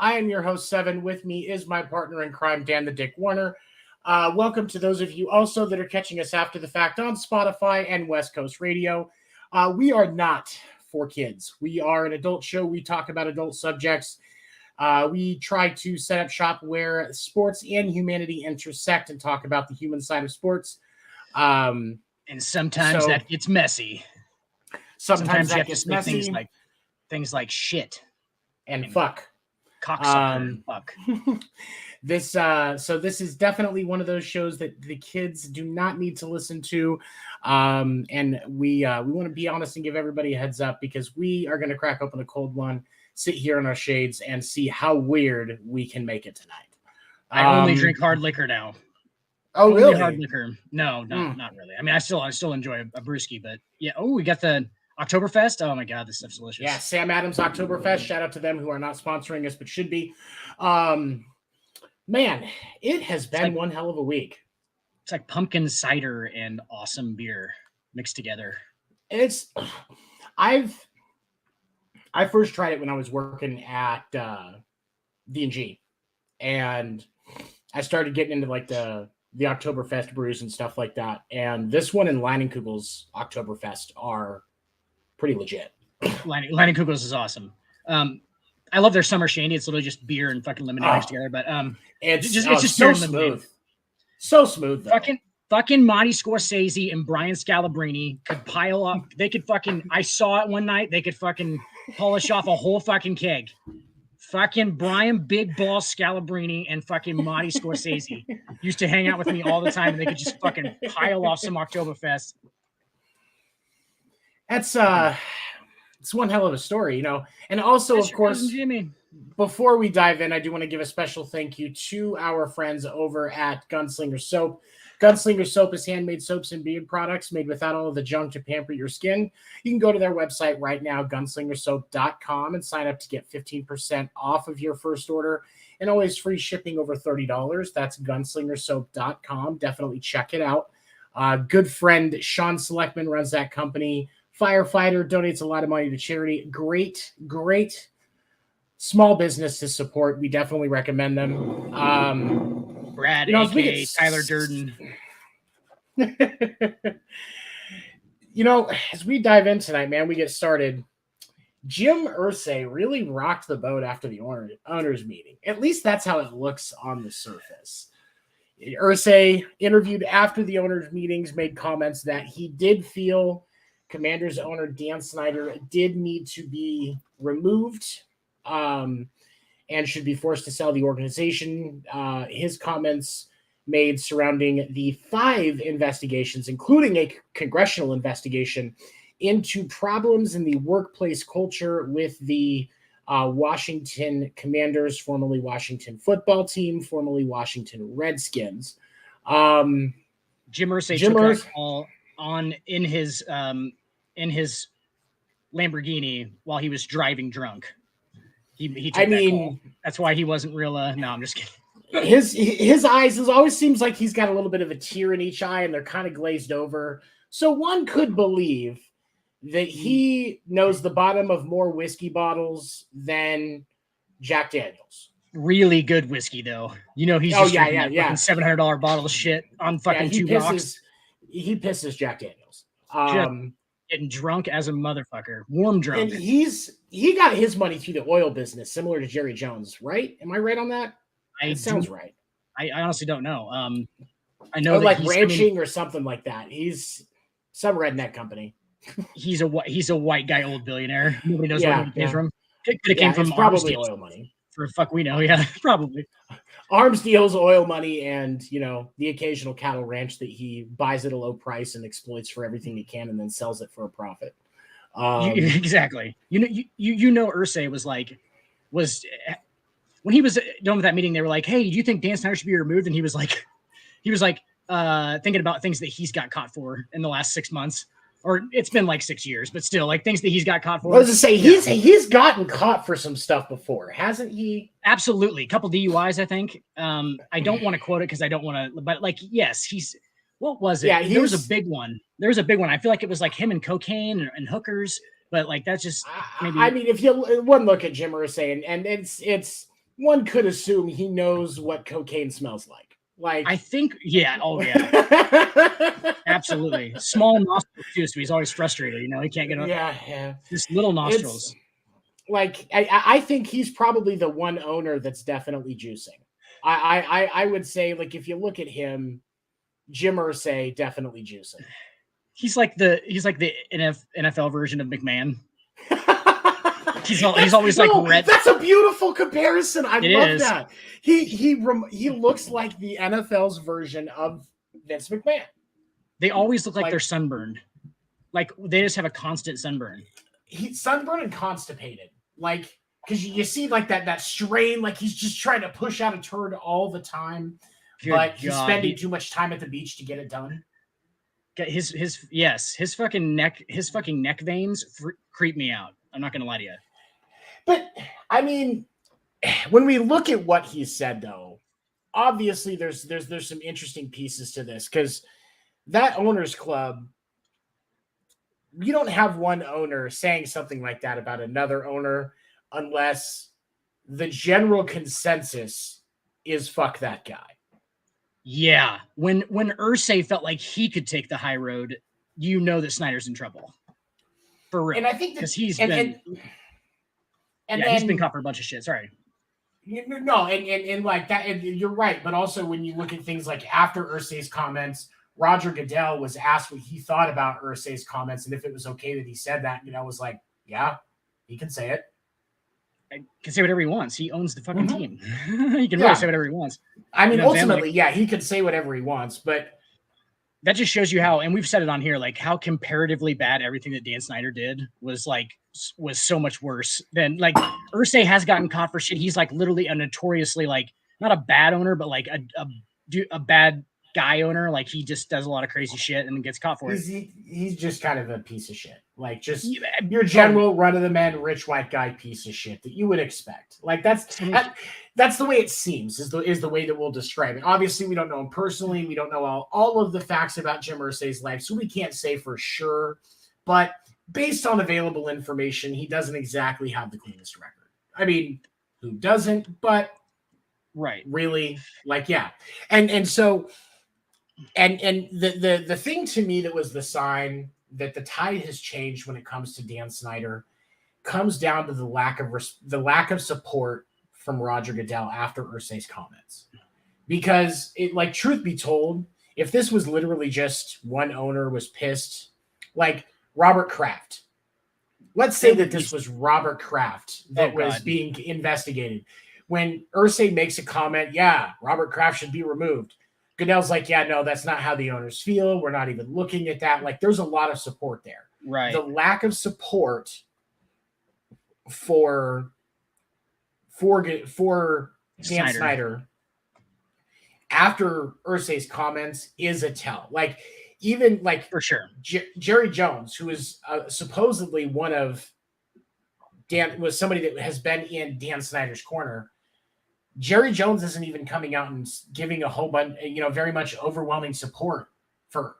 I am your host, Seven. With me is my partner in crime, Dan the Dick Werner. Welcome to those of you also that are catching us after the fact on Spotify and West Coast Radio. We are not for kids. We are an adult show. We talk about adult subjects. We try to set up shop where sports and humanity intersect and talk about the human side of sports. And sometimes that gets messy. Sometimes that gets messy. Things like shit and fuck. Cocksucker. Fuck. This is definitely one of those shows that the kids do not need to listen to. And we want to be honest and give everybody a heads up because we are going to crack open a cold one, sit here in our shades, and see how weird we can make it tonight. I only drink hard liquor now. Oh, only really? Hard liquor. No, not really. I mean, I still enjoy a brewski, but yeah. Oh, we got the Oktoberfest. Oh my God, this stuff's delicious. Yeah, Sam Adams Oktoberfest. Shout out to them who are not sponsoring us, but should be. Man, it has been one hell of a week. It's like pumpkin cider and awesome beer mixed together. I first tried it when I was working at D&G, and I started getting into like the Oktoberfest brews and stuff like that. And this one and Leinenkugel's Oktoberfest are pretty legit. Leinenkugel's is awesome. I love their summer shandy. It's literally just beer and fucking lemonade mixed together. But it's just so smooth. So smooth, though. Fucking Marty Scorsese and Brian Scalabrine could pile up. They could fucking. I saw it one night. They could fucking polish off a whole fucking keg. Fucking Brian Big Ball Scalabrine and fucking Marty Scorsese used to hang out with me all the time, and they could just fucking pile off some Oktoberfest. It's one hell of a story, you know. And also, of course, Jimmy. Before we dive in, I do want to give a special thank you to our friends over at Gunslinger Soap. Gunslinger Soap is handmade soaps and beard products made without all of the junk to pamper your skin. You can go to their website right now, gunslingersoap.com, and sign up to get 15% off of your first order and always free shipping over $30. That's gunslingersoap.com. Definitely check it out. Good friend Sean Selectman runs that company. Firefighter, donates a lot of money to charity. Great small business to support. We definitely recommend them. Brad, a.k.a. Tyler Durden. As we dive in tonight, man, we get started. Jim Irsay really rocked the boat after the owners meeting. At least that's how it looks on the surface. Irsay, interviewed after the owners meetings, made comments that he did feel Commanders owner Dan Snyder did need to be removed and should be forced to sell the organization. His comments made surrounding the 5 investigations, including a congressional investigation into problems in the workplace culture with the Washington Commanders, formerly Washington football team, formerly Washington Redskins. Jim Irsay took that call in his Lamborghini while he was driving drunk. He took that call. That's why he wasn't real. No, I'm just kidding. His eyes, it always seems like he's got a little bit of a tear in each eye and they're kind of glazed over. So one could believe that he knows the bottom of more whiskey bottles than Jack Daniels. Really good whiskey, though. He's just drinking that $700 bottle of shit on fucking $2. He pisses Jack Daniels. Getting drunk as a motherfucker, warm drunk. And he got his money through the oil business, similar to Jerry Jones, right? Am I right on that? It sounds right. I honestly don't know. I know that ranching or something like that. He's some redneck company. He's a white guy, old billionaire. Nobody knows where he came from. It could have came from probably oil money. For fuck we know, yeah, probably. Arms deals, oil money, and the occasional cattle ranch that he buys at a low price and exploits for everything he can, and then sells it for a profit. Exactly. Irsay was when he was done with that meeting. They were like, "Hey, do you think Dan Snyder should be removed?" And he was like, thinking about things that he's got caught for in the last 6 months. Or it's been like 6 years, but still, like things that he's got caught for. I was to say he's gotten caught for some stuff before, hasn't he? Absolutely, a couple DUIs, I think. I don't want to quote it because I don't want to, but yes, he's. What was it? Yeah, there was a big one. I feel like it was like him and cocaine and hookers, but like that's just maybe. I mean, if you one look at Jim Irsay, and it's one could assume he knows what cocaine smells like. Like, I think, yeah. Oh, yeah. Absolutely. Small nostrils, too, so he's always frustrated. He can't get up. Yeah. Just little nostrils. It's, like, I think he's probably the one owner that's definitely juicing. I would say, like, if you look at him, Jim Irsay definitely juicing. He's like the NFL version of McMahon. He's always like red. That's a beautiful comparison. I love is. that. He looks like the NFL's version of Vince McMahon. They always look like they're sunburned. Like they just have a constant sunburn. He's sunburned and constipated. Like, because you see like that strain, like he's just trying to push out a turd all the time. But he's spending too much time at the beach to get it done. His fucking neck veins creep me out. I'm not gonna lie to you. But I mean, when we look at what he said, though, obviously there's some interesting pieces to this because that owners club, you don't have one owner saying something like that about another owner unless the general consensus is fuck that guy. Yeah, when Irsay felt like he could take the high road, that Snyder's in trouble. For real. And I think because he's been caught for a bunch of shit. Sorry. No, and like that, and you're right. But also when you look at things like after Irsay's comments, Roger Goodell was asked what he thought about Irsay's comments and if it was okay that he said that. Goodell was like, yeah, he can say it. He can say whatever he wants. He owns the fucking team. He can really say whatever he wants. I mean, ultimately, he could say whatever he wants, but that just shows you how, and we've said it on here, like how comparatively bad everything that Dan Snyder did was so much worse than like Irsay has gotten caught for shit. He's like literally a notoriously like not a bad owner, but like a bad guy owner. Like he just does a lot of crazy shit and gets caught for it. He's just kind of a piece of shit. Like just your general run-of-the-man rich white guy piece of shit that you would expect. Like that's the way it seems is the way that we'll describe it. Obviously, we don't know him personally. We don't know all of the facts about Jim Irsay's life, so we can't say for sure. But based on available information, he doesn't exactly have the cleanest record. I mean, who doesn't? But right, really, like and so the thing to me that was the sign that the tide has changed when it comes to Dan Snyder comes down to the lack of support from Roger Goodell after Irsay's comments. Because truth be told, if this was literally just one owner was pissed, like Robert Kraft, let's say that this was Robert Kraft that was being investigated. When Irsay makes a comment, Robert Kraft should be removed. Goodell's like, no, that's not how the owners feel. We're not even looking at that. Like, there's a lot of support there. Right. The lack of support for Dan Snyder after Irsay's comments is a tell. Like, even like for sure, Jerry Jones, who is supposedly was somebody that has been in Dan Snyder's corner. Jerry Jones isn't even coming out and giving a whole bunch, very much overwhelming support for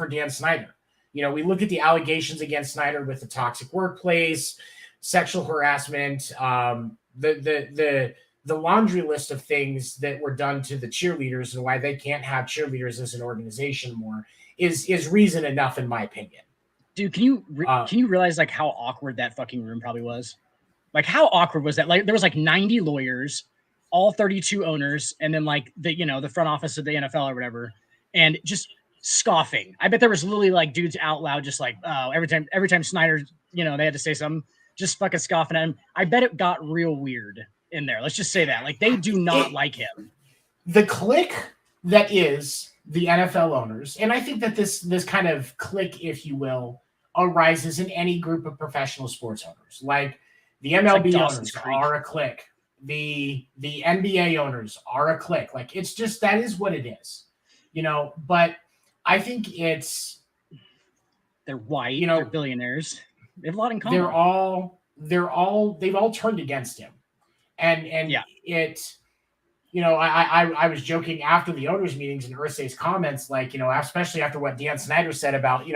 Dan Snyder. We look at the allegations against Snyder with the toxic workplace, sexual harassment, the laundry list of things that were done to the cheerleaders and why they can't have cheerleaders as an organization more is reason enough, in my opinion. Dude, can you realize like how awkward that fucking room probably was? Like, how awkward was that? Like, there was like 90 lawyers, all 32 owners, and then like the front office of the NFL or whatever, and just scoffing. I bet there was literally like dudes out loud, just like, oh, every time Snyder, they had to say something, just fucking scoffing at him. I bet it got real weird in there. Let's just say that. Like, they do not like him. The clique that is the NFL owners, and I think that this kind of clique, if you will, arises in any group of professional sports owners. Like, the MLB owners are a clique. The NBA owners are a clique. Like, it's just, that is what it is, but I think they're white, they're billionaires. They have a lot in common. They've all turned against him. And I was joking after the owners meetings and Irsay's comments, like, especially after what Dan Snyder said about,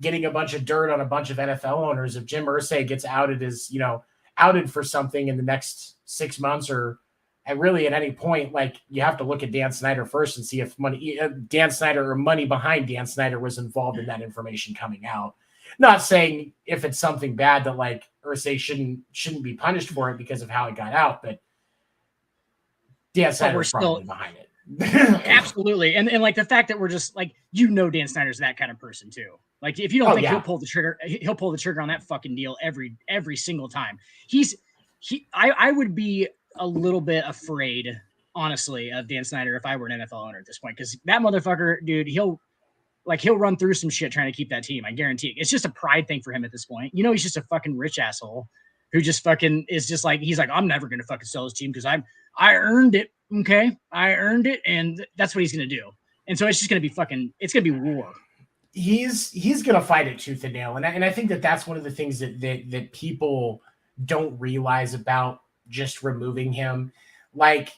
getting a bunch of dirt on a bunch of NFL owners. If Jim Irsay gets outed as outed for something in the next 6 months or really at any point, like you have to look at Dan Snyder first and see if Dan Snyder or money behind Dan Snyder was involved in that information coming out. Not saying if it's something bad that like Irsay shouldn't be punished for it because of how it got out, but Dan Snyder was probably behind it. Absolutely. And like the fact that we're just like, Dan Snyder's that kind of person too. Like if you don't think he'll pull the trigger on that fucking deal every single time. I would be a little bit afraid, honestly, of Dan Snyder if I were an NFL owner at this point, because that motherfucker, dude, he'll run through some shit trying to keep that team. I guarantee it. It's just a pride thing for him at this point. He's just a fucking rich asshole who just fucking is just like, he's like, I'm never going to fucking sell his team because I earned it. Okay. I earned it. And that's what he's going to do. And so it's just going to be it's going to be war. He's going to fight it tooth and nail. And I think that's one of the things that people don't realize about just removing him. Like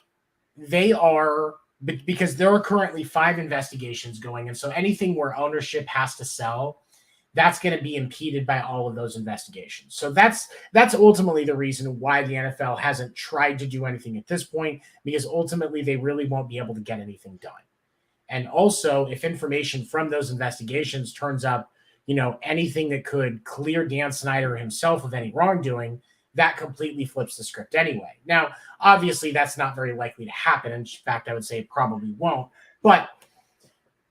they are, because there are currently 5 investigations going. And so anything where ownership has to sell, that's going to be impeded by all of those investigations. So that's ultimately the reason why the NFL hasn't tried to do anything at this point, because ultimately they really won't be able to get anything done. And also, if information from those investigations turns up, anything that could clear Dan Snyder himself of any wrongdoing, that completely flips the script anyway. Now, obviously, that's not very likely to happen. In fact, I would say it probably won't. But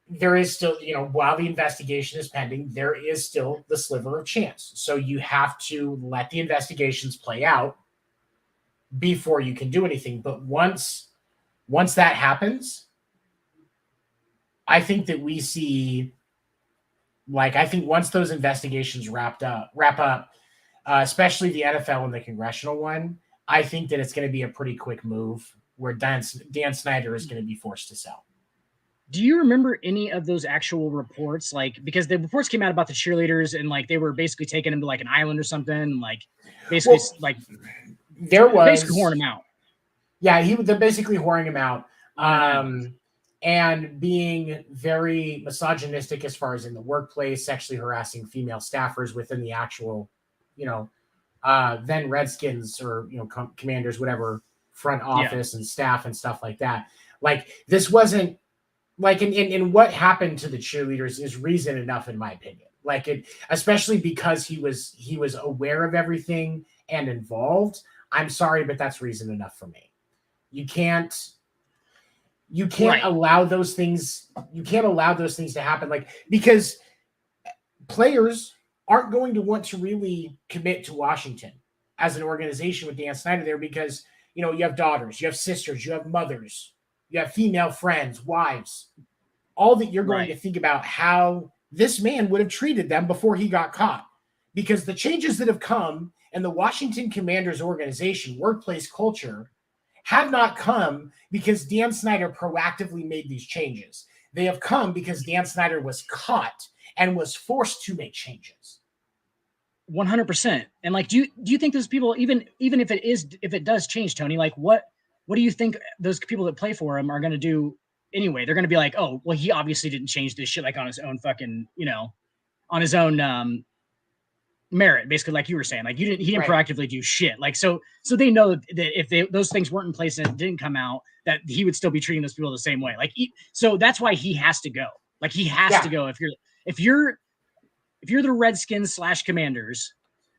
there is still, while the investigation is pending, there is still the sliver of chance. So you have to let the investigations play out before you can do anything. But once that happens, I think that we see, I think once those investigations wrap up, especially the NFL and the congressional one, I think that it's going to be a pretty quick move where Dan Snyder is going to be forced to sell. Do you remember any of those actual reports? Because the reports came out about the cheerleaders and they were basically taking them to an island or something, basically there was basically whoring him out. Yeah, they're basically whoring him out. And being very misogynistic as far as in the workplace, sexually harassing female staffers within the actual, then Redskins or, Commanders, whatever, front office and staff and stuff like that. This wasn't in what happened to the cheerleaders is reason enough, in my opinion. Especially because he was aware of everything and involved. I'm sorry, but that's reason enough for me. You can't allow those things. You can't allow those things to happen. Because players aren't going to want to really commit to Washington as an organization with Dan Snyder there, because, you have daughters, you have sisters, you have mothers, you have female friends, wives, all that you're going to think about how this man would have treated them before he got caught. Because the changes that have come in the Washington Commanders organization, workplace culture, have not come because Dan Snyder proactively made these changes. They have come because Dan Snyder was caught and was forced to make changes. 100%. And do you think those people, even if it does change, Tony, what do you think those people that play for him are going to do anyway? They're going to be like, oh, well, he obviously didn't change this shit on his own fucking, on his own merit, basically, like you were saying. He didn't proactively do shit. So they know that if those things weren't in place and it didn't come out, that he would still be treating those people the same way. So that's why he has to go. He has to go. If you're the Redskins / Commanders,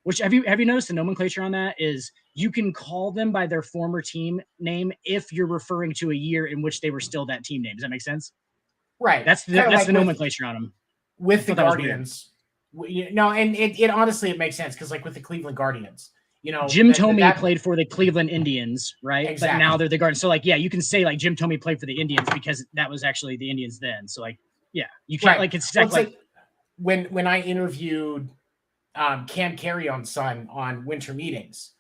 which have you noticed the nomenclature on that is you can call them by their former team name if you're referring to a year in which they were still that team name. Does that make sense? Right. That's the nomenclature on them. With the Guardians. No, and it honestly, it makes sense because with the Cleveland Guardians, Jim Thome played for the Cleveland Indians, right? Exactly. But now they're the Guardians. So you can say Jim Thome played for the Indians because that was actually the Indians then. So you can't it's when I interviewed Cam Carrion's son on winter meetings,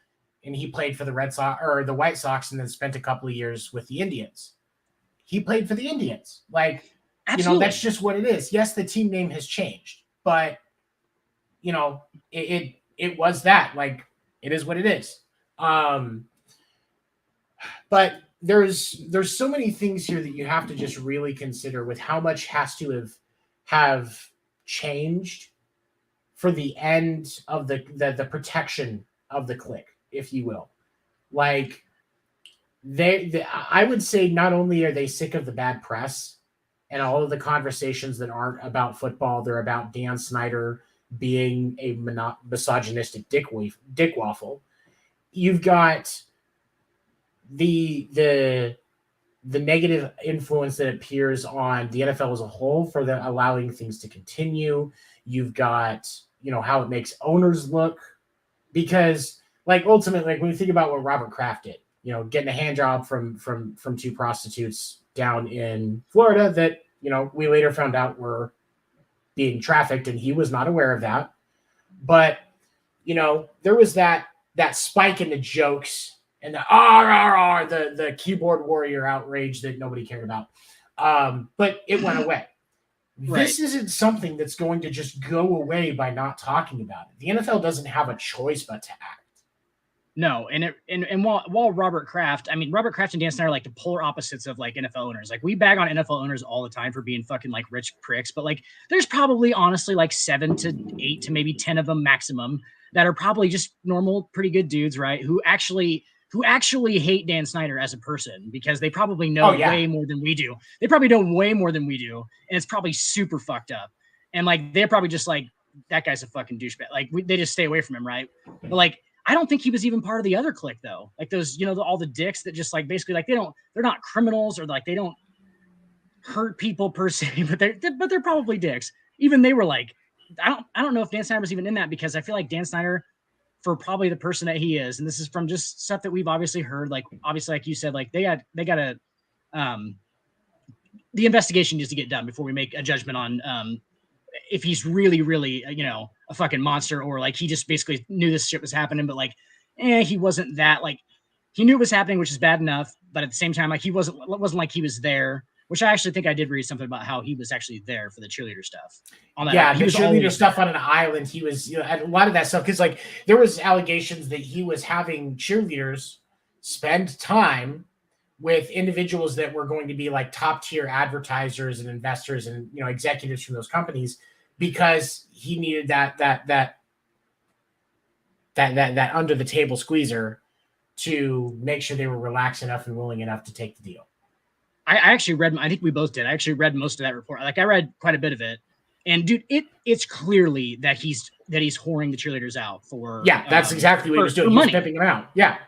and he played for the Red Sox or the White Sox and then spent a couple of years with the Indians. He played for the Indians. That's just what it is. Yes, the team name has changed, but it was that. It is what it is. But there's so many things here that you have to just really consider with how much has to have changed for the end of the protection of the clique. if you will. Like I would say not only are they sick of the bad press and all of the conversations that aren't about football, they're about Dan Snyder being a misogynistic dick waffle. You've got the negative influence that appears on the NFL as a whole for allowing things to continue. You've got, how it makes owners look, because like ultimately, like when you think about what Robert Kraft did, getting a hand job from two prostitutes down in Florida that, we later found out were being trafficked, and he was not aware of that. But, there was that spike in the jokes and the keyboard warrior outrage that nobody cared about. But it went away. Right. This isn't something that's going to just go away by not talking about it. The NFL doesn't have a choice but to act. No, and while Robert Kraft and Dan Snyder are like the polar opposites of like NFL owners. Like we bag on NFL owners all the time for being fucking like rich pricks, but like there's probably honestly like 7 to 8 to maybe 10 of them maximum that are probably just normal, pretty good dudes, right? Who actually hate Dan Snyder as a person because they probably know way more than we do. They probably know way more than we do, and it's probably super fucked up. And like they're probably just like, that guy's a fucking douchebag. Like they just stay away from him, right? But like I don't think he was even part of the other clique though. Like those, all the dicks that just like basically like they're not criminals or like they don't hurt people per se, but they're probably dicks. Even they were like, I don't know if Dan Snyder was even in that, because I feel like Dan Snyder, for probably the person that he is, and this is from just stuff that we've obviously heard, like obviously like you said, like they got the investigation needs to get done before we make a judgment on if he's really a fucking monster, or like he just basically knew this shit was happening, but like he wasn't that, like he knew it was happening, which is bad enough, but at the same time like he wasn't like he was there, which I actually think I did read something about how he was actually there for the cheerleader stuff. On that, yeah, the cheerleader stuff on an island. He was, a lot of that stuff, because like there was allegations that he was having cheerleaders spend time with individuals that were going to be like top tier advertisers and investors and executives from those companies, because he needed that under the table squeezer to make sure they were relaxed enough and willing enough to take the deal. I actually read, I think we both did. I actually read most of that report. Like I read quite a bit of it, and dude, it's clearly that he's whoring the cheerleaders out for. Yeah, that's exactly what he was doing. He was pimping them out. Yeah.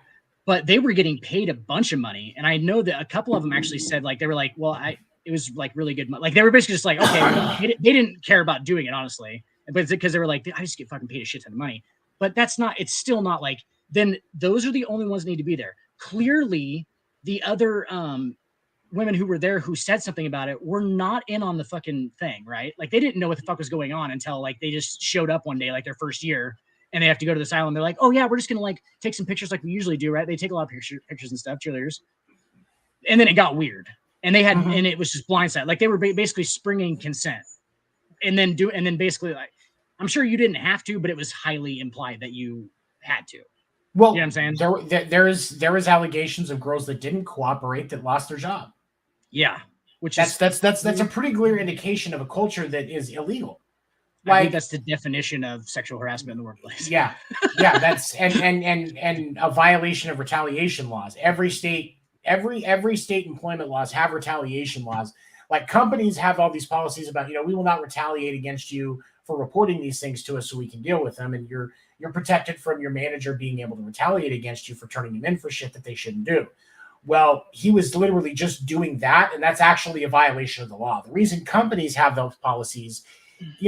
But they were getting paid a bunch of money. And I know that a couple of them actually said, like, they were like, well, it was like really good money. Like they were basically just like, okay, they didn't care about doing it, honestly. But it's because they were like, I just get fucking paid a shit ton of money. But it's still not like, then those are the only ones that need to be there. Clearly the other women who were there who said something about it were not in on the fucking thing, right? Like they didn't know what the fuck was going on until like they just showed up one day, like their first year, and they have to go to this island. They're like, oh yeah, we're just gonna like take some pictures like we usually do, right? They take a lot of pictures and stuff, cheerleaders. And then it got weird, and they had, and it was just blindside. Like they were basically springing consent, and then basically like, I'm sure you didn't have to, but it was highly implied that you had to. Well, you know what I'm saying? There is allegations of girls that didn't cooperate that lost their job. Yeah, which that's a pretty clear indication of a culture that is illegal. I think that's the definition of sexual harassment in the workplace. Yeah, that's and a violation of retaliation laws. Every state employment laws have retaliation laws. Like companies have all these policies about, we will not retaliate against you for reporting these things to us so we can deal with them, and you're protected from your manager being able to retaliate against you for turning them in for shit that they shouldn't do. Well, he was literally just doing that, and that's actually a violation of the law. The reason companies have those policies,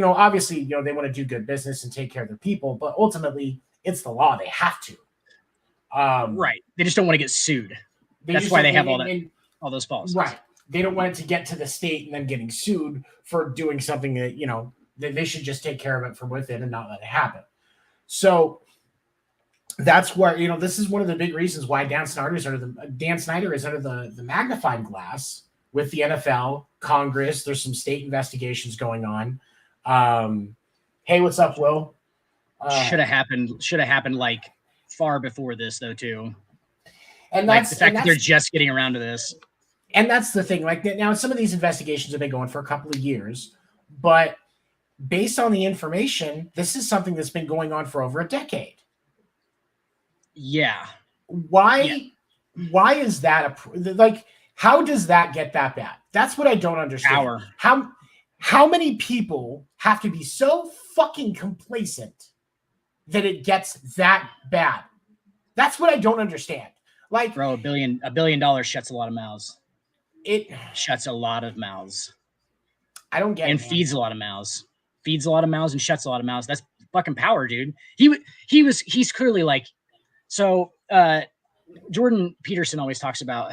obviously, they want to do good business and take care of their people, but ultimately, it's the law. They have to. Right. They just don't want to get sued. That's why they have all those policies. Right. They don't want it to get to the state and then getting sued for doing something that, that they should just take care of it from within and not let it happen. So that's where, this is one of the big reasons why Dan Snyder is under the magnifying glass with the NFL, Congress. There's some state investigations going on. Hey, what's up, Will? Should have happened like far before this though, too. And like that's the fact that they're just getting around to this. And that's the thing. Like now, some of these investigations have been going for a couple of years, but based on the information, this is something that's been going on for over a decade. Yeah. Why is that like, how does that get that bad? That's what I don't understand. Power. How many people have to be so fucking complacent that it gets that bad? That's what I don't understand. Like, bro, $1 billion shuts a lot of mouths. It shuts a lot of mouths. I don't get and it, man. feeds a lot of mouths. Feeds a lot of mouths and shuts a lot of mouths. That's fucking power, dude. He's clearly like, so Jordan Peterson always talks about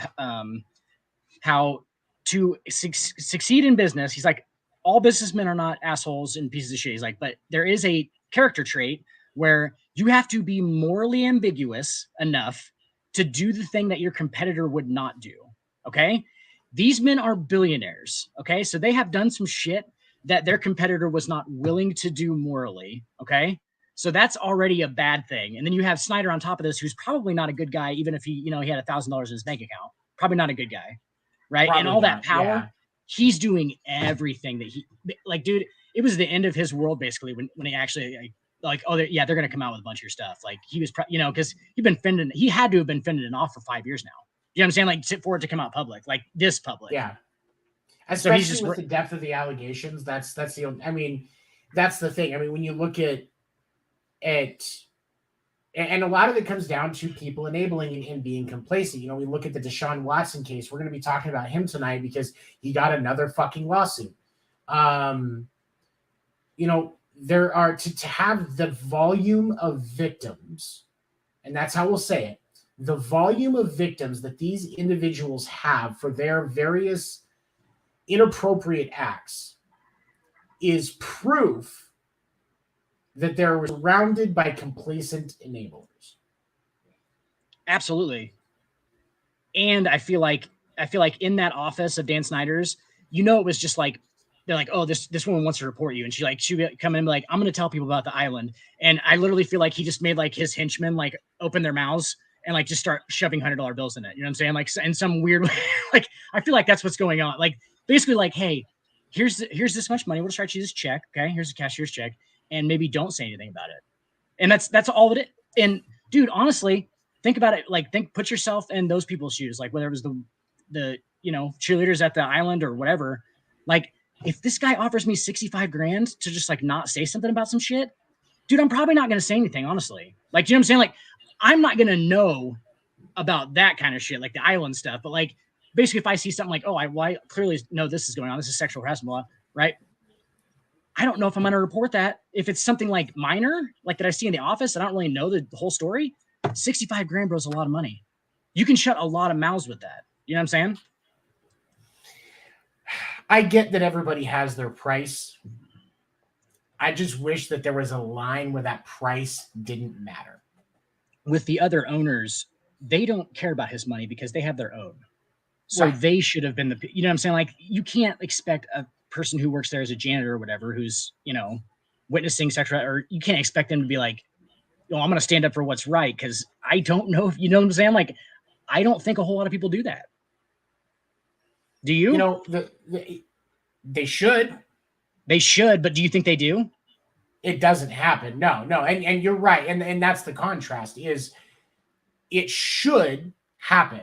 how to succeed in business. He's like, all businessmen are not assholes and pieces of shit. He's like, but there is a character trait where you have to be morally ambiguous enough to do the thing that your competitor would not do. Okay. These men are billionaires. Okay. So they have done some shit that their competitor was not willing to do morally. Okay. So that's already a bad thing. And then you have Snyder on top of this, who's probably not a good guy, even if he had $1,000 in his bank account. Probably not a good guy. Right. Probably and all not, that power, yeah. He's doing everything that like, dude, it was the end of his world basically when he actually like, oh, they're going to come out with a bunch of your stuff. Like he was, because he had to have been fending it off for 5 years now. You know what I'm saying? Like for it to come out public, like this public. Yeah. Especially so he's with the depth of the allegations. That's the only, I mean, that's the thing. I mean, when you look at it, and a lot of it comes down to people enabling and being complacent. We look at the Deshaun Watson case. We're going to be talking about him tonight because he got another fucking lawsuit. There are to have the volume of victims, and that's how we'll say it, the volume of victims that these individuals have for their various inappropriate acts is proof that they're surrounded by complacent enablers. Absolutely. And I feel like in that office of Dan Snyder's, it was just like, they're like, oh, this woman wants to report you. And she would come in and be like, I'm going to tell people about the island. And I literally feel like he just made like his henchmen like open their mouths and like just start shoving $100 bills in it. You know what I'm saying? Like in some weird way, like, I feel like that's what's going on. Like basically like, hey, here's this much money. We'll just write you this check. Okay. Here's a cashier's check. And maybe don't say anything about it. And that's all it is. And dude, honestly, think about it. Like put yourself in those people's shoes. Like whether it was the cheerleaders at the island or whatever, like, if this guy offers me $65,000 to just like not say something about some shit, dude, I'm probably not going to say anything, honestly. Like, you know what I'm saying? Like, I'm not going to know about that kind of shit, like the island stuff. But like, basically, if I see something like, oh, I clearly know this is going on. This is sexual harassment law, right? I don't know if I'm going to report that. If it's something like minor, like that I see in the office, I don't really know the whole story. $65,000, bro, is a lot of money. You can shut a lot of mouths with that. You know what I'm saying? I get that everybody has their price. I just wish that there was a line where that price didn't matter. With the other owners, they don't care about his money because they have their own. So right. They should have been you know what I'm saying? Like, you can't expect a person who works there as a janitor or whatever, who's, witnessing sexual, or you can't expect them to be like, I'm going to stand up for what's right. Cause I don't know if, you know what I'm saying? Like, I don't think a whole lot of people do that. Do you? They should. They should, but do you think they do? It doesn't happen. No. And you're right. And that's the contrast is it should happen,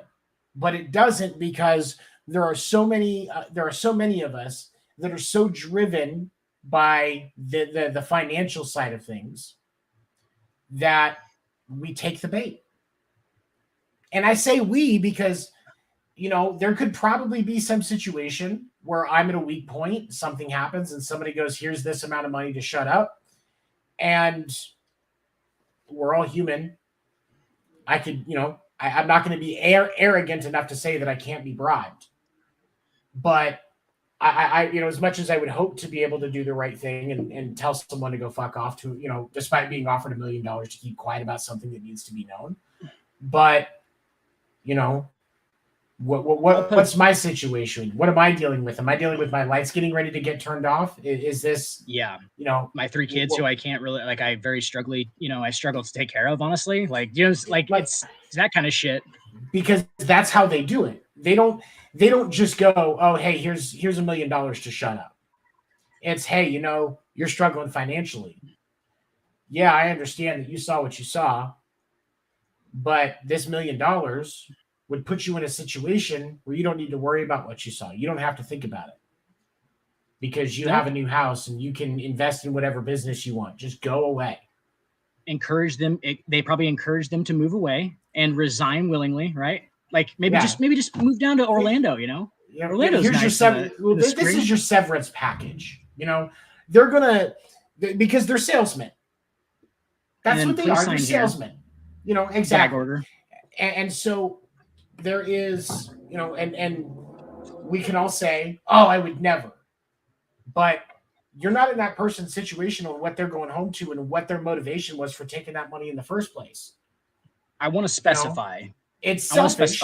but it doesn't because there are so many of us that are so driven by the financial side of things that we take the bait. And I say we because there could probably be some situation where I'm at a weak point, something happens, and somebody goes, here's this amount of money to shut up. And we're all human. I could, I'm not going to be arrogant enough to say that I can't be bribed. But I as much as I would hope to be able to do the right thing and tell someone to go fuck off to, despite being offered $1 million to keep quiet about something that needs to be known. But, what's my situation? What am I dealing with? Am I dealing with my lights getting ready to get turned off? Is this, my 3 kids who I can't really, like, I struggle to take care of, honestly. Like, it's that kind of shit. Because that's how they do it. They don't just go, oh, hey, here's $1 million to shut up. It's, hey, you're struggling financially. Yeah, I understand that you saw what you saw. But this $1 million would put you in a situation where you don't need to worry about what you saw. You don't have to think about it because you have a new house and you can invest in whatever business you want. Just go away. Encourage them. They probably encourage them to move away and resign willingly, right? Like maybe just move down to Orlando, you know? Yeah, Orlando's here's nice. This is your severance package. You know, they're gonna because they're salesmen. That's what they are. They're salesmen. You know, exactly. Order. And so there is, you know, and we can all say, "Oh, I would never," but you're not in that person's situation or what they're going home to and what their motivation was for taking that money in the first place. I want to specify. You know, it's selfish,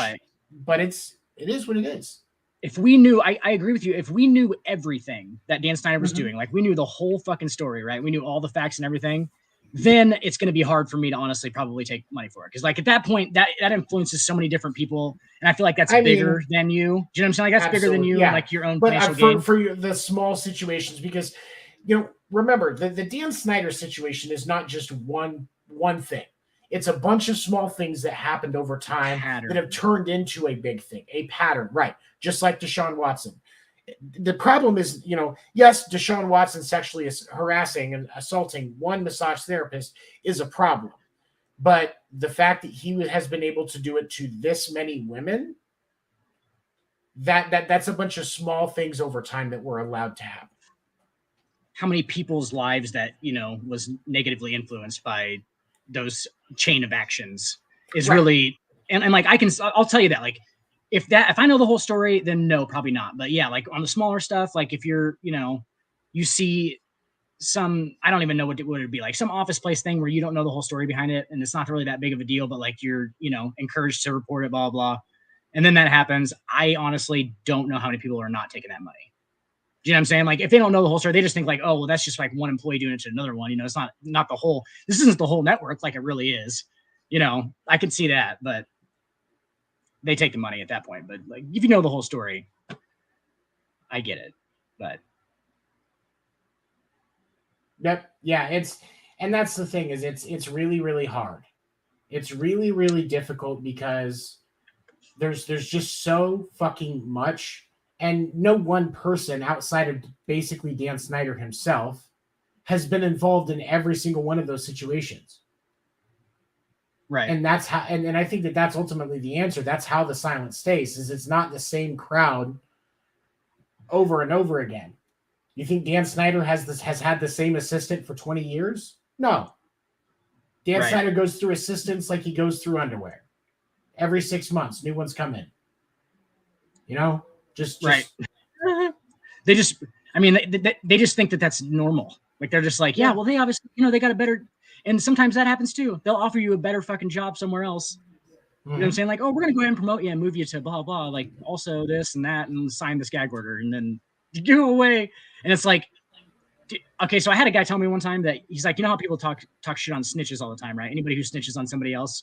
but it is what it is. If we knew, I agree with you. If we knew everything that Dan Snyder was doing, like we knew the whole fucking story, right? We knew all the facts and everything, then it's going to be hard for me to honestly probably take money for it. Because like at that point, that influences so many different people. And I feel like that's bigger than you. Do you know what I'm saying? Like that's bigger than you, like your own financial gain. For the small situations, because, you know, remember, the Dan Snyder situation is not just one thing. It's a bunch of small things that happened over time that have turned into a big thing, a pattern, right? Just like Deshaun Watson. The problem is, you know, yes, Deshaun Watson sexually harassing and assaulting one massage therapist is a problem. But the fact that he has been able to do it to this many women, that's a bunch of small things over time that were allowed to happen. How many people's lives that, you know, was negatively influenced by those chain of actions is really, and like I'll tell you that, like if I know the whole story, then no, probably not. But yeah, like on the smaller stuff, like if you're, you know, you see some, I don't even know what it would be like, some office place thing where you don't know the whole story behind it and it's not really that big of a deal, but like you're, you know, encouraged to report it, blah, blah. And then that happens. I honestly don't know how many people are not taking that money. Do you know what I'm saying? Like if they don't know the whole story, they just think like, oh, well, that's just like one employee doing it to another one. You know, it's not the whole, this isn't the whole network like it really is. You know, I can see that, but they take the money at that point. But like, if you know the whole story, I get it. But yep, yeah, and that's the thing is it's really, really hard. It's really, really difficult because there's just so fucking much. And no one person outside of basically Dan Snyder himself has been involved in every single one of those situations. Right. And that's how, and I think that's ultimately the answer. That's how the silence stays, is it's not the same crowd over and over again. You think Dan Snyder has had the same assistant for 20 years? No. Dan Snyder goes through assistants like he goes through underwear. Every 6 months, new ones come in. You know? Just right. They just, I mean, they just think that that's normal. Like they're just like, yeah, well, they obviously, you know, they got a better, and sometimes that happens too. They'll offer you a better fucking job somewhere else. You know what I'm saying? Like, oh, we're going to go ahead and promote you and move you to blah, blah, like also this and that and sign this gag order and then you go away. And it's like, okay, so I had a guy tell me one time that he's like, you know how people talk shit on snitches all the time, right? Anybody who snitches on somebody else.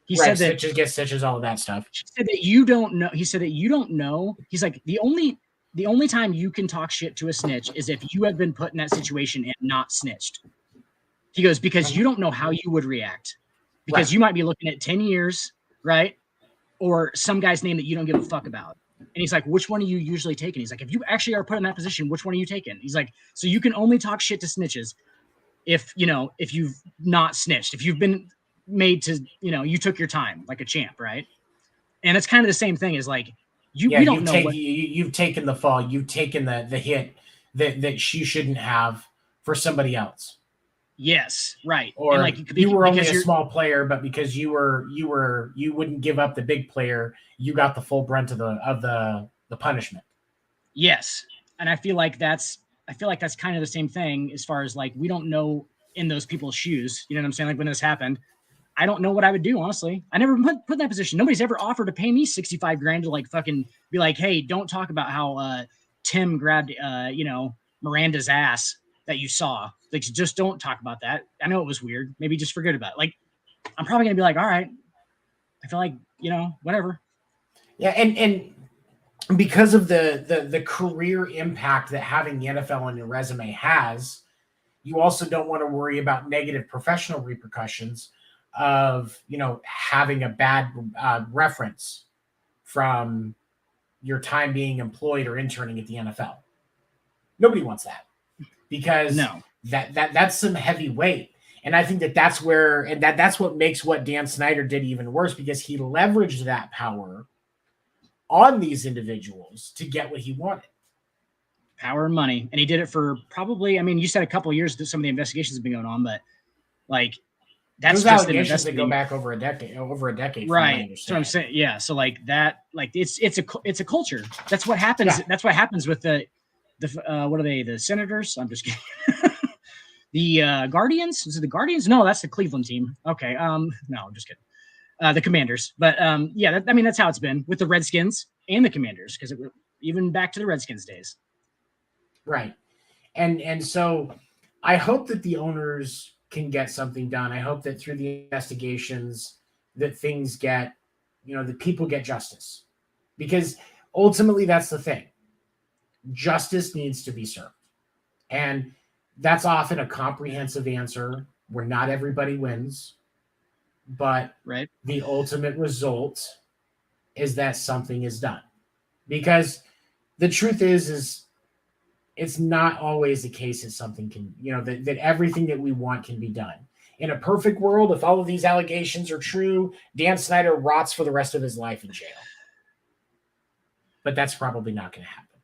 He said that snitches get stitches, all of that stuff. He said that you don't know. He said that you don't know. He's like, the only time you can talk shit to a snitch is if you have been put in that situation and not snitched. He goes, because you don't know how you would react. Because you might be looking at 10 years, right? Or some guy's name that you don't give a fuck about. And he's like, which one are you usually taking? He's like, if you actually are put in that position, which one are you taking? He's like, so you can only talk shit to snitches if you've not snitched, if you've been made to, you know, you took your time like a champ, right? And it's kind of the same thing as like we don't know you've taken the fall, you've taken the hit that you shouldn't have for somebody else. Yes, right. Or like you were only a small player, but because you wouldn't give up the big player, you got the full brunt of the punishment. Yes, and I feel like that's kind of the same thing as far as like we don't know in those people's shoes. You know what I'm saying? Like when this happened, I don't know what I would do, honestly. I never put in that position. Nobody's ever offered to pay me $65,000 to like fucking be like, hey, don't talk about how Tim grabbed Miranda's ass that you saw. Like, just don't talk about that. I know it was weird. Maybe just forget about it. Like, I'm probably gonna be like, all right. I feel like, you know, whatever. Yeah, and because of the career impact that having the NFL on your resume has, you also don't want to worry about negative professional repercussions of, having a bad reference from your time being employed or interning at the NFL. Nobody wants that, because that's some heavy weight. And I think that's where, and that's what makes what Dan Snyder did even worse, because he leveraged that power on these individuals to get what he wanted. Power and money. And he did it for probably, I mean, you said a couple of years that some of the investigations have been going on, but like, that's those just allegations that go back over a decade. Right. That's what I'm saying. Yeah. So like that, like it's a culture. That's what happens. Yeah. That's what happens with the what are they? The Senators? I'm just kidding. The Guardians? Is it the Guardians? No, that's the Cleveland team. Okay. No, I'm just kidding. The Commanders. But yeah, that's how it's been with the Redskins and the Commanders, because even back to the Redskins days. Right. And so I hope that the owners can get something done. I hope that through the investigations that things get, that people get justice, because ultimately that's the thing. Justice needs to be served. And that's often a comprehensive answer where not everybody wins, but the ultimate result is that something is done. Because the truth is it's not always the case that something can, that everything that we want can be done. In a perfect world, if all of these allegations are true, Dan Snyder rots for the rest of his life in jail. But that's probably not going to happen.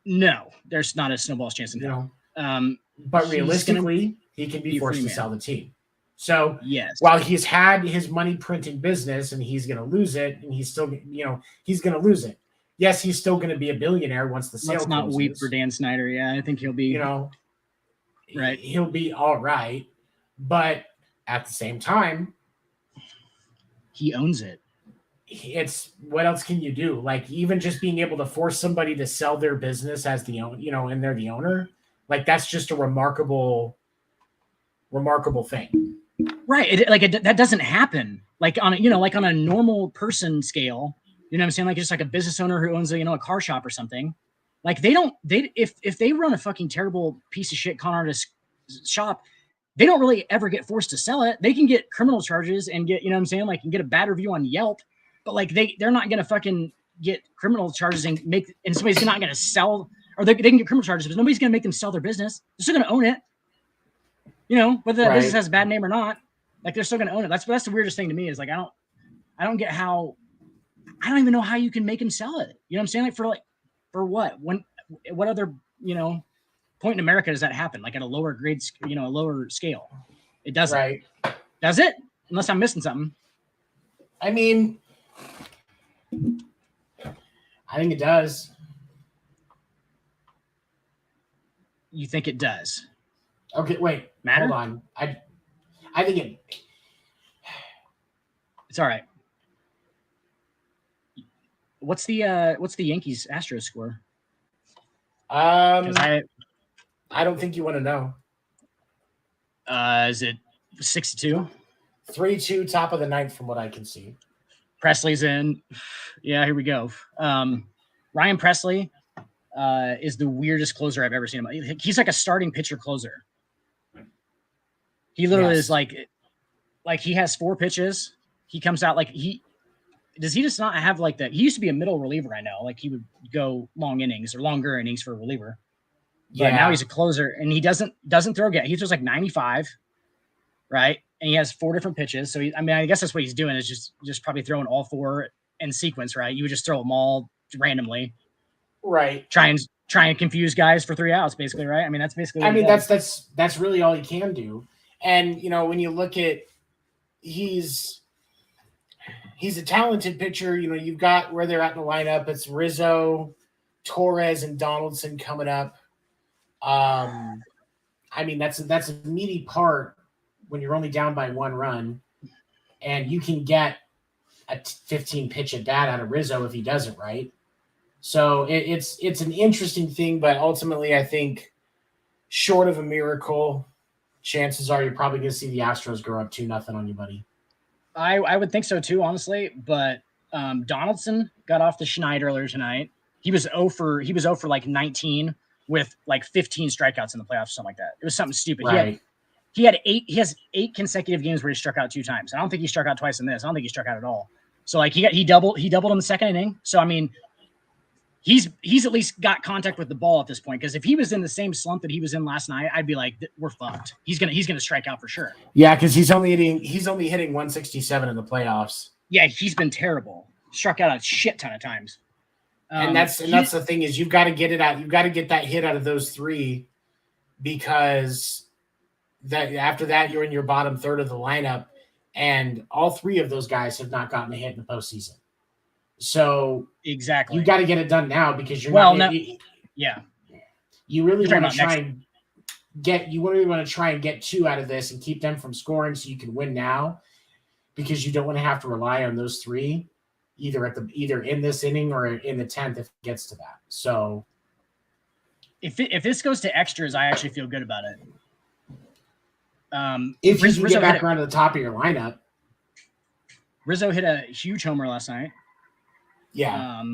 No, there's not a snowball's chance in hell. But realistically, he can be forced to sell the team. So yes, while he's had his money printing business and he's going to lose it, and he's still, he's going to lose it. Yes, he's still going to be a billionaire once the sale. Let's not closes. weep for Dan Snyder. Yeah, I think he'll be, right. He'll be all right. But at the same time, he owns it. It's what else can you do? Like, even just being able to force somebody to sell their business as the owner, and they're the owner, like that's just a remarkable thing. Right. That doesn't happen. Like on a normal person scale. You know what I'm saying? Like just like a business owner who owns a car shop or something. Like if they run a fucking terrible piece of shit con artist shop, they don't really ever get forced to sell it. They can get criminal charges and get, what I'm saying? Like, and get a bad review on Yelp, but like they're not going to fucking get criminal charges and somebody's not going to sell, or they can get criminal charges, but nobody's going to make them sell their business. They're still going to own it. Whether that business has a bad name or not, like they're still going to own it. That's the weirdest thing to me is like, I don't get how, I don't even know how you can make him sell it. You know what I'm saying? Like for what? What other, point in America does that happen? Like at a lower grade, a lower scale? It doesn't. Right. Does it? Unless I'm missing something. I mean, I think it does. You think it does? Okay, wait. Matter? Hold on. I think it's all right. What's the Yankees Astros score? I don't think you want to know. Is it 6-2? 3-2, top of the ninth, from what I can see. Presley's in. Yeah, here we go. Ryan Presley is the weirdest closer I've ever seen him. He's like a starting pitcher closer. He literally is like he has 4 pitches. He comes out does he just not have like that? He used to be a middle reliever, I know. Like he would go long innings or longer innings for a reliever. But now he's a closer and he doesn't throw yet. He throws like 95, right? And he has 4 different pitches. So I guess that's what he's doing is just probably throwing all 4 in sequence, right? You would just throw them all randomly. Right. Try and confuse guys for 3 outs, basically, right? I mean, that's basically what that's really all he can do. And when you look at he's a talented pitcher. You've got where they're at in the lineup. It's Rizzo, Torres, and Donaldson coming up. I mean, that's a meaty part when you're only down by 1 run, and you can get a 15 pitch at bat out of Rizzo if he does it right. So it's an interesting thing, but ultimately, I think short of a miracle, chances are you're probably going to see the Astros go up 2-0 on you, buddy. I would think so too, honestly. But Donaldson got off the schneid earlier tonight. He was 0 for like 19 with like 15 strikeouts in the playoffs or something like that. It was something stupid. Right. He has 8 consecutive games where he struck out 2 times. I don't think he struck out twice in this. I don't think he struck out at all. So like he doubled in the second inning. So I mean, he's at least got contact with the ball at this point. Because if he was in the same slump that he was in last night, I'd be like, we're fucked. He's gonna strike out for sure. Yeah, because he's only hitting 167 in the playoffs. Yeah, he's been terrible. Struck out a shit ton of times. And that's the thing is you've got to get it out. You've got to get that hit out of those 3 because that after that you're in your bottom third of the lineup, and all 3 of those guys have not gotten a hit in the postseason. So exactly, you got to get it done now because you really want to try and get 2 out of this and keep them from scoring so you can win now, because you don't want to have to rely on those 3 either in this inning or in the 10th if it gets to that. So if this goes to extras, I actually feel good about it. If you can get back around to the top of your lineup. Rizzo hit a huge homer last night. Yeah.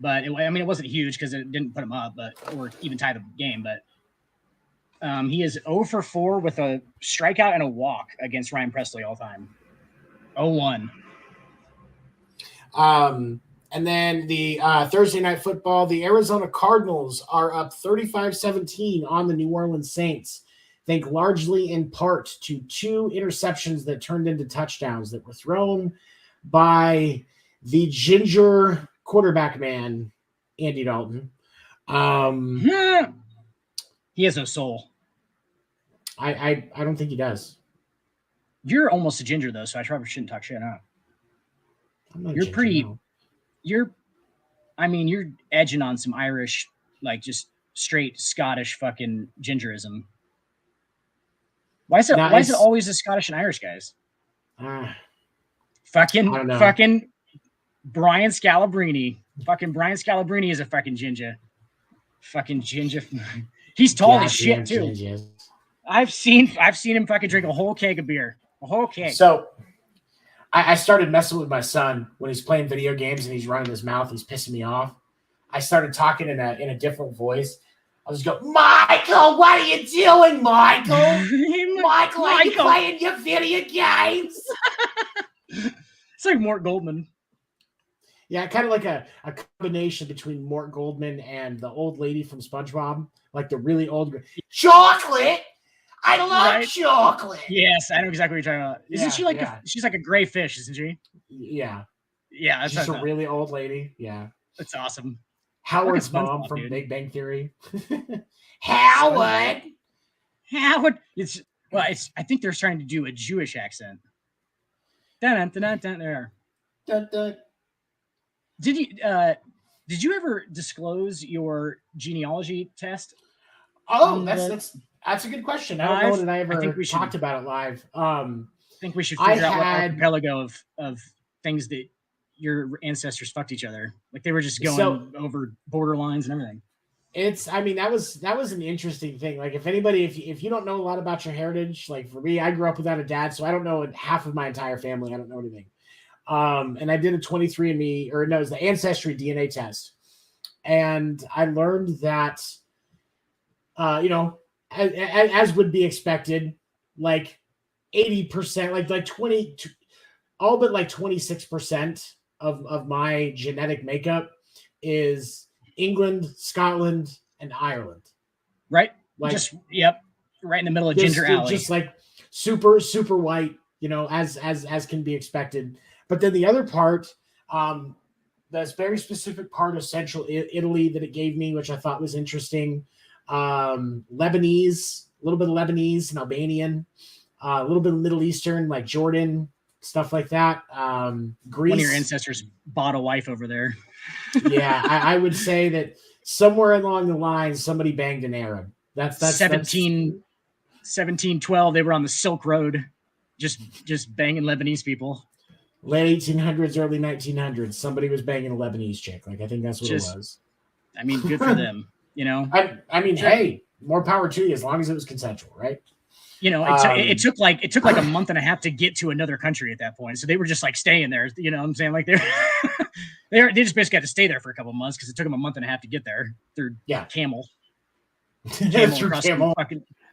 But it wasn't huge because it didn't put him up, or even tie the game. But he is 0 for 4 with a strikeout and a walk against Ryan Presley all time. 0-1. And then the Thursday night football, the Arizona Cardinals are up 35-17 on the New Orleans Saints. I think largely in part to 2 interceptions that turned into touchdowns that were thrown by the ginger quarterback man, Andy Dalton. He has no soul. I don't think he does. You're almost a ginger though, so I probably shouldn't talk shit, huh? You're pretty. No. You're edging on some Irish, like just straight Scottish fucking gingerism. Why is it always the Scottish and Irish guys? Fucking Brian Scalabrine. Fucking Brian Scalabrine is a fucking ginger. Fucking ginger. He's tall as shit too. Gingers. I've seen him fucking drink a whole keg of beer. A whole keg. So I started messing with my son when he's playing video games and he's running his mouth. He's pissing me off. I started talking in a different voice. I was going, Michael, what are you doing, Michael? Michael, are you playing your video games? It's like Mort Goldman. Yeah, kind of like a combination between Mort Goldman and the old lady from SpongeBob, like the really old chocolate. I love chocolate. Yes, I know exactly what you're talking about. Isn't she like she's like a gray fish, isn't she? Yeah. Yeah, that's she's a really old lady. Yeah. That's awesome. Howard's mom from Big Bang Theory. Howard. I think they're trying to do a Jewish accent. Dun, dun, dun, dun, there. Dun, dun. Did you ever disclose your genealogy test? Oh, that's a good question. I don't know that I ever talked about it live. I think we should figure out what archipelago of things that your ancestors fucked each other. Like they were just going over borderlines and everything. That was an interesting thing. Like if you don't know a lot about your heritage, like for me, I grew up without a dad, so I don't know half of my entire family. I don't know anything. And I did a 23andMe, or no, it was the Ancestry DNA test. And I learned that, as would be expected, like 80%, like 20, all but like 26% of my genetic makeup is England, Scotland, and Ireland. Right. Like, right in the middle of Ginger Alley. Just like super, super white, as can be expected. But then the other part, this very specific part of Central Italy that it gave me, which I thought was interesting, Lebanese, a little bit of Lebanese and Albanian, a little bit of Middle Eastern, like Jordan, stuff like that. Greece. One of your ancestors bought a wife over there. Yeah, I would say that somewhere along the line, somebody banged an Arab. That's 1712. They were on the Silk Road, just banging Lebanese people. Late 1800s, early 1900s, somebody was banging a Lebanese chick. Like, I think that's what it was. I mean, good for them, Hey, more power to you as long as it was consensual, right? It took like a month and a half to get to another country at that point. So they were just like staying there. You know what I'm saying? Like they just basically had to stay there for a couple of months because it took them a month and a half to get there through camel. Through camel.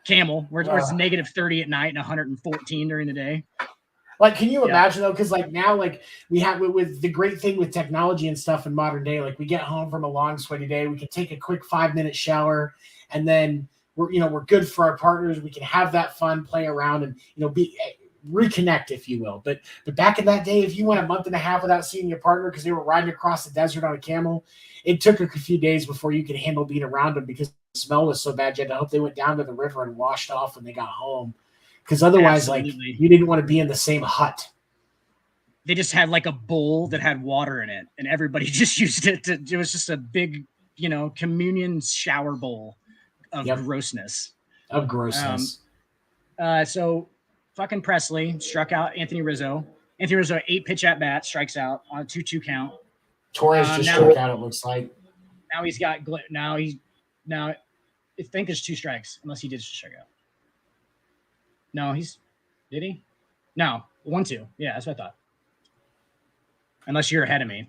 Camel, where it's negative 30 at night and 114 during the day. Like, can you imagine though? Because like now, like we have with the great thing with technology and stuff in modern day, like we get home from a long sweaty day, we can take a quick 5-minute shower, and then we're good for our partners. We can have that fun, play around, and reconnect, if you will. But back in that day, if you went a month and a half without seeing your partner because they were riding across the desert on a camel, it took a few days before you could handle being around them because the smell was so bad. You had to hope they went down to the river and washed off when they got home. Because otherwise, like, you didn't want to be in the same hut. They just had like a bowl that had water in it, and everybody just used it it was just a big, communion shower bowl of grossness. Of grossness. So fucking Presley struck out Anthony Rizzo. Anthony Rizzo, 8-pitch at bat, strikes out on a 2-2 count. Torres just struck out, it looks like. Now he's got I think there's 2 strikes, unless he did just strike out. No, did he? No, 1-2. Yeah, that's what I thought. Unless you're ahead of me.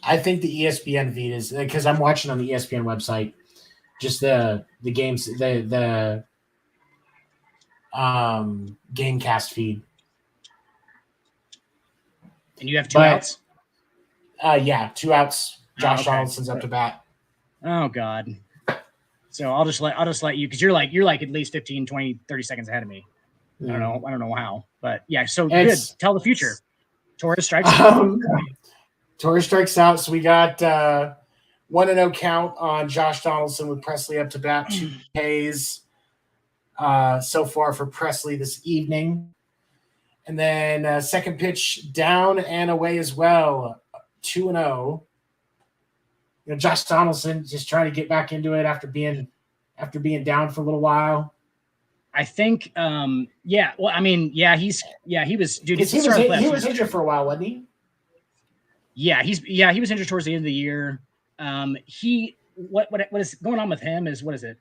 I think the ESPN feed is because I'm watching on the ESPN website, just the games, the Gamecast feed. And you have 2 outs? Yeah, 2 outs. Josh Donaldson's up to bat. Oh God. So I'll just let you, because you're like at least 15, 20, 30 seconds ahead of me. I don't know how, but yeah. So good. Tell the future. Torres strikes out. Torres strikes out. So we got 1-0 count on Josh Donaldson with Presley up to bat. 2 Ks so far for Presley this evening. And then second pitch down and away as well. 2-0. Josh Donaldson just trying to get back into it after being down for a little while. I think, he was, dude. He was injured for a while, wasn't he? Yeah, he was injured towards the end of the year. What is going on with him is, what is it?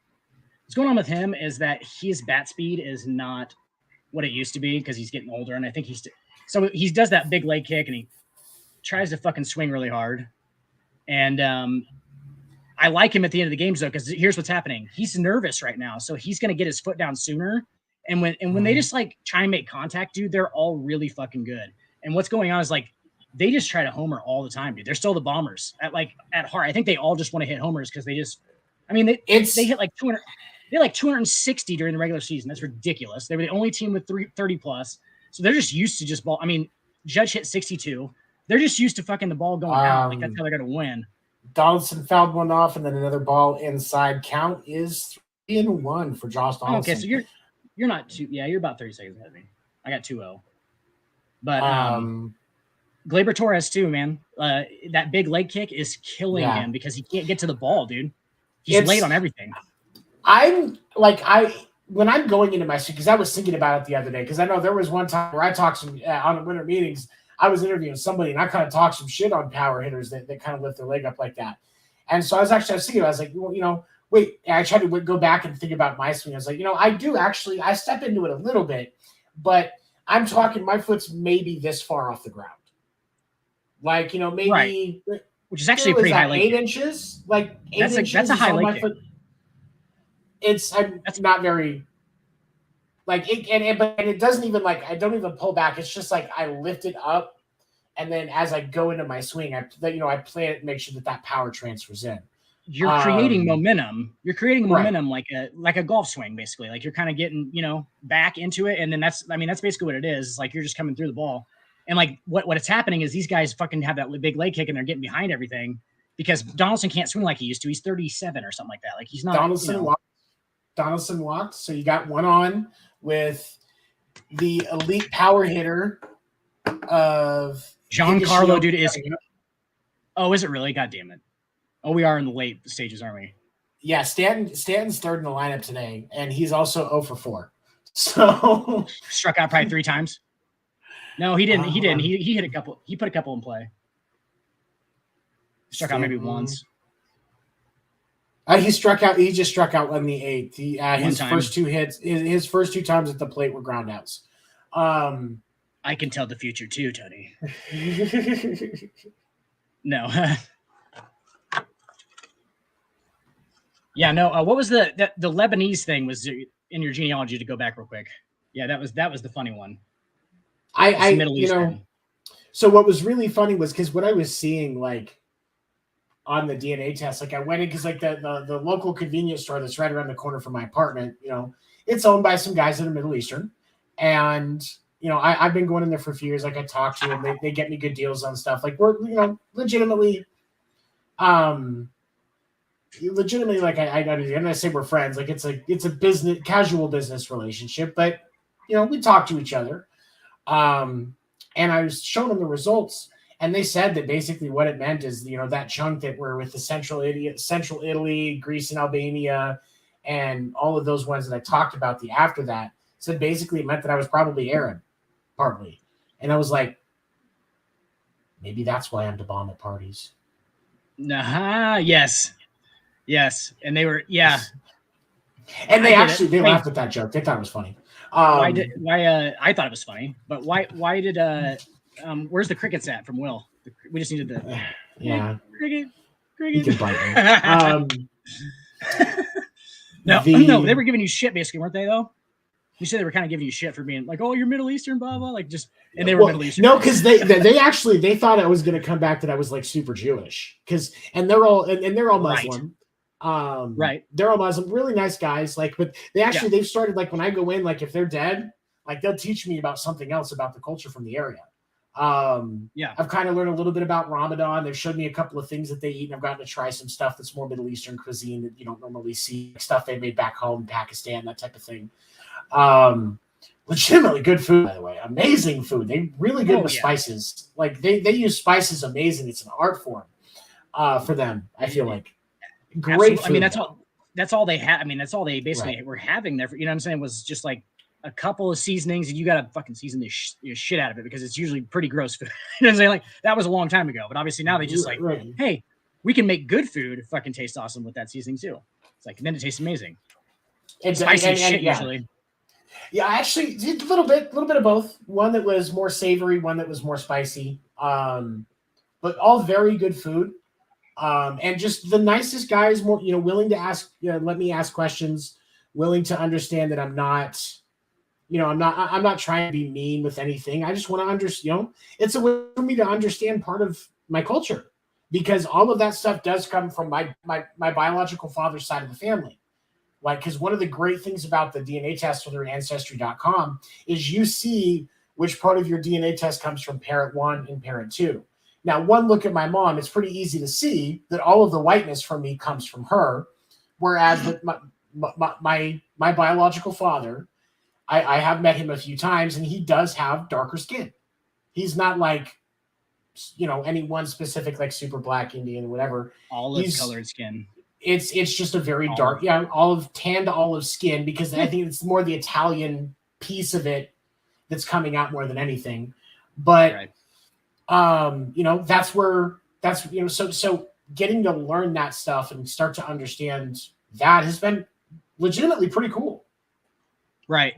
What's going on with him is that his bat speed is not what it used to be because he's getting older, and I think he does that big leg kick and he tries to fucking swing really hard. And I like him at the end of the games though, because here's what's happening. He's nervous right now, so he's gonna get his foot down sooner. And when they just like try and make contact, dude, they're all really fucking good. And what's going on is like they just try to homer all the time, dude. They're still the Bombers at heart. I think they all just want to hit homers because they hit like 200. They had like 260 during the regular season. That's ridiculous. They were the only team with 30 plus, so they're just used to just ball. I mean, Judge hit 62. They're just used to fucking the ball going out. Like that's how they're gonna win. Donaldson fouled one off, and then another ball inside. Count is 3-1 for Josh Donaldson. Okay, so you're not too. Yeah, you're about 30 seconds ahead of me. I got 2-0. But Gleyber Torres too, man. That big leg kick is killing him because he can't get to the ball, dude. He's late on everything. When I'm going into my seat, because I was thinking about it the other day, because I know there was one time where I talked some on the winter meetings. I was interviewing somebody and I kind of talked some shit on power hitters that kind of lift their leg up like that. And so I was thinking, I was like, wait, I tried to go back and think about my swing. I was like, I step into it a little bit, but I'm talking my foot's maybe this far off the ground. Like, maybe, right. Which is actually a pretty high leg. 8 inches? Like 8 inches. That's a high leg kick. That's not very, like, and it doesn't even, like, I don't even pull back. It's just like I lift it up, and then as I go into my swing, I plan it and make sure that power transfers in. You're creating momentum. You're creating momentum like a golf swing, basically. Like you're kind of getting, back into it, and then that's basically what it is. It's like you're just coming through the ball, and like what's happening is these guys fucking have that big leg kick, and they're getting behind everything because Donaldson can't swing like he used to. He's 37 or something like that. Like he's not. Donaldson walked, so you got one on with the elite power hitter of Giancarlo, dude. Is it really? God damn it. Oh, we are in the late stages, aren't we? Yeah, Stanton's third in the lineup today, and he's also 0 for 4. So struck out probably 3 times. No, he didn't. He didn't. He hit a couple. He put a couple in play. Struck out maybe once. He just struck out in the 8th. His first 2 hits, his first 2 times at the plate were ground outs. I can tell the future too, Tony. No. Yeah, no. What was the Lebanese thing? Was in your genealogy to go back real quick. Yeah, that was the funny one. I Middle Eastern. So what was really funny was because what I was seeing like on the DNA test, like I went in because like the local convenience store that's right around the corner from my apartment, it's owned by some guys that are Middle Eastern, and I've been going in there for a few years. Like I talk to them, they get me good deals on stuff. Like we're legitimately like I'm gonna say we're friends. Like it's a business, casual business relationship, but we talk to each other. And I was showing them the results, and they said that basically what it meant is that chunk that were with the central Italy, Greece, and Albania, and all of those ones that I talked about after that said basically it meant that I was probably Arab, partly, and I was like, maybe that's why I'm to bomb at parties. Yes. And they were, And they laughed at that joke. They thought it was funny. I thought it was funny, but why did where's the crickets at from Will? We just needed the cricket. You can bite me. No, they were giving you shit basically, weren't they though? You said they were kind of giving you shit for being like, oh, you're Middle Eastern, blah blah, like just, and they were Middle Eastern. No, because they thought I was going to come back that I was like super Jewish, and they're all Muslim. Right. They're all Muslim, really nice guys. Like, but they've started like when I go in, like if they're dead, like they'll teach me about something else about the culture from the area. I've kind of learned a little bit about Ramadan. They've showed me a couple of things that they eat, and I've gotten to try some stuff that's more Middle Eastern cuisine that you don't normally see, stuff they made back home in Pakistan, that type of thing. Legitimately good food, by the way. Amazing food. They really good with spices. Like they use spices amazing. It's an art form for them, I feel like. Great food. I mean, that's all they had. I mean, that's all they basically were having there. You know what I'm saying? Was just like a couple of seasonings, and you got to fucking season the shit out of it because it's usually pretty gross food. You know what I'm saying? Like that was a long time ago, but obviously now they just hey, we can make good food fucking taste awesome with that seasoning too. It's like, and then it tastes amazing. It's spicy shit usually. Yeah, actually, a little bit of both. One that was more savory, one that was more spicy. But all very good food. And just the nicest guys, more willing to ask, let me ask questions, willing to understand that I'm not, I'm not trying to be mean with anything. I just want to understand. It's a way for me to understand part of my culture, because all of that stuff does come from my biological father's side of the family. Like, because one of the great things about the DNA test on Ancestry.com is you see which part of your DNA test comes from parent 1 and parent 2. Now, one look at my mom, it's pretty easy to see that all of the whiteness from me comes from her, whereas my biological father, I have met him a few times, and he does have darker skin. He's not like, any one specific, like super black Indian, whatever. Olive colored skin. It's just a very dark, tan to olive skin, because I think it's more the Italian piece of it that's coming out more than anything. But so getting to learn that stuff and start to understand that has been legitimately pretty cool. Right.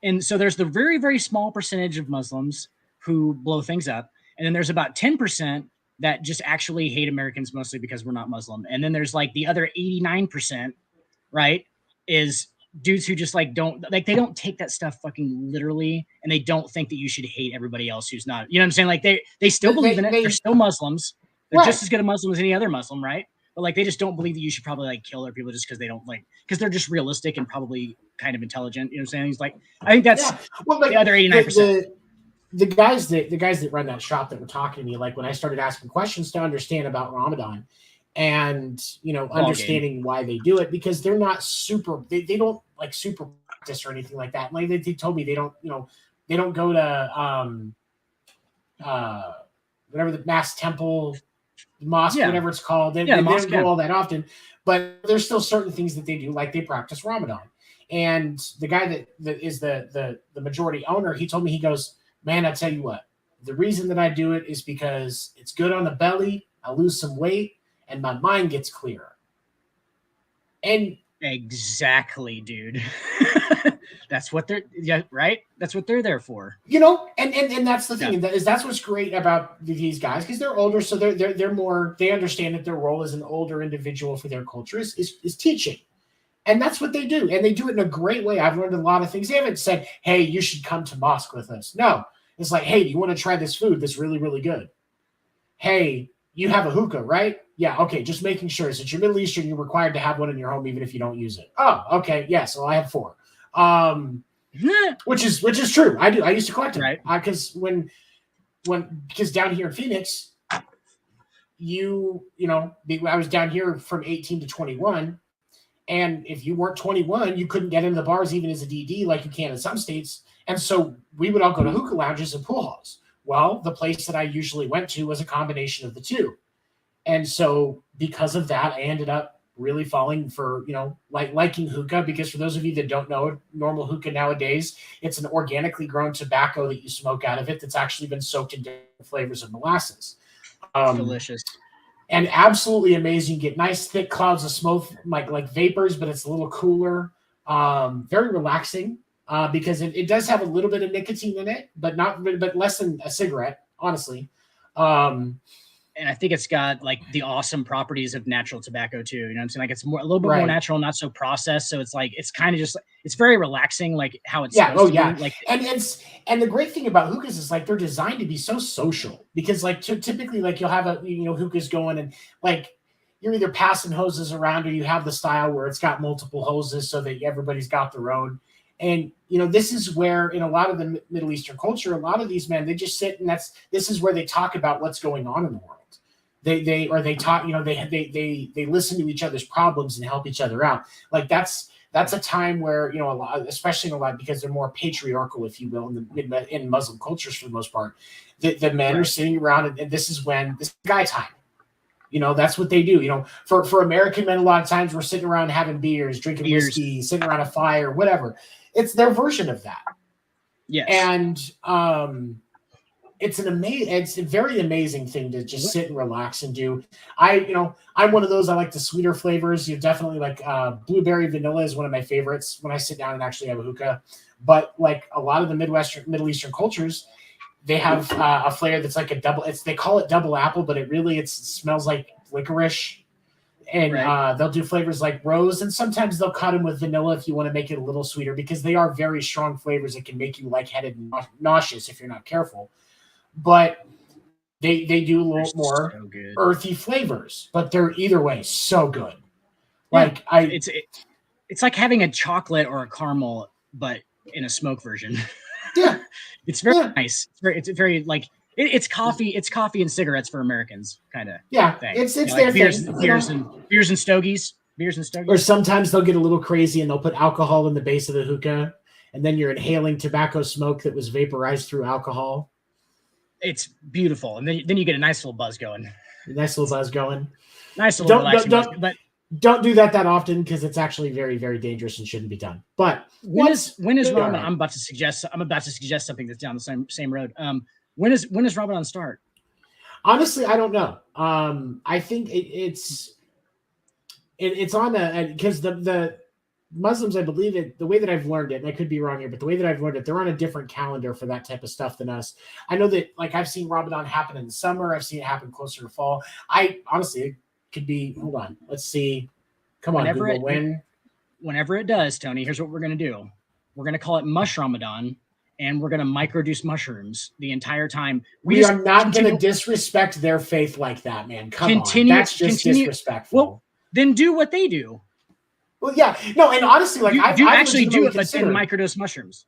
And so there's the very, very small percentage of Muslims who blow things up. And then there's about 10% that just actually hate Americans mostly because we're not Muslim. And then there's like the other 89%, right, is dudes who just like they don't take that stuff fucking literally, and they don't think that you should hate everybody else who's not, you know what I'm saying? Like they still believe in it. They're still Muslims. They're just as good a Muslim as any other Muslim, right? But like they just don't believe that you should probably like kill other people just because they don't because they're just realistic and probably kind of intelligent. You know what I'm saying? He's like, I think that's the other 89%. The guys that run that shop that were talking to me, like when I started asking questions to understand about Ramadan and, understanding why they do it, because they're not super, they don't like super practice or anything like that. Like they told me they don't go to, whatever the mass temple, mosque, whatever it's called. They don't go all that often, but there's still certain things that they do, like they practice Ramadan. And the guy that is the majority owner, he told me, he goes, man, I tell you what, the reason that I do it is because it's good on the belly. I lose some weight and my mind gets clearer. And exactly, dude. That's what they're right. That's what they're there for. And that's the thing. That's what's great about these guys, because they're older, so they're more, they understand that their role as an older individual for their culture is teaching. And that's what they do. And they do it in a great way. I've learned a lot of things. They haven't said, hey, you should come to mosque with us. No, it's like, hey, do you want to try this food that's really, really good? Hey, you have a hookah, right? Yeah, okay, just making sure. Since you're Middle Eastern, you're required to have one in your home, even if you don't use it. Oh, okay, yeah, so I have 4. Which is true. I do. I used to collect them. Right. Because because down here in Phoenix, I was down here from 18 to 21. And if you weren't 21, you couldn't get into the bars even as a DD like you can in some states. And so we would all go to hookah lounges and pool halls. Well, the place that I usually went to was a combination of the two. And so because of that, I ended up really falling for, liking hookah, because for those of you that don't know, normal hookah nowadays, it's an organically grown tobacco that you smoke out of it that's actually been soaked in different flavors of molasses. Delicious. And absolutely amazing. You get nice thick clouds of smoke, like vapors, but it's a little cooler. Very relaxing because it does have a little bit of nicotine in it, but less than a cigarette, honestly. And I think it's got like the awesome properties of natural tobacco too. You know what I'm saying? Like it's a little bit Right. more natural, not so processed. So it's like, it's kind of just, it's very relaxing, like how it's Yeah. supposed to Yeah. be. Like, And the great thing about hookahs is like they're designed to be so social, because like typically like you'll have hookahs going and like you're either passing hoses around, or you have the style where it's got multiple hoses so that everybody's got their own. And this is where in a lot of the Middle Eastern culture, a lot of these men, they just sit, and this is where they talk about what's going on in the world. They talk, they listen to each other's problems and help each other out. Like that's a time where, a lot, especially in a lot, because they're more patriarchal, if you will, in Muslim cultures for the most part, the men are sitting around, and this is guy time. That's what they do. For American men, a lot of times we're sitting around having beers, drinking whiskey, sitting around a fire, whatever. It's their version of that. yes. And it's a very amazing thing to just sit and relax and do. I'm one of those, I like the sweeter flavors. You definitely like blueberry vanilla is one of my favorites when I sit down and actually have a hookah. But like a lot of the Middle Eastern cultures, they have a flavor that's like a double. They call it double apple, but it smells like licorice. And they'll do flavors like rose, and sometimes they'll cut them with vanilla if you want to make it a little sweeter, because they are very strong flavors that can make you lightheaded and nauseous if you're not careful. But they do a little more earthy flavors, but they're either way so good. Like it's like having a chocolate or a caramel, but in a smoke version. Yeah, it's very nice. It's very like it's coffee. It's coffee and cigarettes for Americans, kind of. Yeah, thing. it's like their beers thing. Beers and stogies. Or sometimes they'll get a little crazy and they'll put alcohol in the base of the hookah, and then you're inhaling tobacco smoke that was vaporized through alcohol. It's beautiful, and then you get a nice little buzz going. Nice little buzz. Buzz, but don't do that often, because it's actually very, very dangerous and shouldn't be done. But when is Ramadan? I'm about to suggest something that's down the same road. When does Ramadan start? Honestly, I don't know. I think it's on because the Muslims, I believe it, the way that I've learned it, and I could be wrong here, but the way that I've learned it, they're on a different calendar for that type of stuff than us. I know that, like, I've seen Ramadan happen in the summer. I've seen it happen closer to fall. It could be, hold on, let's see. Come on, Google, whenever it does, Tony, here's what we're going to do. We're going to call it Mush Ramadan, and we're going to microdose mushrooms the entire time. We are not going to disrespect their faith like that, man. Come on. That's just disrespectful. Well, then do what they do. Well, yeah, no, and honestly, like I've actually do it, but then microdose mushrooms.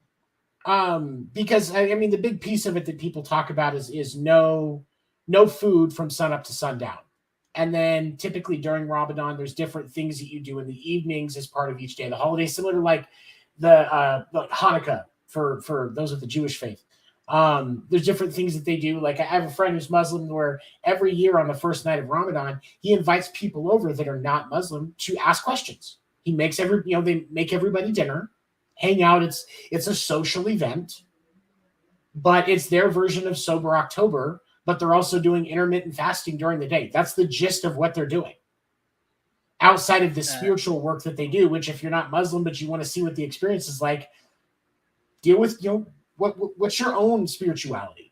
Because I mean, the big piece of it that people talk about is no food from sun up to sundown, and then typically during Ramadan, there's different things that you do in the evenings as part of each day of the holiday, similar to like the like Hanukkah for those of the Jewish faith. There's different things that they do. Like I have a friend who's Muslim, where every year on the first night of Ramadan, he invites people over that are not Muslim to ask questions. He makes they make everybody dinner, hang out. It's a social event, but it's their version of Sober October, but they're also doing intermittent fasting during the day. That's the gist of what they're doing. Outside of the spiritual work that they do, which if you're not Muslim, but you want to see what the experience is like, deal with, what's your own spirituality?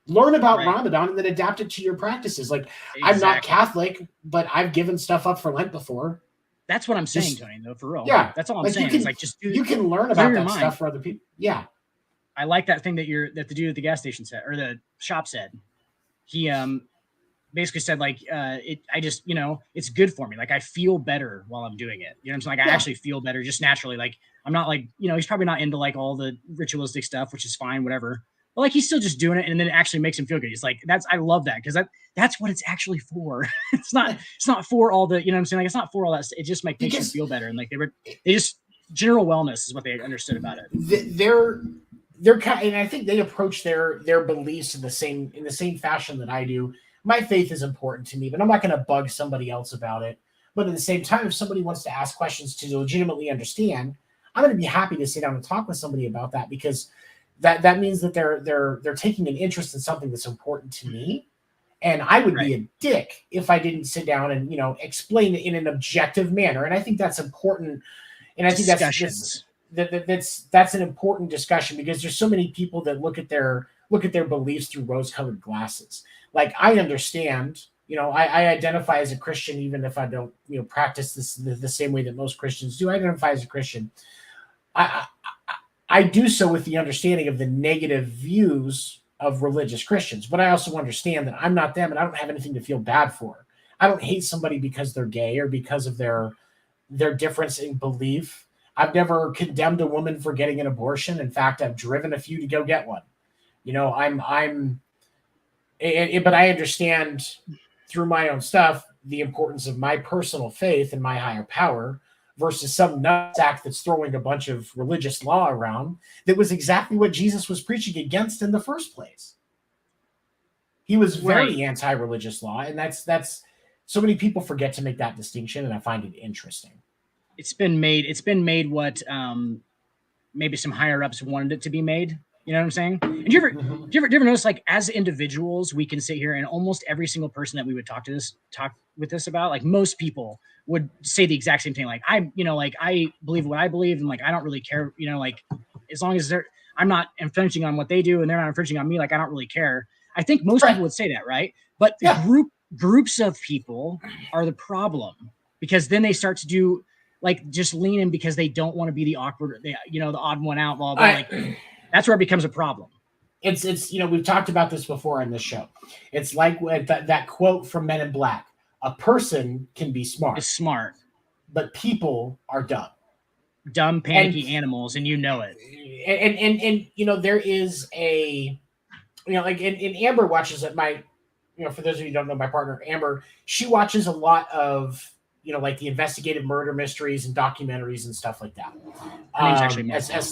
Learn about Ramadan and then adapt it to your practices. Like, exactly. I'm not Catholic, but I've given stuff up for Lent before. That's what I'm saying, Tony, though, for real. Yeah. That's all I'm saying. It's like, just you can learn about that stuff for other people. Yeah. I like that thing that the dude at the gas station said, or the shop said. He basically said, like, I just, it's good for me. Like, I feel better while I'm doing it. You know what I'm saying? Like, I actually feel better just naturally. Like, I'm not like, he's probably not into like all the ritualistic stuff, which is fine, whatever. But like, he's still just doing it, and then it actually makes him feel good. He's like, I love that, because that's what it's actually for. It's not for all the, you know what I'm saying? Like, it's not for all that. It just makes you feel better. And like, they just, general wellness is what they understood about it. They're kind, and I think they approach their beliefs in the same fashion that I do. My faith is important to me, but I'm not going to bug somebody else about it. But at the same time, if somebody wants to ask questions to legitimately understand, I'm going to be happy to sit down and talk with somebody about that, because that means that they're taking an interest in something that's important to me. And I would be a dick if I didn't sit down and, explain it in an objective manner. And I think that's important. And I think that's an important discussion, because there's so many people that look at their beliefs through rose-colored glasses. Like, I understand, I identify as a Christian, even if I don't, practice this the same way that most Christians do. I identify as a Christian. I do so with the understanding of the negative views of religious Christians, but I also understand that I'm not them, and I don't have anything to feel bad for. I don't hate somebody because they're gay or because of their difference in belief. I've never condemned a woman for getting an abortion. In fact, I've driven a few to go get one. But I understand through my own stuff the importance of my personal faith and my higher power versus some nutsack that's throwing a bunch of religious law around that was exactly what Jesus was preaching against in the first place. He was very anti-religious law, and that's so many people forget to make that distinction, and I find it interesting. It's been made what maybe some higher ups wanted it to be made. You know what I'm saying? And do you ever notice, like, as individuals, we can sit here and almost every single person that we would talk with this about, like, most people would say the exact same thing. Like, I believe what I believe, and like, I don't really care, like, as long as I'm not infringing on what they do and they're not infringing on me, like, I don't really care. I think most people would say that, right? But groups of people are the problem, because then they start to do, like, just lean in because they don't want to be the awkward, the odd one out, blah, blah, like, that's where it becomes a problem. It's we've talked about this before on this show. It's like that quote from Men in Black: a person can be smart. It's smart. But people are dumb. Dumb, panicky animals, and you know it. And there is a, like, and Amber watches it. For those of you who don't know, my partner, Amber, she watches a lot of, like, the investigative murder mysteries and documentaries and stuff like that. Her name's actually Martha.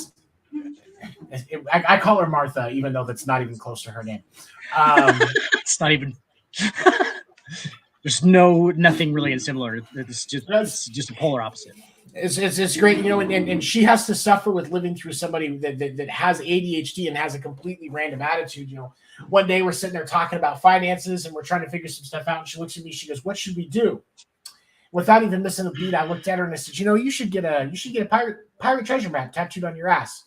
I call her Martha, even though that's not even close to her name. It's not even. There's nothing really similar. It's just a polar opposite. It's great, and she has to suffer with living through somebody that has ADHD and has a completely random attitude. One day we're sitting there talking about finances and we're trying to figure some stuff out, and she looks at me, she goes, "What should we do?" Without even missing a beat, I looked at her and I said, "You should get a pirate treasure map tattooed on your ass."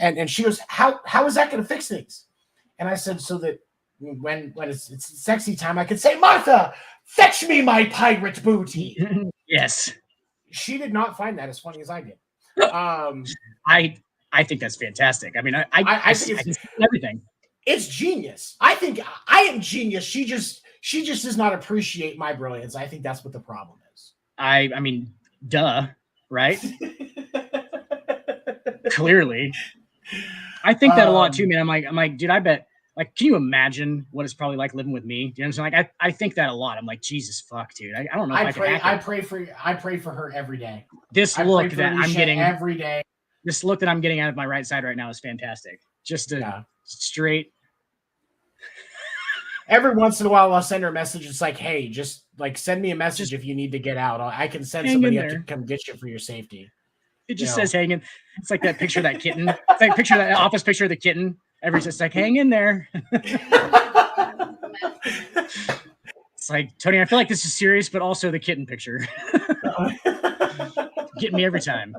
And she goes, "How is that going to fix things?" And I said, "So that when it's sexy time, I could say, 'Martha, fetch me my pirate booty.'" Yes. She did not find that as funny as I did. I think that's fantastic. I mean, I think it's everything. It's genius. I think I am genius. She just does not appreciate my brilliance. I think that's what the problem is. I mean, duh, right? Clearly. I think that a lot too, man. I'm like, dude, I bet, like, can you imagine what it's probably like living with me? Do you know what I'm saying? Like, I think that a lot. I'm like, Jesus fuck, dude. I don't know if I can hack it. I pray for her every day. This look that I'm getting every day. This look that I'm getting out of my right side right now is fantastic. Just a straight. Every once in a while, I'll send her a message. It's like, hey, just like send me a message if you need to get out. I can send somebody up to come get you for your safety. It just says hanging. It's like that picture of that kitten. It's like that office picture of the kitten. Everybody's just like, hang in there. It's like, Tony, I feel like this is serious, but also the kitten picture. Getting me every time.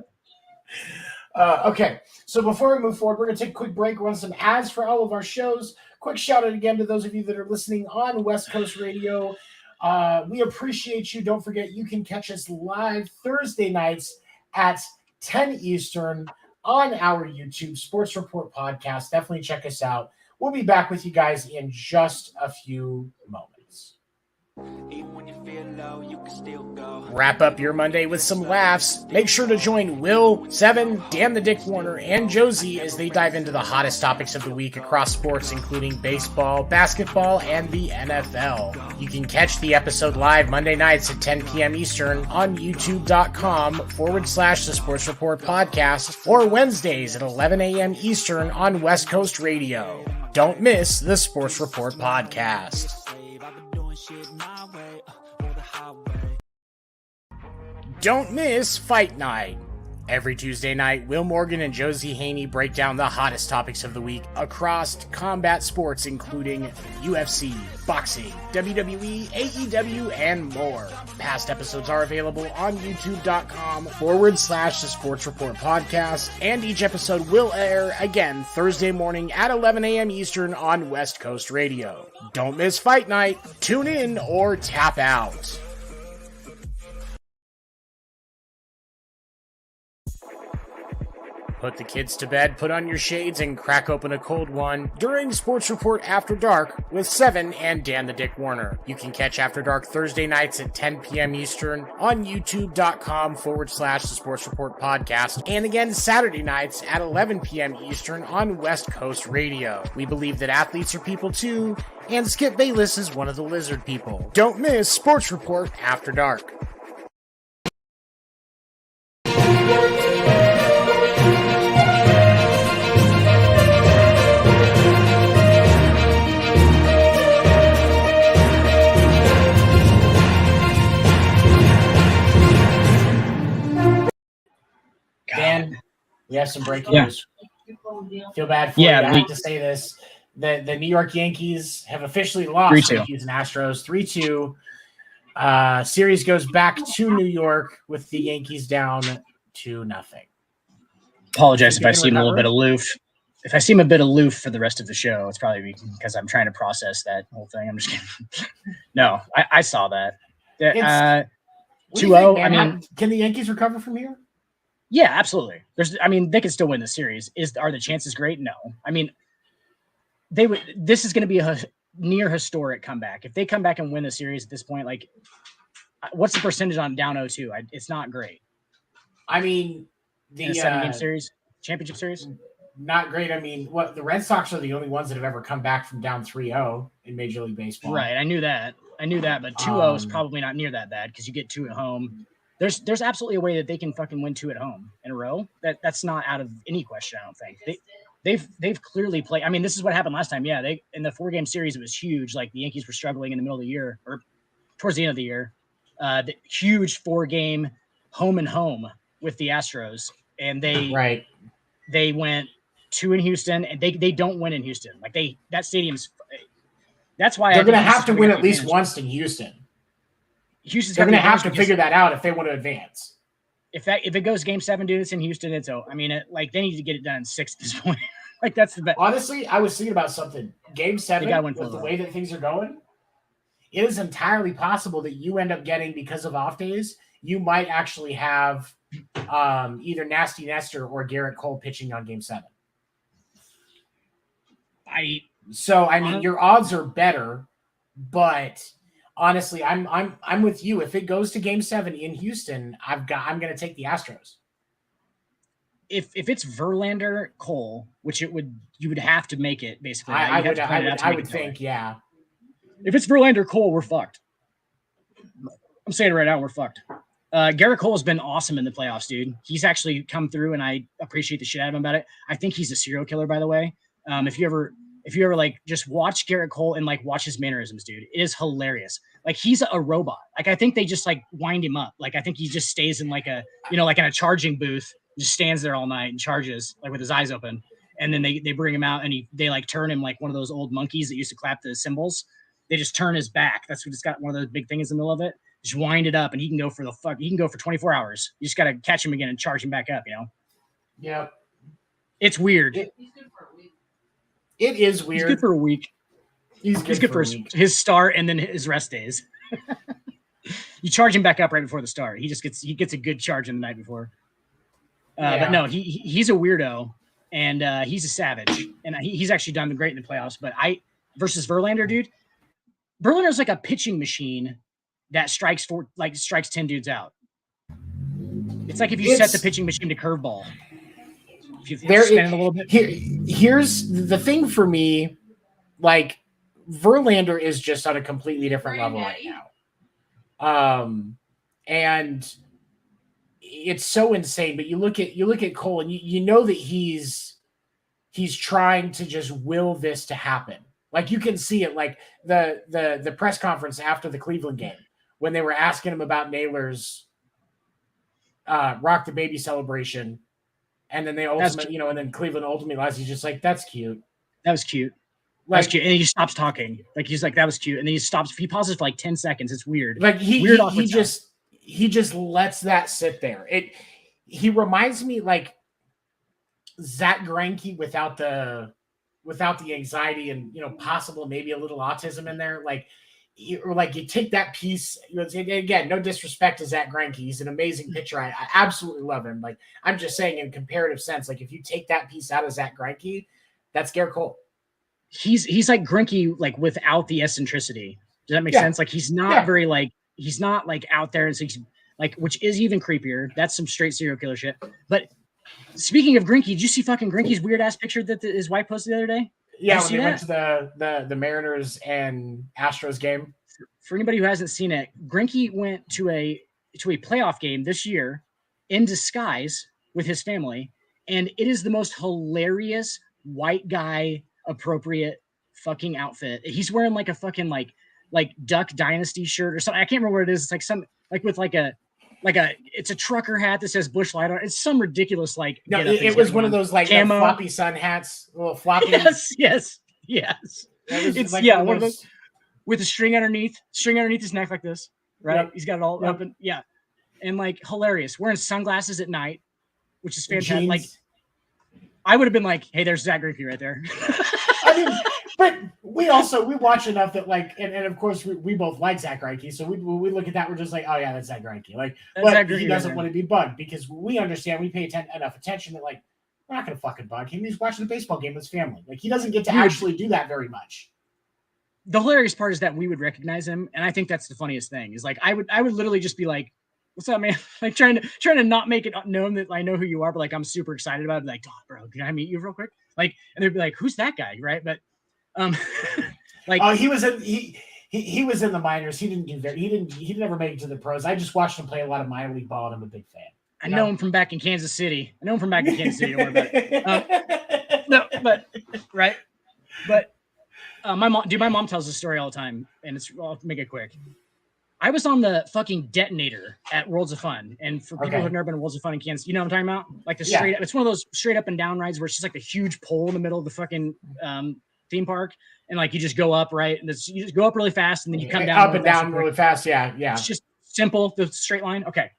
Okay, so before we move forward, we're going to take a quick break, run some ads for all of our shows. Quick shout out again to those of you that are listening on West Coast Radio. We appreciate you. Don't forget, you can catch us live Thursday nights at 10 Eastern on our YouTube Sports Report podcast. Definitely check us out. We'll be back with you guys in just a few moments. Even when you feel low, you can still go. Wrap up your Monday with some laughs. Make sure to join Will, Seven, Dan the Dick Warner, and Josie as they dive into the hottest topics of the week across sports, including baseball, basketball, and the NFL. You can catch the episode live Monday nights at 10 p.m. Eastern on youtube.com/The Sports Report Podcast, or Wednesdays at 11 a.m. Eastern on West Coast Radio. Don't miss the Sports Report Podcast. Don't miss Fight Night. Every Tuesday night, Will Morgan and Josie Haney break down the hottest topics of the week across combat sports, including UFC, boxing, WWE, AEW, and more. Past episodes are available on youtube.com/The Sports Report Podcast, and each episode will air again Thursday morning at 11 a.m. Eastern on West Coast Radio. Don't miss Fight Night. Tune in or tap out. Put the kids to bed, put on your shades, and crack open a cold one during Sports Report After Dark with Seven and Dan the Dick Warner. You can catch After Dark Thursday nights at 10 p.m. Eastern on youtube.com/The Sports Report Podcast, and again Saturday nights at 11 p.m. Eastern on West Coast Radio. We believe that athletes are people too, and Skip Bayless is one of the lizard people. Don't miss Sports Report After Dark. Dan, we have some breaking news. Feel bad for you. I have to say this. The New York Yankees have officially lost to the Houston Astros 3-2. Series goes back to New York with the Yankees down 2-0. Apologize if I seem a little bit aloof. If I seem a bit aloof for the rest of the show, it's probably because I'm trying to process that whole thing. I'm just kidding. No, I saw that. 2-0. I mean, can the Yankees recover from here? Yeah, absolutely. They can still win the series. Are the chances great? No. I mean, this is going to be a near historic comeback. If they come back and win the series at this point, like, what's the percentage on down 0-2? It's not great. I mean, the 7-game series, championship series, not great. I mean, the Red Sox are the only ones that have ever come back from down 3-0 in Major League Baseball. Right. I knew that, but 2-0 is probably not near that bad because you get 2 at home. There's absolutely a way that they can fucking win 2 at home in a row. That's not out of any question. I don't think they've clearly played. I mean, this is what happened last time. Yeah, in the 4-game series, it was huge. Like, the Yankees were struggling in the middle of the year or towards the end of the year. The huge 4-game home and home with the Astros, and they went 2 in Houston, and they don't win in Houston. Like, that stadium's. That's why they're going to have to win at least once in Houston. They're going to have to figure that out if they want to advance. If it goes Game 7, dude, it's in Houston. It's they need to get it done in 6 at this point. Like, that's the best. Honestly, I was thinking about something. Game 7, with the way that things are going, it is entirely possible that you end up getting, because of off days, you might actually have either Nasty Nestor or Garrett Cole pitching on Game 7. Your odds are better, but honestly, I'm with you. If it goes to Game 7 in Houston, I'm going to take the Astros. If it's Verlander Cole, which you would have to make it basically. I would think, yeah. If it's Verlander Cole, we're fucked. I'm saying it right now, we're fucked. Garrett Cole has been awesome in the playoffs, dude. He's actually come through, and I appreciate the shit out of him about it. I think he's a serial killer, by the way. If you ever like just watch Garrett Cole and like watch his mannerisms, dude, it is hilarious. Like, he's a robot. Like, I think they just like wind him up. Like, I think he just stays in like in a charging booth, just stands there all night and charges like with his eyes open. And then they bring him out and they like turn him like one of those old monkeys that used to clap the cymbals. They just turn his back. That's what it's got, one of those big things in the middle of it. Just wind it up, and he can go for 24 hours. You just got to catch him again and charge him back up, Yeah. It's weird. It is weird. He's good for a week. He's good for his start and then his rest days. You charge him back up right before the start. He gets a good charge in the night before. But no, he's a weirdo, and he's a savage, and he's actually done great in the playoffs. But versus Verlander, dude, Verlander's like a pitching machine that strikes 10 dudes out. It's like if you set the pitching machine to curveball. If you spin it a little bit. Here's the thing for me, like Verlander is just on a completely different level right now. And it's so insane, but you look at Cole and you know that he's trying to just will this to happen. Like you can see it, like the press conference after the Cleveland game when they were asking him about Naylor's Rock the Baby celebration, and then they ultimately, and then Cleveland ultimately lies. He's just like, that's cute. That was cute. That's cute. And he stops talking. Like he's like, that was cute. And then he stops. He pauses for like 10 seconds. It's weird. Like he just lets that sit there. He reminds me like Zach Greinke without the anxiety and possible maybe a little autism in there. Like you take that piece. Again, no disrespect to Zach Greinke. He's an amazing pitcher. I absolutely love him. Like I'm just saying in comparative sense, like if you take that piece out of Zach Greinke, that's Garrett Cole. He's like Greinke, like without the eccentricity. Does that make sense? Like he's not very like he's not like out there, and so he's like, which is even creepier. That's some straight serial killer shit. But speaking of Greinke, did you see fucking Greinke's weird ass picture that his wife posted the other day? Yeah, when they went to the Mariners and Astros game. For anybody who hasn't seen it, Greinke went to a playoff game this year in disguise with his family, and it is the most hilarious white guy appropriate fucking outfit. He's wearing like a fucking like Duck Dynasty shirt or something. I can't remember what it is. It's like some like with like a it's a trucker hat that says Bush Light on it. It's some ridiculous like. No, it was one of those like floppy sun hats, little floppy. Yes. It's like one of those with a string underneath his neck like this, right? Yep. He's got it all open, and like hilarious. Wearing sunglasses at night, which is fantastic. Jeans. Like I would have been like, "Hey, there's Zach Greinke right there." I mean, but we watch enough that like, and of course we both like Zach Greinke, so we look at that, we're just like, oh yeah, that's Zach Greinke. Like, but he doesn't want to be bugged because we understand, we pay enough attention that like we're not going to fucking bug him. He's watching a baseball game with his family. Like he doesn't get to actually do that very much. The hilarious part is that we would recognize him, and I think that's the funniest thing. Is like I would literally just be like, "What's up, man?" Like trying to not make it known that I know who you are, but like I'm super excited about it. Like, oh, bro, can I meet you real quick? Like, and they'd be like, "Who's that guy?" Right? But like, he was in the minors. He didn't do very. He never made it to the pros. I just watched him play a lot of minor league ball, and I'm a big fan. I know him from back in Kansas City. Don't worry about it. No, but right, but my mom tells this story all the time, and I'll make it quick. I was on the fucking detonator at Worlds of Fun, and for people who have never been to Worlds of Fun in Kansas, you know what I'm talking about? Like the straight up, it's one of those straight up and down rides where it's just like a huge pole in the middle of the fucking theme park, and like you just go up, right? And you just go up really fast, and then you come down up and down really fast. Yeah. It's just simple, the straight line. Okay.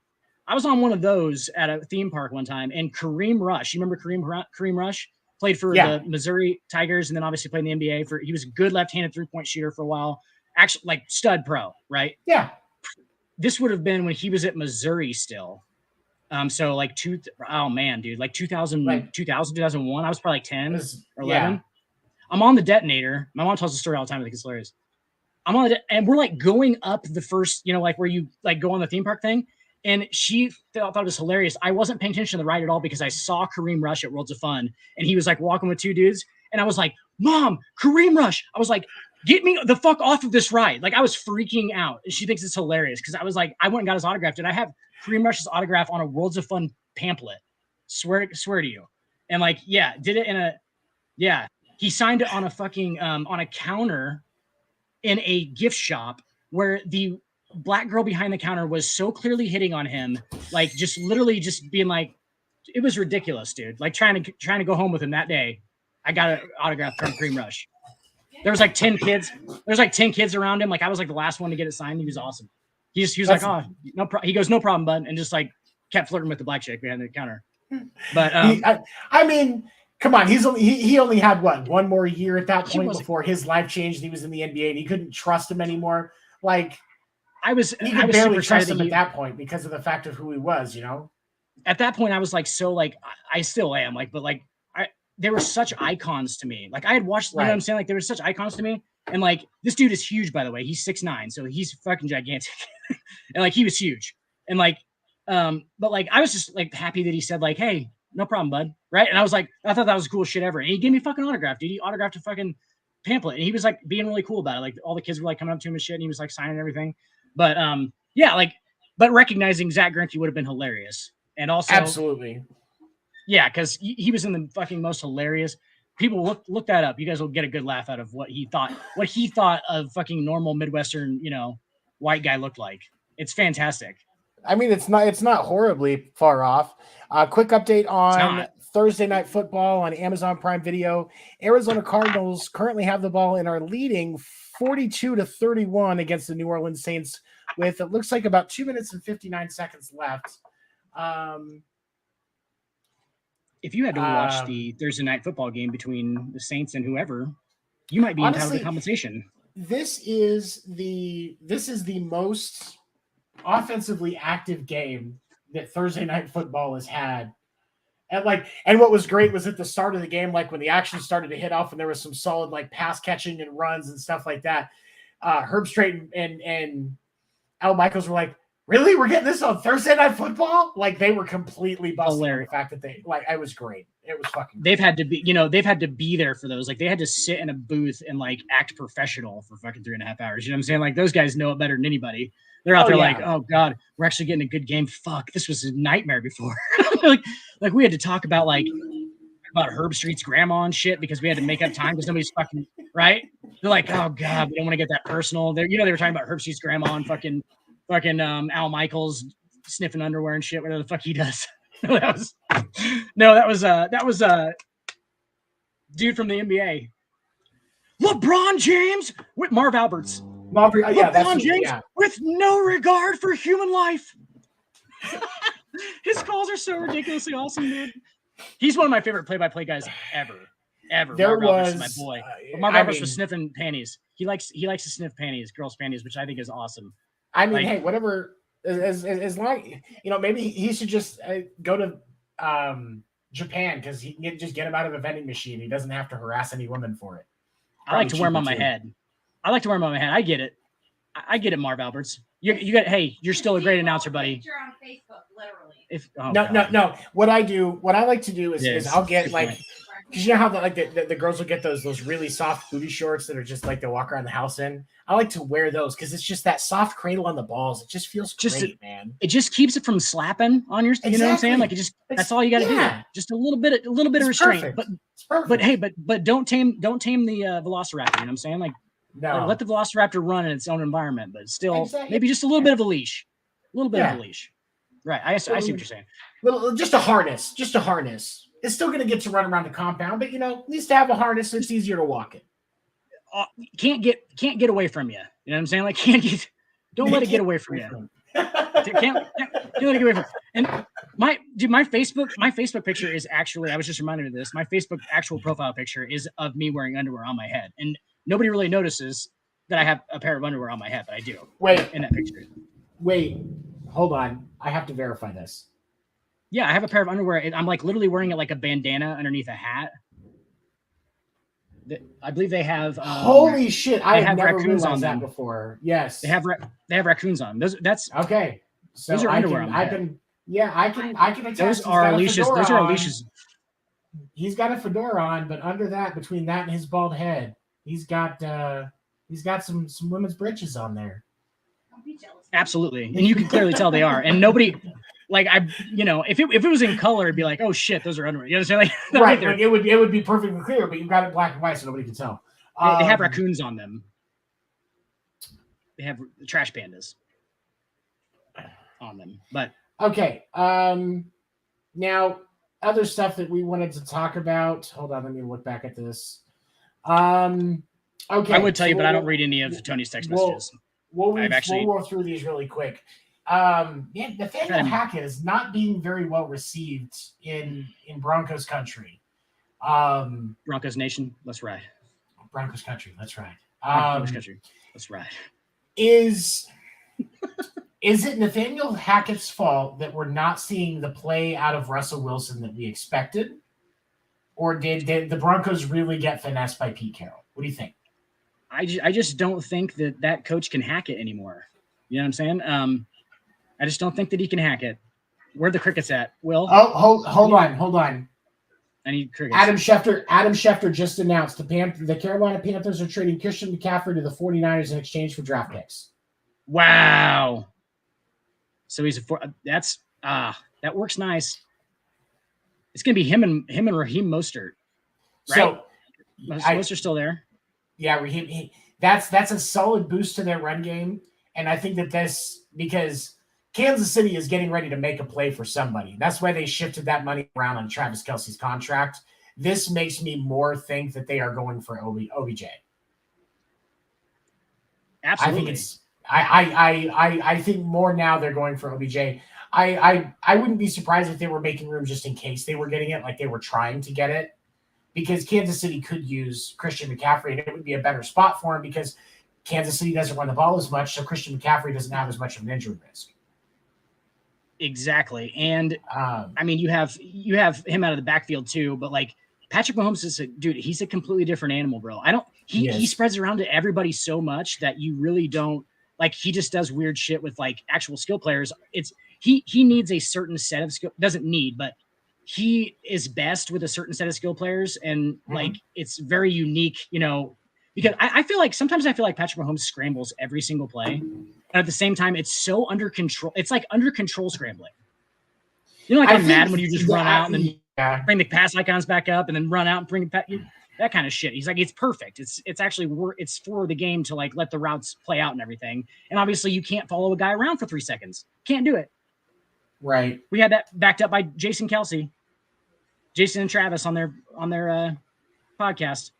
I was on one of those at a theme park one time, and Kareem Rush, you remember Kareem Rush? Played for the Missouri Tigers, and then obviously played in the NBA. He was a good left-handed three-point shooter for a while. Actually, like stud pro, right? Yeah. This would have been when he was at Missouri still. So like 2000, 2001. I was probably like 10 or 11. Yeah. I'm on the detonator. My mom tells the story all the time. I think it's hilarious. I'm on and we're like going up the first, like where you like go on the theme park thing. And she thought it was hilarious. I wasn't paying attention to the ride at all because I saw Kareem Rush at Worlds of Fun, and he was like walking with two dudes. And I was like, "Mom, Kareem Rush!" I was like, "Get me the fuck off of this ride!" Like I was freaking out. And she thinks it's hilarious because I was like, I went and got his autograph. Did I have Kareem Rush's autograph on a Worlds of Fun pamphlet? Swear to you. And like, did it in a he signed it on a fucking on a counter in a gift shop where the black girl behind the counter was so clearly hitting on him, like just literally just being like, it was ridiculous, dude. Like trying to go home with him that day. I got an autograph from Kareem Rush. There was like 10 kids. There's like 10 kids around him. Like I was like the last one to get it signed. He was awesome. He was like, "Oh, no problem." He goes, "No problem, bud," and just like kept flirting with the black chick behind the counter. But I mean, come on, he only had one more year at that point before his life changed. He was in the NBA and he couldn't trust him anymore. Like, I was barely super trust excited him at that point because of the fact of who he was, At that point, I was like, so like, I still am like, but like, they were such icons to me. Like I had watched, you know what I'm saying? Like they were such icons to me. And like, this dude is huge, by the way. He's 6'9", so he's fucking gigantic. And like, he was huge. And like, but like, I was just like happy that he said like, hey, no problem, bud. Right. And I was like, I thought that was the coolest shit ever. And he gave me a fucking autograph, dude. He autographed a fucking pamphlet. And he was like being really cool about it. Like all the kids were like coming up to him and shit. And he was like signing everything. But yeah, like, but recognizing Zach Greinke would have been hilarious. And also, absolutely. Yeah, because he was in the fucking most hilarious. People look that up. You guys will get a good laugh out of what he thought of fucking normal Midwestern, white guy looked like. It's fantastic. I mean, it's not horribly far off. Quick update on Thursday Night Football on Amazon Prime Video. Arizona Cardinals currently have the ball and are leading 42-31 against the New Orleans Saints with, it looks like, about 2 minutes and 59 seconds left. If you had to watch the Thursday Night Football game between the Saints and whoever, you might be entitled to compensation. This is the most offensively active game that Thursday Night Football has had. And what was great was at the start of the game, like when the action started to hit off and there was some solid like pass catching and runs and stuff like that. Herb Strait and Al Michaels were like, really? We're getting this on Thursday Night Football? Like they were completely busting on the fact that it was great. It was fucking great. They've had to be there for those. Like they had to sit in a booth and like act professional for fucking 3.5 hours. You know what I'm saying? Like those guys know it better than anybody. They're out there like, oh God, we're actually getting a good game. Fuck, this was a nightmare before. like we had to talk about Herb Street's grandma and shit because we had to make up time because nobody's fucking right. They're like, oh God, we don't want to get that personal. They were talking about Herb Street's grandma and fucking Al Michaels sniffing underwear and shit, whatever the fuck he does. that was dude from the NBA. LeBron James with Marv Alberts. LeBron James with no regard for human life. His calls are so ridiculously awesome, dude. He's one of my favorite play-by-play guys ever. Marv Alberts is my boy. Marv Alberts was sniffing panties. He likes to sniff panties, girls' panties, which I think is awesome. I mean, hey, whatever. As long, maybe he should just go to Japan because he can just get him out of a vending machine. He doesn't have to harass any woman for it. I like to wear them on my head. I get it. I get it, Marv Alberts. Hey, you're still a great announcer, buddy. Picture on Facebook, literally. No. What I like to do is I'll get like, because you know how the girls will get those really soft booty shorts that are just like they walk around the house in. I like to wear those because it's just that soft cradle on the balls. It just feels great, man. It just keeps it from slapping on your. You know what I'm saying? Like that's all you got to do. Just a little bit of restraint. Perfect. But hey, but don't tame the Velociraptor. You know what I'm saying? Like let the Velociraptor run in its own environment, but still maybe just a little bit of a leash. A little bit of a leash. Right. I see what you're saying. Just a harness. It's still going to get to run around the compound, but at least to have a harness, so it's easier to walk it. Can't get away from you. You know what I'm saying? Like don't let it get away from you. Can't let it get away from. And my Facebook picture is actually, I was just reminded of this. My Facebook actual profile picture is of me wearing underwear on my head, and nobody really notices that I have a pair of underwear on my head, but I do. In that picture. Wait, hold on. I have to verify this. Yeah, I have a pair of underwear. I'm like literally wearing it like a bandana underneath a hat. I believe they have. Holy shit! I have never raccoons realized on that them before. Yes, they have raccoons on. That's okay. So those are underwear. I can attach. Those are Alicia's. Those are Alicia's. He's got a fedora on, but under that, between that and his bald head, he's got some women's britches on there. Don't be jealous. Absolutely, and you can clearly tell they are. And nobody. Like if it was in color, it'd be like, oh shit, those are underwear. You understand? Like, right. Like it would be perfectly clear, but you've got it black and white, so nobody can tell. They have raccoons on them. They have trash pandas on them. But okay. Now other stuff that we wanted to talk about. Hold on, let me look back at this. Okay. I would tell you, but I don't read any of Tony's text messages. We'll roll through these really quick. Nathaniel Hackett is not being very well received in Broncos country. Broncos Nation, let's ride. Broncos country, let's ride. Broncos country, let's ride. Is Is it Nathaniel Hackett's fault that we're not seeing the play out of Russell Wilson that we expected? Or did the Broncos really get finessed by Pete Carroll? What do you think? I just don't think that coach can hack it anymore. You know what I'm saying? I just don't think that he can hack it. Where are the crickets at, Will? Oh, hold on. I need crickets. Adam Schefter just announced the Carolina Panthers are trading Christian McCaffrey to the 49ers in exchange for draft picks. Wow. So that works nice. It's gonna be him and Raheem Mostert, right? So Mostert's still there. Yeah, Raheem. That's a solid boost to their run game, and I think that this because Kansas City is getting ready to make a play for somebody. That's why they shifted that money around on Travis Kelce's contract. This makes me more think that they are going for OBJ. Absolutely. I think more now they're going for OBJ. I wouldn't be surprised if they were making room just in case they were getting it, like they were trying to get it, because Kansas City could use Christian McCaffrey, and it would be a better spot for him because Kansas City doesn't run the ball as much, so Christian McCaffrey doesn't have as much of an injury risk. Exactly. And I mean, you have him out of the backfield too, but like Patrick Mahomes is he's a completely different animal, bro. He spreads around to everybody so much that you really don't like, he just does weird shit with like actual skill players. He needs a certain set of skill, doesn't need, but he is best with a certain set of skill players. And like, it's very unique, because I feel like sometimes Patrick Mahomes scrambles every single play. And at the same time, it's so under control. It's like under control scrambling. Like on Madden when you just run out and then bring the pass icons back up and then run out and bring it back. That kind of shit. He's like, it's perfect. It's actually it's for the game to like let the routes play out and everything. And obviously you can't follow a guy around for 3 seconds. Can't do it. Right. We had that backed up by Jason and Travis on their podcast.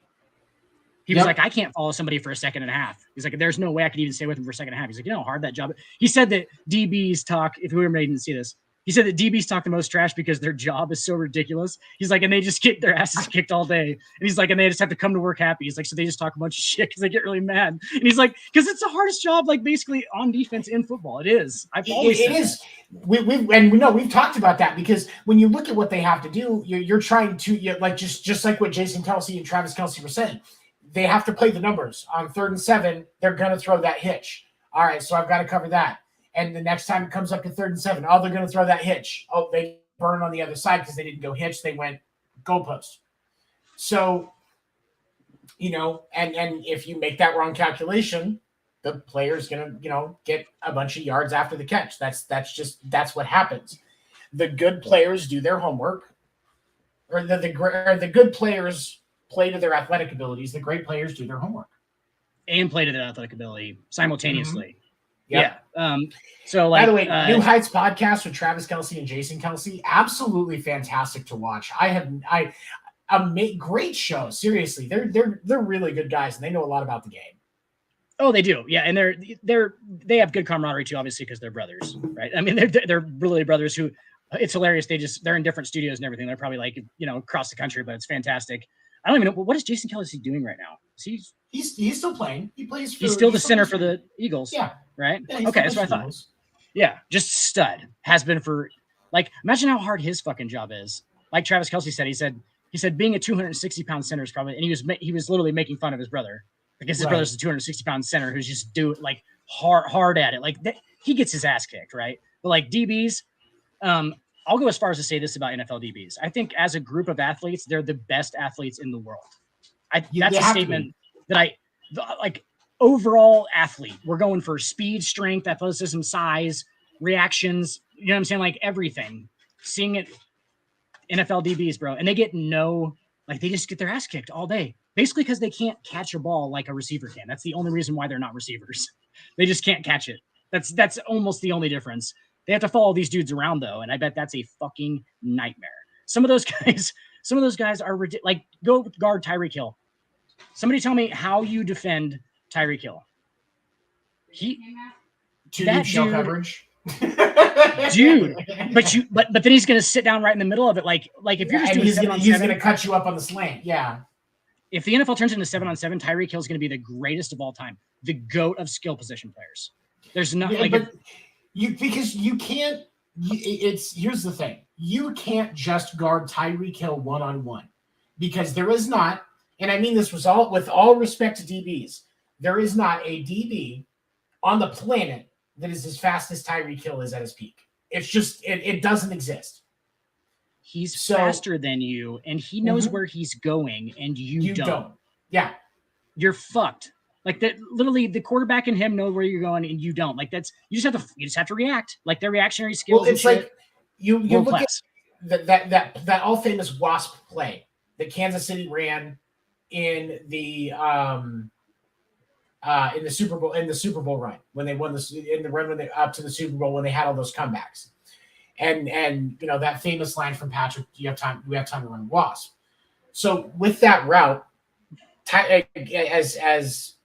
He was like, I can't follow somebody for a second and a half. He's like, there's no way I could even stay with him for a second and a half. He's like, you know how hard that job is. He said that DBs talk, if whoever didn't see this, he said that DBs talk the most trash because their job is so ridiculous. He's like, and they just get their asses kicked all day. And he's like, and they just have to come to work happy. He's like, so they just talk a bunch of shit because they get really mad. And he's like, because it's the hardest job, like basically on defense in football. It is. I've always said it is. We've talked about that because when you look at what they have to do, you're trying to like just like what Jason Kelce and Travis Kelce were saying. They have to play the numbers. On 3rd and 7, they're going to throw that hitch. All right, so I've got to cover that. And the next time it comes up to 3rd and 7, they're going to throw that hitch. Oh, they burn on the other side because they didn't go hitch. They went goalpost. So, and if you make that wrong calculation, the player's going to, get a bunch of yards after the catch. That's what happens. The good players do their homework, or the good players play to their athletic abilities. The great players do their homework and play to their athletic ability simultaneously. Yep. Yeah. So like, by the way, New Heights podcast with Travis Kelce and Jason Kelce, absolutely fantastic to watch. Great show. Seriously. They're really good guys and they know a lot about the game. Oh, they do. Yeah. And they have good camaraderie too, obviously, because they're brothers, right? I mean, they're really brothers who it's hilarious. They're in different studios and everything. They're probably like, across the country, but it's fantastic. I don't even know what is Jason Kelce doing right now. He's still playing. He's still the center for the Eagles. Yeah. Right. Yeah, okay, that's what I thought. Eagles. Yeah, just stud has been for like. Imagine how hard his fucking job is. Like Travis Kelce said, he said being a 260-pound center is probably, and he was literally making fun of his brother because his brother's a 260-pound center who's just like hard at it. Like he gets his ass kicked, right? But like DBs, I'll go as far as to say this about NFL DBs. I think as a group of athletes, they're the best athletes in the world. That's a statement that overall athlete. We're going for speed, strength, athleticism, size, reactions. You know what I'm saying? Like everything. Seeing it, NFL DBs, bro. And they get they just get their ass kicked all day. Basically because they can't catch a ball like a receiver can. That's the only reason why they're not receivers. They just can't catch it. That's almost the only difference. They have to follow these dudes around though, and I bet that's a fucking nightmare. Some of those guys are ridiculous. Like go guard Tyreek Hill. Somebody tell me how you defend Tyreek Hill. That shell coverage. Dude, but then he's gonna sit down right in the middle of it. Like if you're just doing 7-on-7, he's gonna cut you up on the slant. Yeah. If the NFL turns into 7-on-7, Tyreek Hill is gonna be the greatest of all time, the GOAT of skill position players. There's nothing Because you can't. Here's the thing: you can't just guard Tyreek Hill one-on-one because there is not, and I mean this was all with all respect to DBs, there is not a DB on the planet that is as fast as Tyreek Hill is at his peak. It's just it doesn't exist. He's faster than you, and he knows where he's going, and you don't. Yeah, you're fucked. Like that, literally, the quarterback and him know where you're going, and you don't. Like that's you just have to react. Like their reactionary skills. Well, it's like you look class. at that all famous wasp play that Kansas City ran in the Super Bowl run when they won in the run when they up to the Super Bowl when they had all those comebacks, and you know that famous line from Patrick, "We have time to run wasp." So with that route, as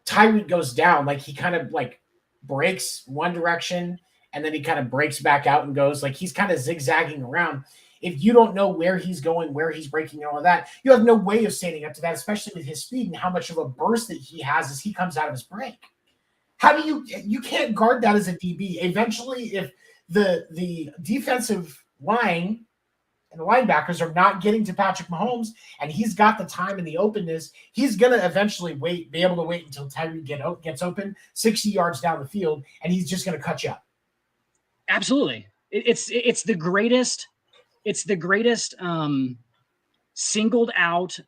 Tyreek goes down, like he kind of like breaks one direction and then he kind of breaks back out and goes like he's kind of zigzagging around. If you don't know where he's going, where he's breaking, and all of that, you have no way of standing up to that, especially with his speed and how much of a burst that he has as he comes out of his break. How do you can't guard that as a DB? Eventually, if the defensive line and the linebackers are not getting to Patrick Mahomes, and he's got the time and the openness, he's going to eventually be able to wait until Tyreek gets open 60 yards down the field, and he's just going to cut you up. Absolutely. It's the greatest singled out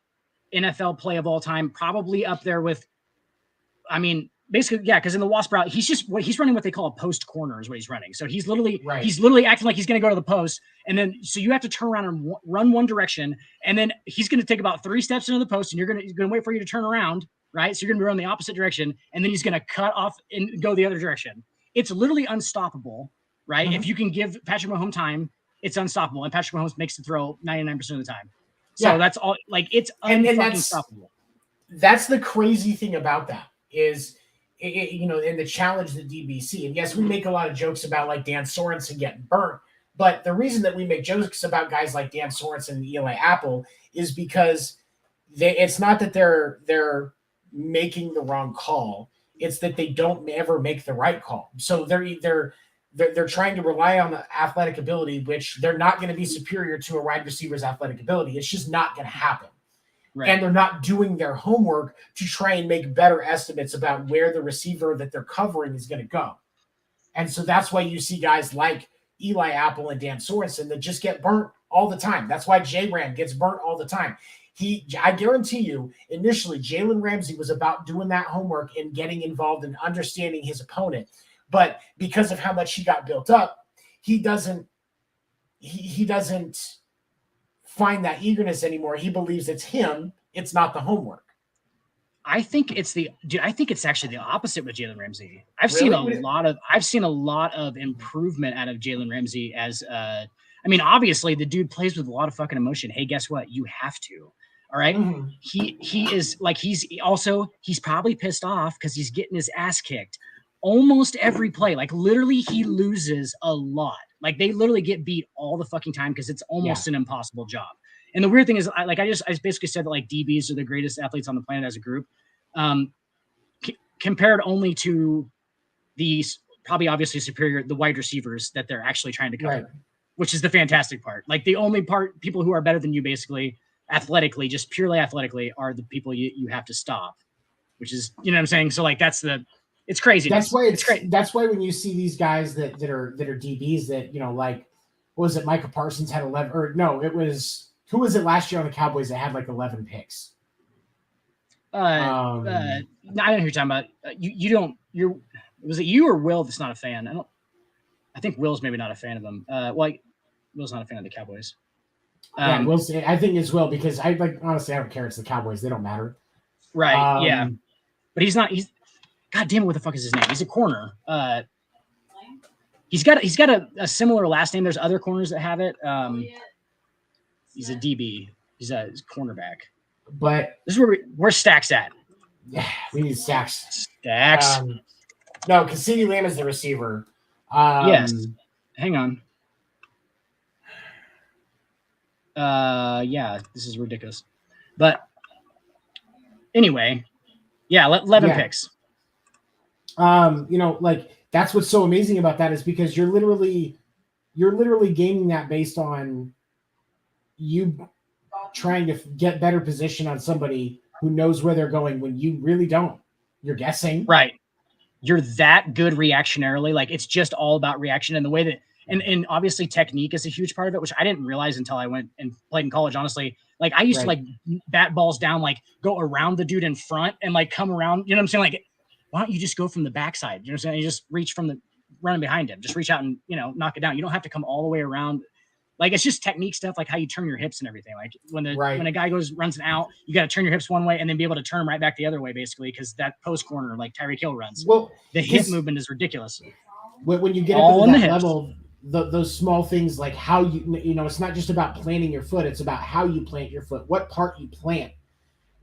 NFL play of all time, probably up there with, I mean, basically, yeah, because in the wasp route, he's running what they call a post corner is what he's running. So he's literally acting like he's going to go to the post, and then so you have to turn around and run one direction, and then he's going to take about 3 steps into the post, and he's going to wait for you to turn around, right? So you're going to be running the opposite direction, and then he's going to cut off and go the other direction. It's literally unstoppable, right? If you can give Patrick Mahomes time, it's unstoppable, and Patrick Mahomes makes the throw 99% of the time. So that's all. Like it's unstoppable. That's the crazy thing about that is. You know, in the challenge the DBC, and yes, we make a lot of jokes about like Dan Sorensen getting burnt, but the reason that we make jokes about guys like Dan Sorensen and Eli Apple is because it's not that they're making the wrong call; it's that they don't ever make the right call. So they're trying to rely on the athletic ability, which they're not going to be superior to a wide receiver's athletic ability. It's just not going to happen. Right. And they're not doing their homework to try and make better estimates about where the receiver that they're covering is going to go. And so that's why you see guys like Eli Apple and Dan Sorensen that just get burnt all the time. That's why J-Ram gets burnt all the time. I guarantee you, initially, Jalen Ramsey was about doing that homework and getting involved in understanding his opponent. But because of how much he got built up, he doesn't find that eagerness anymore. He believes it's him. It's not the homework. I think it's actually the opposite with Jalen Ramsey. I've seen a lot of improvement out of Jalen Ramsey as I mean, obviously the dude plays with a lot of fucking emotion. Hey, guess what? You have to. All right. Mm-hmm. He is like, he's probably pissed off because he's getting his ass kicked almost every play. Like literally he loses a lot. Like they literally get beat all the fucking time because it's almost an impossible job. And the weird thing is, I basically said that like DBs are the greatest athletes on the planet as a group, compared only to these probably obviously superior the wide receivers that they're actually trying to cover, which is the fantastic part. Like the only people who are better than you basically athletically, just purely athletically, are the people you have to stop, which is, you know what I'm saying? So like it's crazy. That's why it's great. That's why when you see these guys that are DBs that, you know, like, what was it? Micah Parsons had 11, or no, it was, who was it last year on the Cowboys that had like 11 picks? I don't know who you're talking about. Was it you or Will that's not a fan? I think Will's maybe not a fan of them. Will's not a fan of the Cowboys. Will's, I think it's Will because honestly, I don't care. It's the Cowboys. They don't matter. Right. Yeah. But he's God damn it, what the fuck is his name? He's a corner. He's got a similar last name. There's other corners that have it. He's a DB. He's a cornerback. But this is where's Stacks at? Yeah, we need Stacks. Stacks. No, because CeeDee Lamb is the receiver. Yes. Hang on. Yeah, this is ridiculous. But anyway, yeah, 11 picks. You know, like that's what's so amazing about that, is because you're literally gaming that based on you trying to get better position on somebody who knows where they're going when you really don't. You're guessing. Right. You're that good reactionarily. Like, it's just all about reaction and the way that, and obviously technique is a huge part of it, which I didn't realize until I went and played in college, honestly. Like, I used to like bat balls down, like go around the dude in front and like come around, you know what I'm saying? Like, why don't you just go from the backside? You know what I'm saying? You just reach from the running behind him, just reach out and, you know, knock it down. You don't have to come all the way around. Like, it's just technique stuff, like how you turn your hips and everything. Like when a guy runs an out, you got to turn your hips one way and then be able to turn them right back the other way, basically, because that post corner, like Tyreek Hill runs. Well, the hip movement is ridiculous. When you get up to that level, those small things, like how you know, it's not just about planting your foot; it's about how you plant your foot, what part you plant.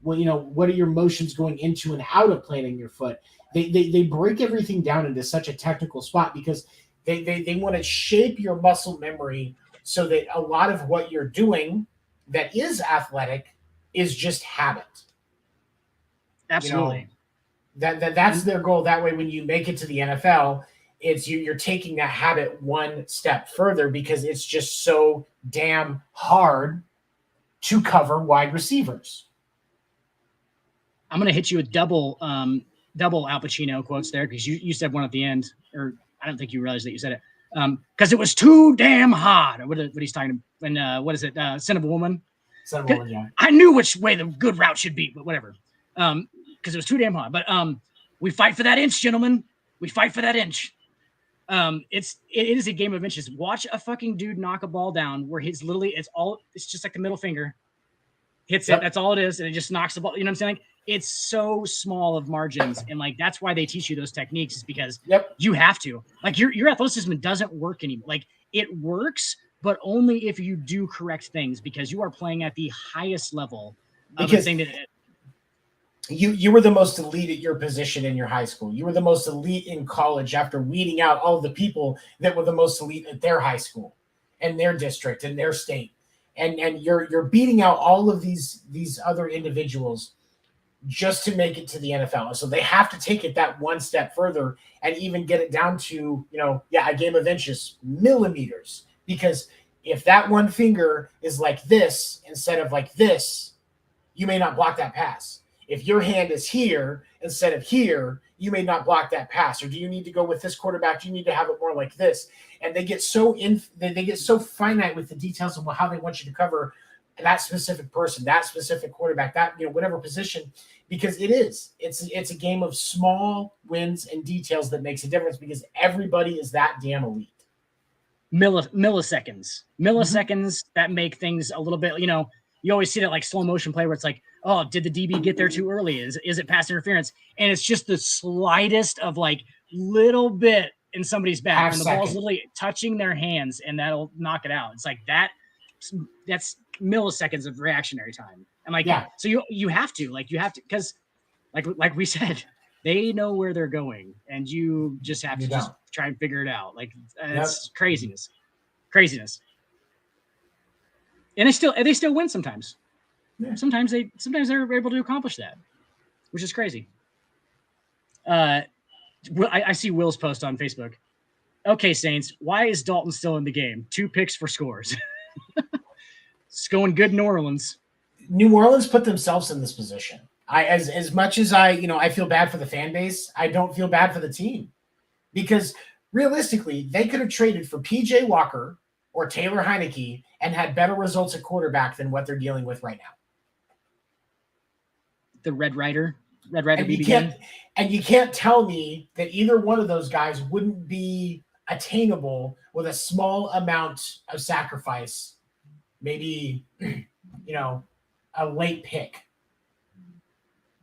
Well, you know, what are your motions going into and out of planting your foot? They break everything down into such a technical spot because they want to shape your muscle memory so that a lot of what you're doing that is athletic is just habit. Absolutely. You know, that's their goal. That way, when you make it to the NFL, it's you're taking that habit one step further because it's just so damn hard to cover wide receivers. I'm going to hit you with double Al Pacino quotes there because you said one at the end, or I don't think you realized that you said it. Because it was too damn hard. What he's talking about. And what is it? Son of a Woman? Son of a Woman, yeah. I knew which way the good route should be, but whatever. Because it was too damn hard. But we fight for that inch, gentlemen. We fight for that inch. It is a game of inches. Watch a fucking dude knock a ball down where it's literally it's just like the middle finger. Hits it, that's all it is, and it just knocks the ball. You know what I'm saying? It's so small of margins, and like that's why they teach you those techniques, is because you have to. Like your athleticism doesn't work anymore. Like it works, but only if you do correct things, because you are playing at the highest level of a thing that you were the most elite at your position in your high school. You were the most elite in college after weeding out all the people that were the most elite at their high school and their district and their state. And you're beating out all of these other individuals just to make it to the NFL. So they have to take it that one step further and even get it down to, a game of inches, millimeters. Because if that one finger is like this instead of like this, you may not block that pass. If your hand is here instead of here, you may not block that pass. Or do you need to go with this quarterback? Do you need to have it more like this? And they get so they get so finite with the details of how they want you to cover that specific person, that specific quarterback, that whatever position, because it's a game of small wins and details that makes a difference, because everybody is that damn elite. Milliseconds that make things a little bit, you always see that like slow motion play where it's like, oh, did the DB get there too early? Is it pass interference? And it's just the slightest of like little bit in somebody's back, and the ball's literally touching their hands, and that'll knock it out. It's like that's milliseconds of reactionary time. And like, so you have to, because like we said, they know where they're going, and you just have to just try and figure it out. Like it's craziness. And they still win sometimes. Yeah. Sometimes they're able to accomplish that, which is crazy. I see Will's post on Facebook. Okay, Saints, why is Dalton still in the game? 2 picks for scores. It's going good, New Orleans. New Orleans put themselves in this position. As much as I feel bad for the fan base, I don't feel bad for the team, because realistically, they could have traded for PJ Walker or Taylor Heineke and had better results at quarterback than what they're dealing with right now. The Red Rider and you can't tell me that either one of those guys wouldn't be attainable with a small amount of sacrifice. Maybe, a late pick.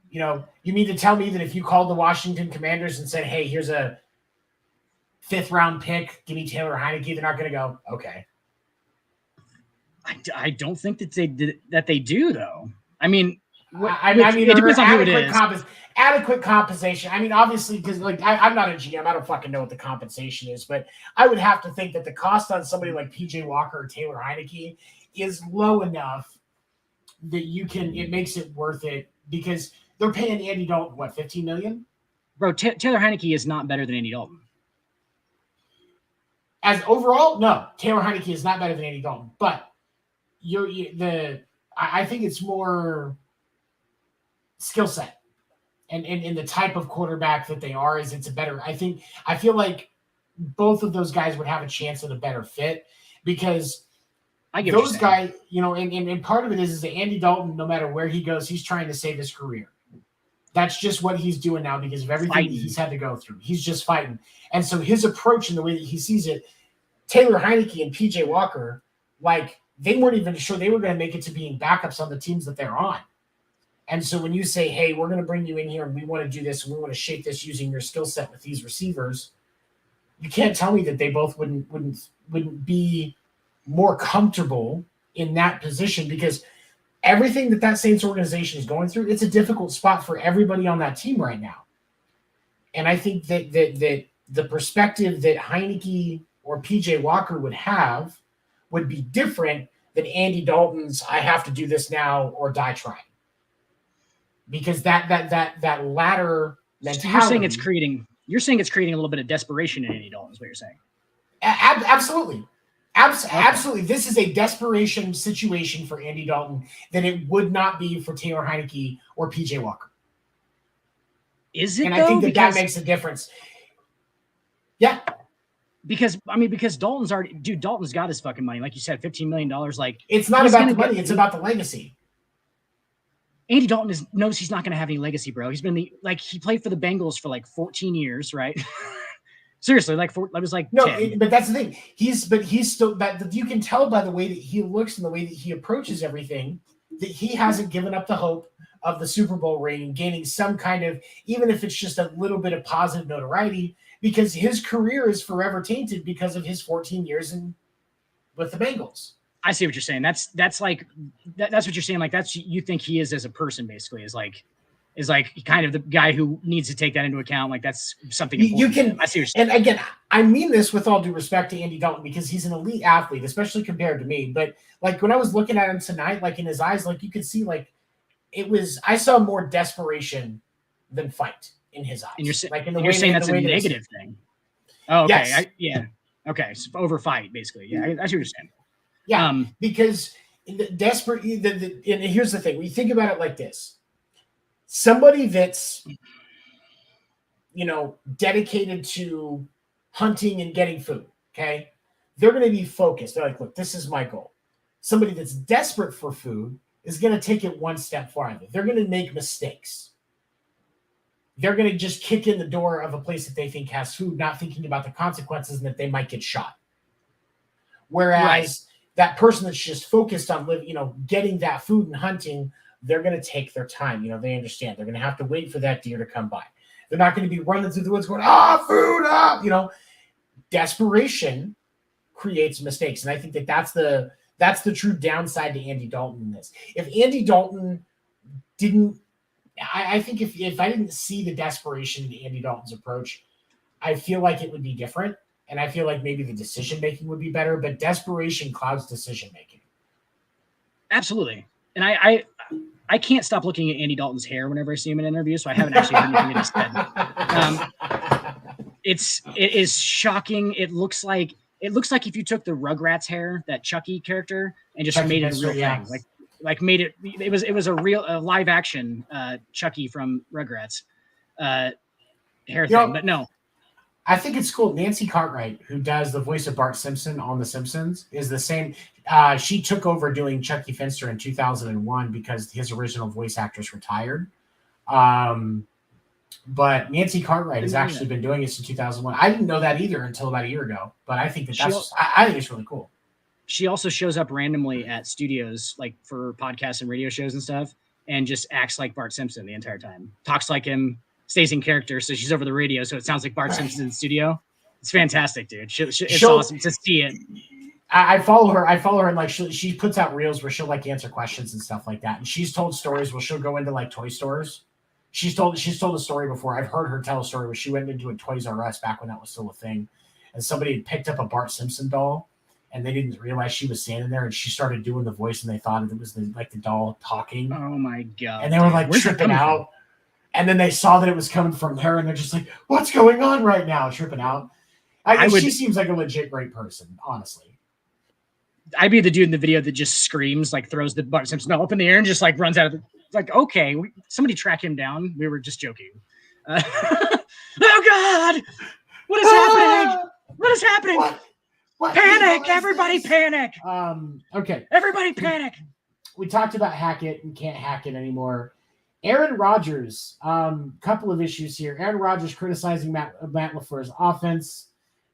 You mean to tell me that if you called the Washington Commanders and said, hey, here's a 5th round pick, give me Taylor Heineke, they're not going to go, okay. I don't think that they do, though. I mean, it depends on who it is. Adequate compensation. I mean, obviously, because I'm not a GM, I don't fucking know what the compensation is, but I would have to think that the cost on somebody like PJ Walker or Taylor Heineke is low enough that it makes it worth it, because they're paying Andy Dalton, what, $15 million? Bro, Taylor Heineke is not better than Andy Dalton. as overall, no, Taylor Heineke is not better than Andy Dalton, but I think it's more skill set and the type of quarterback that they are is it's a better. I feel like both of those guys would have a chance at a better fit because those guys, and part of it is that Andy Dalton, no matter where he goes, he's trying to save his career. That's just what he's doing now because of everything he's had to go through. He's just fighting. And so his approach and the way that he sees it, Taylor Heineke and PJ Walker, like they weren't even sure they were going to make it to being backups on the teams that they're on. And so when you say, hey, we're going to bring you in here and we want to do this and we want to shape this using your skill set with these receivers, you can't tell me that they both wouldn't be more comfortable in that position because everything that Saints organization is going through, it's a difficult spot for everybody on that team right now. And I think that the perspective that Heineke or PJ Walker would have would be different than Andy Dalton's I have to do this now or die trying. Because that latter mentality. So you're saying it's creating a little bit of desperation in Andy Dalton is what you're saying. Absolutely. Absolutely. This is a desperation situation for Andy Dalton that it would not be for Taylor Heineke or PJ Walker. Is it? And I think that makes a difference. Yeah. Because Dalton's Dalton's got his fucking money. Like you said, $15 million. Like it's not about the money, it's about the legacy. Andy Dalton knows he's not going to have any legacy, bro. He's been he played for the Bengals for like 14 years, right? Seriously, I was like, no, 10. But that's the thing. He's still, but you can tell by the way that he looks and the way that he approaches everything that he hasn't given up the hope of the Super Bowl ring and gaining some kind of, even if it's just a little bit of positive notoriety, because his career is forever tainted because of his 14 years with the Bengals. I see what you're saying. That's what you're saying. Like you think he is as a person, basically, is like kind of the guy who needs to take that into account. Like that's something important. You can. I see what you're saying. And again, I mean this with all due respect to Andy Dalton because he's an elite athlete, especially compared to me. But like when I was looking at him tonight, like in his eyes, like you could see, like I saw more desperation than fight in his eyes. And you're saying saying that's a negative thing. Oh, okay. Yes. Okay. So over fight, basically. Yeah, I see what you're saying. Yeah, because desperate. And here's the thing: when you think about it like this, somebody that's dedicated to hunting and getting food, okay, they're going to be focused. They're like, look, this is my goal. Somebody that's desperate for food is going to take it one step farther. They're going to make mistakes. They're going to just kick in the door of a place that they think has food, not thinking about the consequences and that they might get shot. Whereas that person that's just focused on getting that food and hunting, they're going to take their time. They understand. They're going to have to wait for that deer to come by. They're not going to be running through the woods going, food. Desperation creates mistakes. And I think that's the true downside to Andy Dalton in this. If Andy Dalton didn't, I think if I didn't see the desperation in Andy Dalton's approach, I feel like it would be different. And I feel like maybe the decision-making would be better, but desperation clouds decision-making. Absolutely. And I can't stop looking at Andy Dalton's hair whenever I see him in interviews, so I haven't actually heard anything that he said. It is shocking. It looks like if you took the Rugrats hair, that Chucky character, and just made it a real thing. Like made it. It was a real live action Chucky from Rugrats hair thing. But no. I think it's cool. Nancy Cartwright, who does the voice of Bart Simpson on The Simpsons, is the same. She took over doing Chucky Finster in 2001 because his original voice actress retired. But Nancy Cartwright has actually been doing it since 2001. I didn't know that either until about a year ago. But I think I think it's really cool. She also shows up randomly at studios, like for podcasts and radio shows and stuff, and just acts like Bart Simpson the entire time. Talks like him. Stays in character, so she's over the radio, so it sounds like Bart Simpson's in the studio. It's fantastic, dude. It's awesome to see it. I follow her. And like she puts out reels where she'll like answer questions and stuff like that. And she's told stories where she'll go into like toy stores. She's told a story before. I've heard her tell a story where she went into a Toys R Us back when that was still a thing, and somebody had picked up a Bart Simpson doll, and they didn't realize she was standing there, and she started doing the voice, and they thought it was the doll talking. Oh my god! And they were like tripping out. And then they saw that it was coming from her, and they're just like, what's going on right now? Tripping out. She seems like a legit great person, honestly. I'd be the dude in the video that just screams, like throws the Bart Simpson up in the air and just like runs out of the, like, okay, somebody track him down. We were just joking. Oh God, what is happening? What is happening? What panic! Everybody panic! Okay. Everybody panic! We talked about Hackett and can't hack it anymore. Aaron Rodgers, couple of issues here. Aaron Rodgers criticizing Matt LaFleur's offense,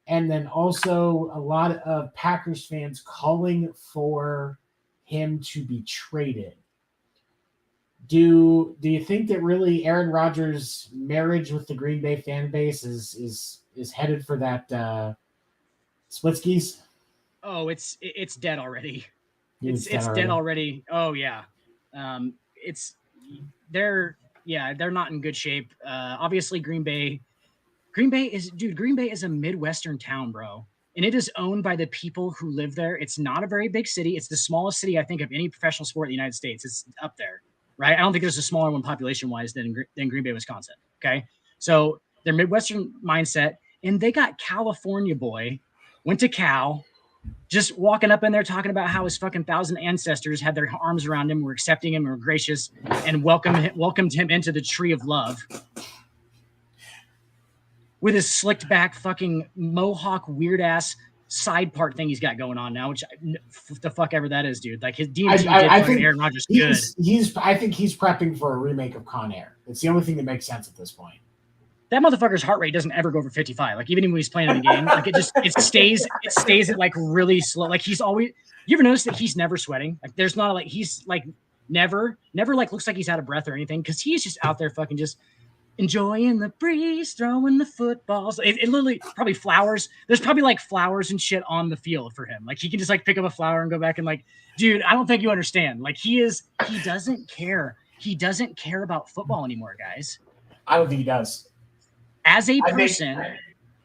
and then also a lot of Packers fans calling for him to be traded. Do you think that really Aaron Rodgers' marriage with the Green Bay fan base is headed for that split skis? Oh, it's dead already. It's dead already. Oh yeah. They're not in good shape. Obviously Green Bay is a Midwestern town, bro. And it is owned by the people who live there. It's not a very big city. It's the smallest city, I think, of any professional sport in the United States. It's up there, right? I don't think there's a smaller one population-wise than Green Bay, Wisconsin, okay? So they're Midwestern mindset, and they got California boy, went to Cal, just walking up in there talking about how his fucking 1,000 ancestors had their arms around him, were accepting him, were gracious, and welcomed him into the tree of love. With his slicked back fucking mohawk weird ass side part thing he's got going on now, which the fuck ever that is, dude. Like his DMT I think Aaron Rodgers good. I think he's prepping for a remake of Con Air. It's the only thing that makes sense at this point. That motherfucker's heart rate doesn't ever go over 55. Like even when he's playing in the game, like it stays at like really slow. Like he's always. You ever notice that he's never sweating? Like there's not like he's like never like looks like he's out of breath or anything because he's just out there fucking just enjoying the breeze, throwing the footballs. It literally probably flowers. There's probably like flowers and shit on the field for him. Like he can just like pick up a flower and go back and like, dude, I don't think you understand. Like he doesn't care. He doesn't care about football anymore, guys. I don't think he does. As a person,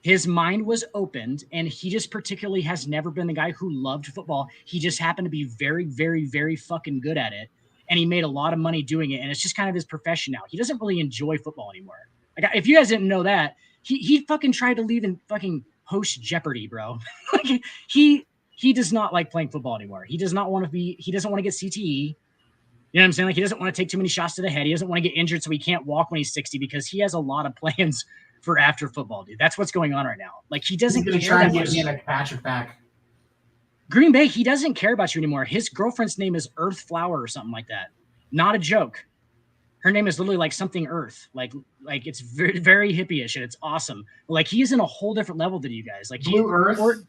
his mind was opened, and he just particularly has never been the guy who loved football. He just happened to be very, very, very fucking good at it. And he made a lot of money doing it, and it's just kind of his profession now. He doesn't really enjoy football anymore. Like, if you guys didn't know that, he fucking tried to leave and fucking host Jeopardy, bro. Like he does not like playing football anymore. He does not want to be. He doesn't want to get CTE. You know what I'm saying? Like he doesn't want to take too many shots to the head. He doesn't want to get injured, so he can't walk when he's 60 because he has a lot of plans for after football, dude. That's what's going on right now. Like he doesn't care. Try to get Danica Patrick back. Green Bay, he doesn't care about you anymore. His girlfriend's name is Earth Flower or something like that. Not a joke. Her name is literally like something Earth. Like it's very, very hippie-ish and it's awesome. Like he's in a whole different level than you guys. Like Blue Earth.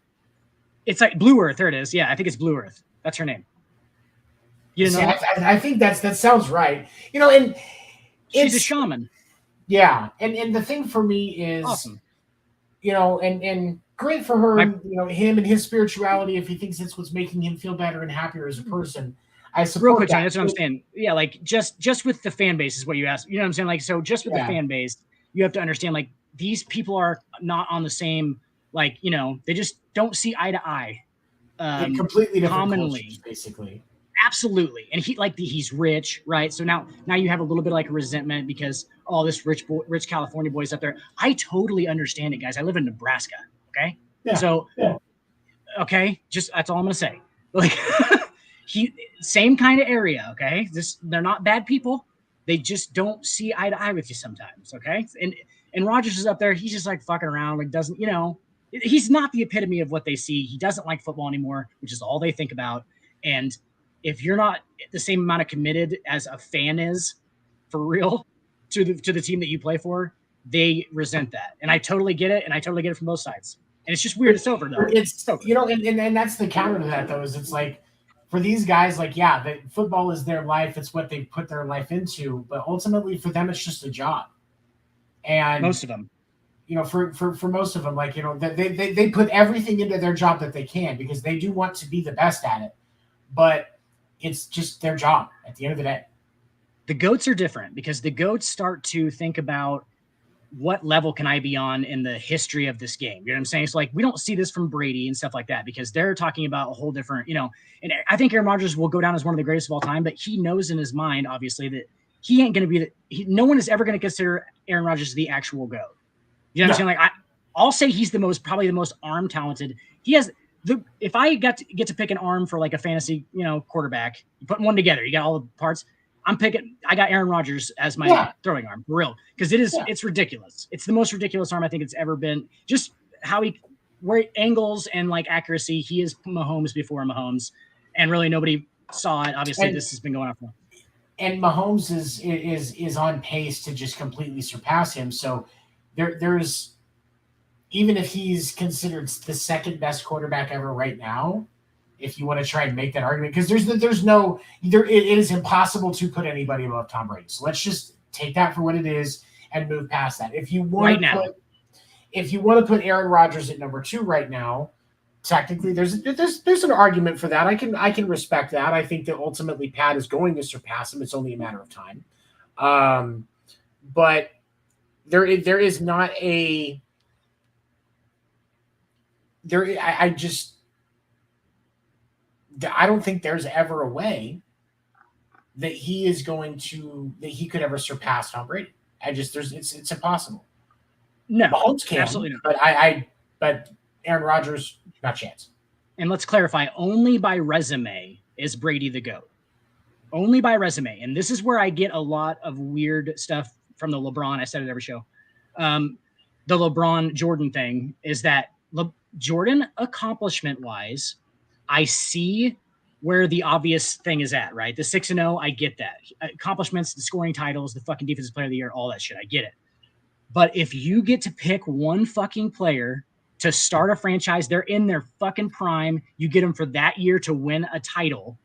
It's like Blue Earth. There it is. Yeah, I think it's Blue Earth. That's her name. You know, I think that sounds right. You know, and she's a shaman. Yeah, and the thing for me is awesome. You know, and great for her, you know, him and his spirituality. If he thinks it's what's making him feel better and happier as a person, I support real quick, that. Johnny, that's what I'm saying. Yeah, like just with the fan base is what you asked. You know what I'm saying? Like, so just with the fan base, you have to understand like these people are not on the same. Like, you know, they just don't see eye to eye. Completely different commonly, cultures, basically. Absolutely, and he's rich, right? So now you have a little bit of like a resentment because all this rich California boys up there. I totally understand it, guys. I live in Nebraska, okay? Yeah. So, okay, just that's all I'm gonna say. Like, same kind of area, okay? They're not bad people. They just don't see eye to eye with you sometimes, okay? And Rodgers is up there. He's just like fucking around, like doesn't, you know, he's not the epitome of what they see. He doesn't like football anymore, which is all they think about. And if you're not the same amount of committed as a fan is, for real, to the team that you play for, they resent that. And I totally get it, and I totally get it from both sides. And it's just weird. It's over, though. It's over. You know, and that's the counter to that, though, is it's like, for these guys, like, yeah, football is their life. It's what they put their life into. But ultimately, for them, it's just a job. And most of them. You know, for most of them, like, you know, they put everything into their job that they can because they do want to be the best at it. But it's just their job at the end of the day. The GOATs are different because the GOATs start to think about what level can I be on in the history of this game? You know what I'm saying? It's like, we don't see this from Brady and stuff like that because they're talking about a whole different, you know, and I think Aaron Rodgers will go down as one of the greatest of all time, but he knows in his mind, obviously, that he ain't going to be no one is ever going to consider Aaron Rodgers the actual GOAT. You know what I'm saying? Like I'll say he's probably the most arm talented. He has if I get to pick an arm for like a fantasy, quarterback, you put one together, you got all the parts. I got Aaron Rodgers as my throwing arm, for real. Because it's ridiculous. It's the most ridiculous arm I think it's ever been. Just where angles and like accuracy, he is Mahomes before Mahomes. And really nobody saw it. Obviously, this has been going on for. And Mahomes is on pace to just completely surpass him. So there's, even if he's considered the second best quarterback ever right now, if you want to try and make that argument, because it is impossible to put anybody above Tom Brady. So let's just take that for what it is and move past that. If you want to put Aaron Rodgers at number 2 right now, technically there's an argument for that. I can respect that. I think that ultimately Pat is going to surpass him. It's only a matter of time. But there is not a there. I don't think there's ever a way that he could ever surpass Tom Brady. It's impossible. No, Mahomes can, absolutely not. But Aaron Rodgers, not a chance. And let's clarify, only by resume is Brady the GOAT. Only by resume. And this is where I get a lot of weird stuff from the LeBron. I said it every show. The LeBron Jordan thing is that Jordan, accomplishment-wise, I see where the obvious thing is at, right? The 6-0, I get that. Accomplishments, the scoring titles, the fucking defensive player of the year, all that shit, I get it. But if you get to pick one fucking player to start a franchise, they're in their fucking prime, you get them for that year to win a title.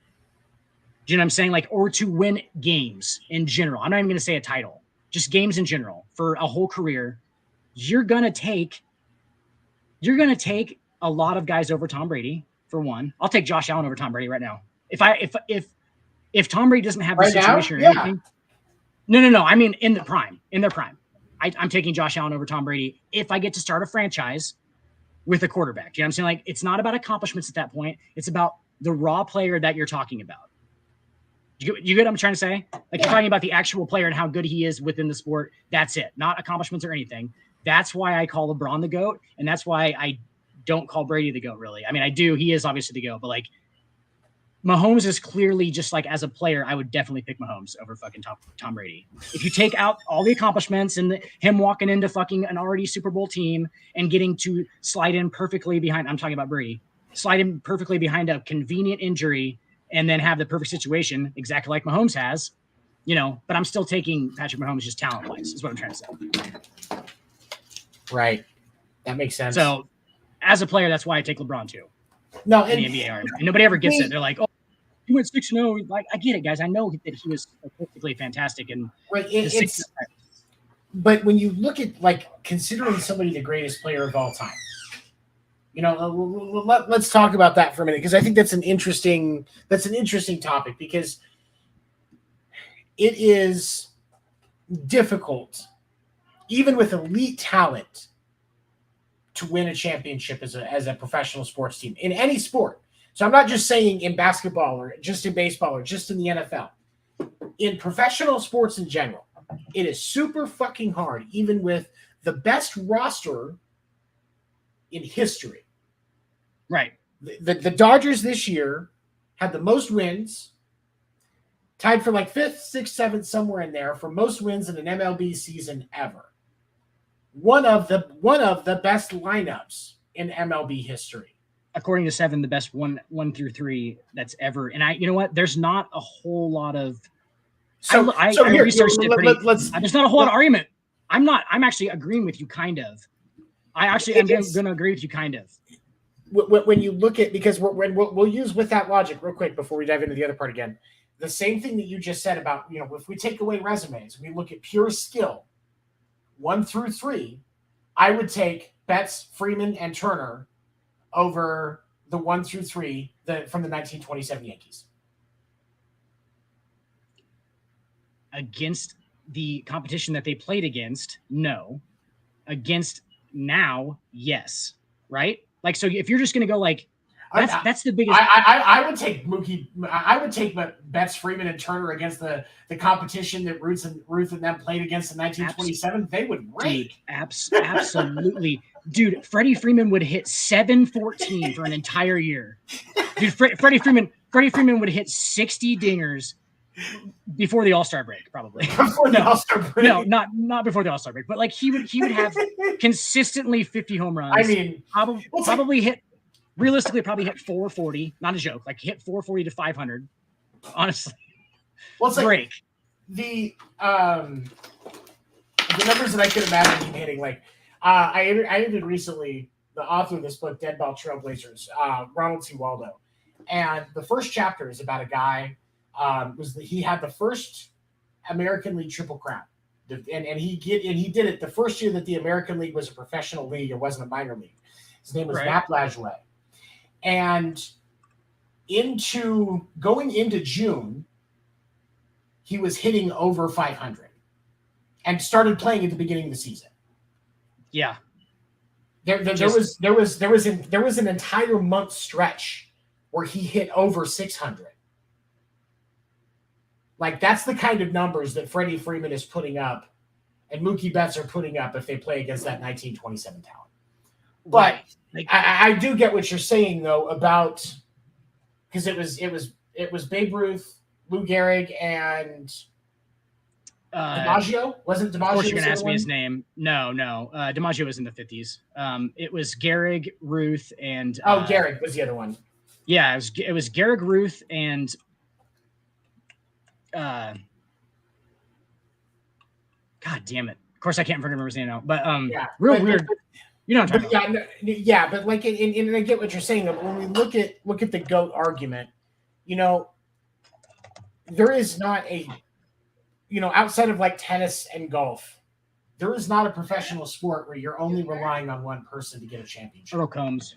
Do you know what I'm saying? Like, or to win games in general. I'm not even going to say a title, just games in general for a whole career. You're going to take a lot of guys over Tom Brady. For one, I'll take Josh Allen over Tom Brady right now. If Tom Brady doesn't have the situation or anything, no. I mean, in their prime, I'm taking Josh Allen over Tom Brady if I get to start a franchise with a quarterback. You know what I'm saying? Like, it's not about accomplishments at that point. It's about the raw player that you're talking about. You get what I'm trying to say? Like, you're talking about the actual player and how good he is within the sport. That's it. Not accomplishments or anything. That's why I call LeBron the GOAT, and that's why I don't call Brady the GOAT, really. I mean, I do. He is obviously the GOAT, but like, Mahomes is clearly just like, as a player, I would definitely pick Mahomes over fucking Tom Brady. If you take out all the accomplishments and him walking into fucking an already Super Bowl team and getting to slide in perfectly behind, I'm talking about Brady, slide in perfectly behind a convenient injury and then have the perfect situation, exactly like Mahomes has, but I'm still taking Patrick Mahomes just talent-wise, is what I'm trying to say. Right. That makes sense. So, as a player, that's why I take LeBron too. No, in the NBA argument. And nobody ever gets it. They're like, "Oh, he went 6-0." Like, I get it, guys. I know that he was perfectly fantastic. And but when you look at, like, considering somebody the greatest player of all time, let's talk about that for a minute, because I think that's an interesting topic, because it is difficult, even with elite talent, to win a championship as a professional sports team in any sport. So I'm not just saying in basketball or just in baseball or just in the NFL. In professional sports in general, it is super fucking hard, even with the best roster in history. Right. The Dodgers this year had the most wins, tied for like 5th, 6th, 7th, somewhere in there, for most wins in an MLB season ever. One of the best lineups in MLB history. According to 7, the best 1 through 3 that's ever. And you know what? There's not a whole lot of. There's not a whole lot of argument. I'm actually agreeing with you, kind of. I'm going to agree with you, kind of. When you look at, because we'll use with that logic real quick before we dive into the other part again. The same thing that you just said about, if we take away resumes, we look at pure skill, 1 through 3, I would take Betts, Freeman, and Turner over the 1 through 3 from the 1927 Yankees. Against the competition that they played against, no. Against now, yes. Right? Like, so if you're just going to go like, That's the biggest. I would take Mookie. I would take Betts, Freeman, and Turner against the competition that Ruth and them played against in 1927. They would rake. Dude, absolutely. Dude, Freddie Freeman would hit 714 for an entire year. Dude, Freddie Freeman would hit 60 dingers before the All-Star break, probably. Before the All-Star break. No, not before the All-Star break, but like he would have consistently 50 home runs. I mean, probably hit realistically probably hit 440. Not a joke. Like hit 440 to 500. Honestly. Well, it's break. The numbers that I could imagine him hitting, like I interviewed recently the author of this book, Dead Ball Trailblazers, Ronald T. Waldo, and the first chapter is about a guy. He had the first American League Triple Crown, and he did it the first year that the American League was a professional league. It wasn't a minor league. His name was Nap Lajoie, and going into June, he was hitting over 500, and started playing at the beginning of the season. Yeah, there was an entire month stretch where he hit over 600. Like, that's the kind of numbers that Freddie Freeman is putting up and Mookie Betts are putting up if they play against that 1927 talent. But I do get what you're saying, though, about because it was Babe Ruth, Lou Gehrig, and DiMaggio. Wasn't DiMaggio? Of course, you're gonna ask me his name. No. DiMaggio was in the 50s. It was Gehrig, Ruth, and Gehrig was the other one. Yeah, it was Gehrig, Ruth, and God damn it! Of course, I can't remember his name now. But weird. You know what I'm talking about. But like, and I get what you're saying. When we look at the GOAT argument, there is not a, outside of like tennis and golf, there is not a professional sport where you're only relying on one person to get a championship. Earl Combs.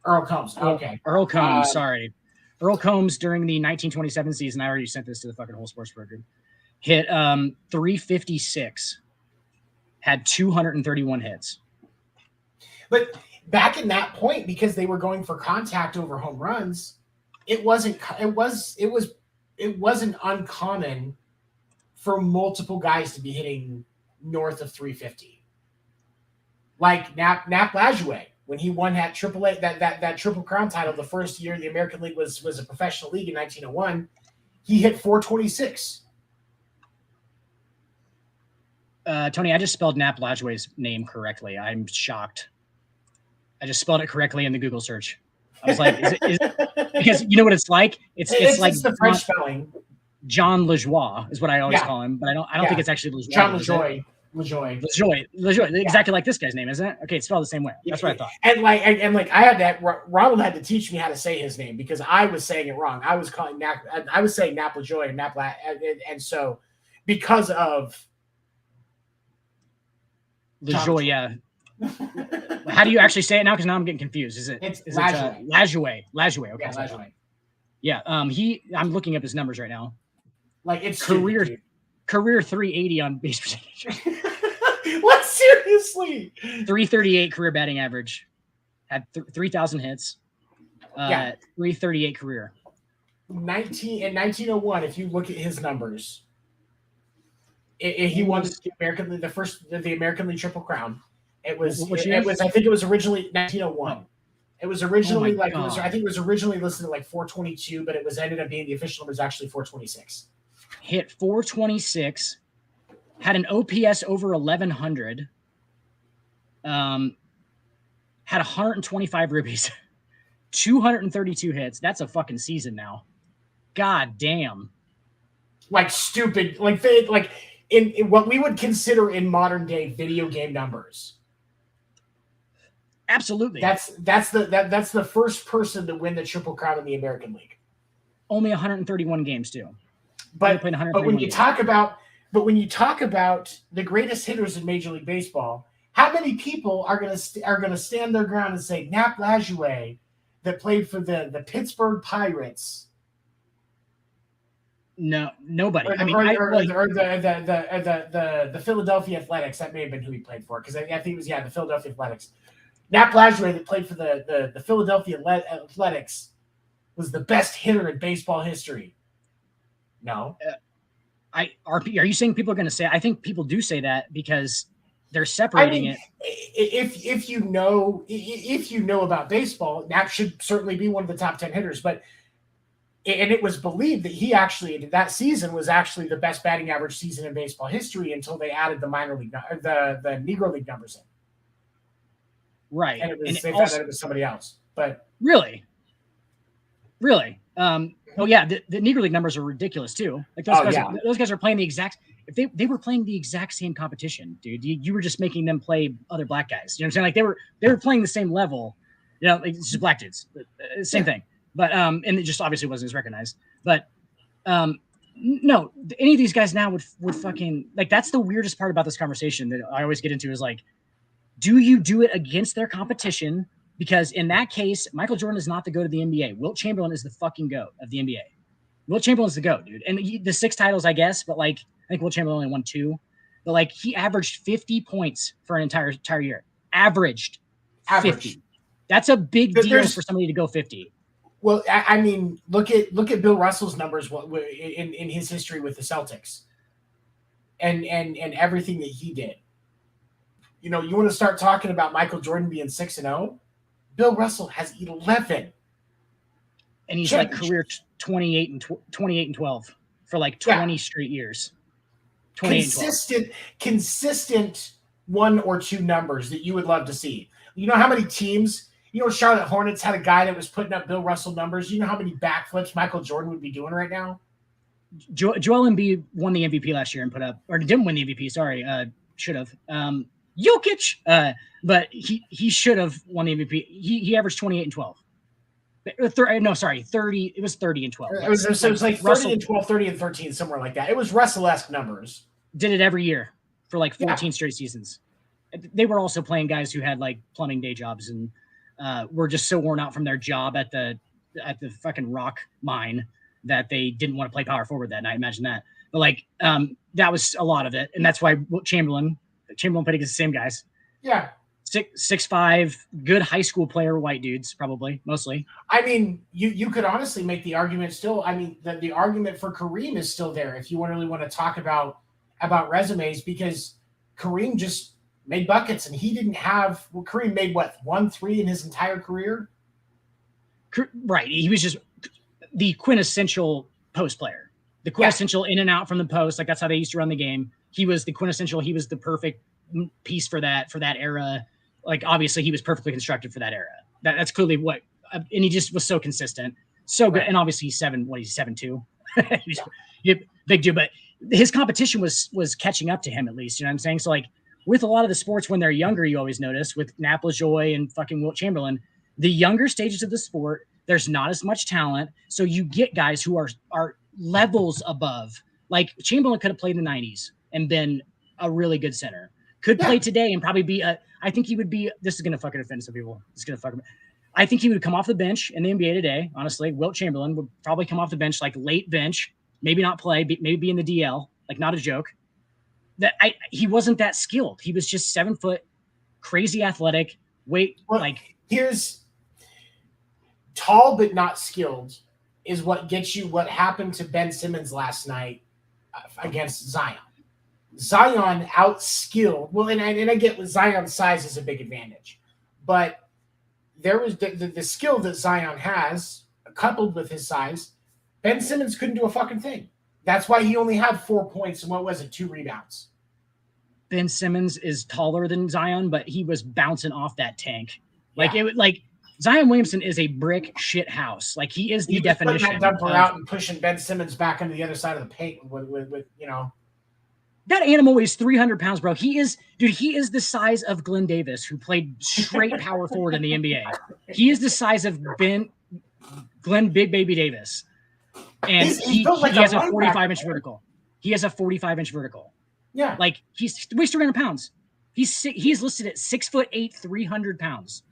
Okay. Earl Combs. Sorry. Earl Combs during the 1927 season, I already sent this to the fucking whole sports program, hit 356, had 231 hits. But back in that point, because they were going for contact over home runs, it wasn't uncommon for multiple guys to be hitting north of 350. Like Nap Lajoie, when he won that that Triple Crown title the first year the American League was a professional league in 1901, he hit 426. Tony, I just spelled Nap Lajoie's name correctly. I'm shocked. I just spelled it correctly in the Google search. I was like, is it because you know what it's like? It's like the French spelling. John Lajoie is what I always call him, but I don't think it's actually Lajoie. John Lajoie. Exactly like this guy's name, isn't it? Okay, it's spelled the same way. That's what I thought. And like I had that. Ronald had to teach me how to say his name because I was saying it wrong. I was calling I was saying Nap Lajoie and so because of Lajoie, yeah. How do you actually say it now? Because now I'm getting confused. Is it Lajoie? Lajoie. Okay. Yeah, Lajoie. Yeah. I'm looking up his numbers right now. Like it's career 380 on base percentage. What, seriously? 338 career batting average. Had 3,000 hits. 338 career. In 1901, if you look at his numbers, he won the American League Triple Crown. I think it was originally 1901. It was originally I think it was originally listed at like 422, but it was ended up being the official number is actually 426. Hit 426, had an OPS over 1100, had 125 ribbies, 232 hits. That's a fucking season now. God damn. Like stupid, like in what we would consider in modern day video game numbers. Absolutely. That's the first person to win the Triple Crown in the American League. Only 131 games too. But when you talk about the greatest hitters in Major League Baseball, how many people are going to stand their ground and say Nap Lajoie that played for the Pittsburgh Pirates? No, nobody. Or the Philadelphia Athletics. That may have been who he played for because I think it was the Philadelphia Athletics. Nap Lajoie, that played for the Philadelphia Athletics, was the best hitter in baseball history. No. Are you saying people are going to say? I think people do say that because they're separating it. If you know about baseball, Nap should certainly be one of the top 10 hitters. But it was believed that he actually that season was actually the best batting average season in baseball history until they added the minor league, the Negro League numbers in. Right, and they found out it was somebody else. But really. Oh yeah, the Negro League numbers are ridiculous too. Like those guys are playing the exact. If they were playing the exact same competition, dude, you were just making them play other black guys. You know what I'm saying? Like they were playing the same level. You know, like it's just black dudes, same thing. But and it just obviously wasn't as recognized. But no, any of these guys now would fucking like. That's the weirdest part about this conversation that I always get into is like, do you do it against their competition? Because in that case, Michael Jordan is not the GOAT of the NBA. Wilt Chamberlain is the fucking GOAT of the NBA. Wilt Chamberlain's the GOAT, dude. And the 6 titles, I guess, but like I think Wilt Chamberlain only won 2. But like he averaged 50 points for an entire year. Averaged 50. That's a big deal for somebody to go 50. Well, I mean, look at Bill Russell's numbers in his history with the Celtics, and everything that he did. You know, you want to start talking about Michael Jordan being 6-0. Bill Russell has 11, and he's like career 28 and 12 for like 20 straight years. Consistent 1 or 2 numbers that you would love to see. You know how many teams? You know, Charlotte Hornets had a guy that was putting up Bill Russell numbers. You know how many backflips Michael Jordan would be doing right now? Joel Embiid won the MVP last year and put up, or didn't win the MVP. Sorry, should have. Jokic, but he should have won the MVP. He averaged 28 and 12. 30. It was 30 and 12. It was like 30 Russell, and 12, 30 and 13, somewhere like that. It was Russell-esque numbers. Did it every year for like 14 straight seasons. They were also playing guys who had like plumbing day jobs and were just so worn out from their job at the fucking rock mine that they didn't want to play power forward that night. Imagine that. But like that was a lot of it, and that's why Chamberlain played against the same guys. Yeah. 6'5", good high school player, white dudes, probably, mostly. I mean, you could honestly make the argument still. I mean, the argument for Kareem is still there if you really want to talk about resumes, because Kareem just made buckets and he didn't have. Well, Kareem made 1-3 in his entire career. Right. He was just the quintessential post player, the quintessential in and out from the post. Like that's how they used to run the game. He was the quintessential. He was the perfect piece for that era. Like obviously he was perfectly constructed for that era. That's clearly what, and he just was so consistent, so good. And obviously he's 7'2". He's big dude, but his competition was catching up to him at least. You know what I'm saying? So like with a lot of the sports when they're younger, you always notice with Nap Lajoie and fucking Wilt Chamberlain, the younger stages of the sport, there's not as much talent. So you get guys who are levels above. Like Chamberlain could have played in the 90s and been a really good center. Could play today and probably be I think he would be. This is going to fucking offend some people. It's going to fucking. I think he would come off the bench in the NBA today. Honestly, Wilt Chamberlain would probably come off the bench, like late bench, maybe not play, maybe be in the DL, like not a joke. He wasn't that skilled. He was just 7 foot, crazy athletic. Here's tall but not skilled is what gets you what happened to Ben Simmons last night against Zion. Zion outskilled. Well, and I get Zion's size is a big advantage, but there was the skill that Zion has coupled with his size. Ben Simmons couldn't do a fucking thing. That's why he only had 4 points and 2 rebounds. Ben Simmons is taller than Zion, but he was bouncing off that tank. Zion Williamson is a brick shit house. Like he is the definition. Putting that dumper out and pushing Ben Simmons back into the other side of the paint with you know. That animal weighs 300 pounds, bro. He is the size of Glenn Davis, who played straight power forward in the NBA. He is the size of Glenn Big Baby Davis. And he has a 45-inch vertical. He has a 45-inch vertical. Yeah. Like he weighs 300 pounds. He's listed at 6'8", 300 pounds.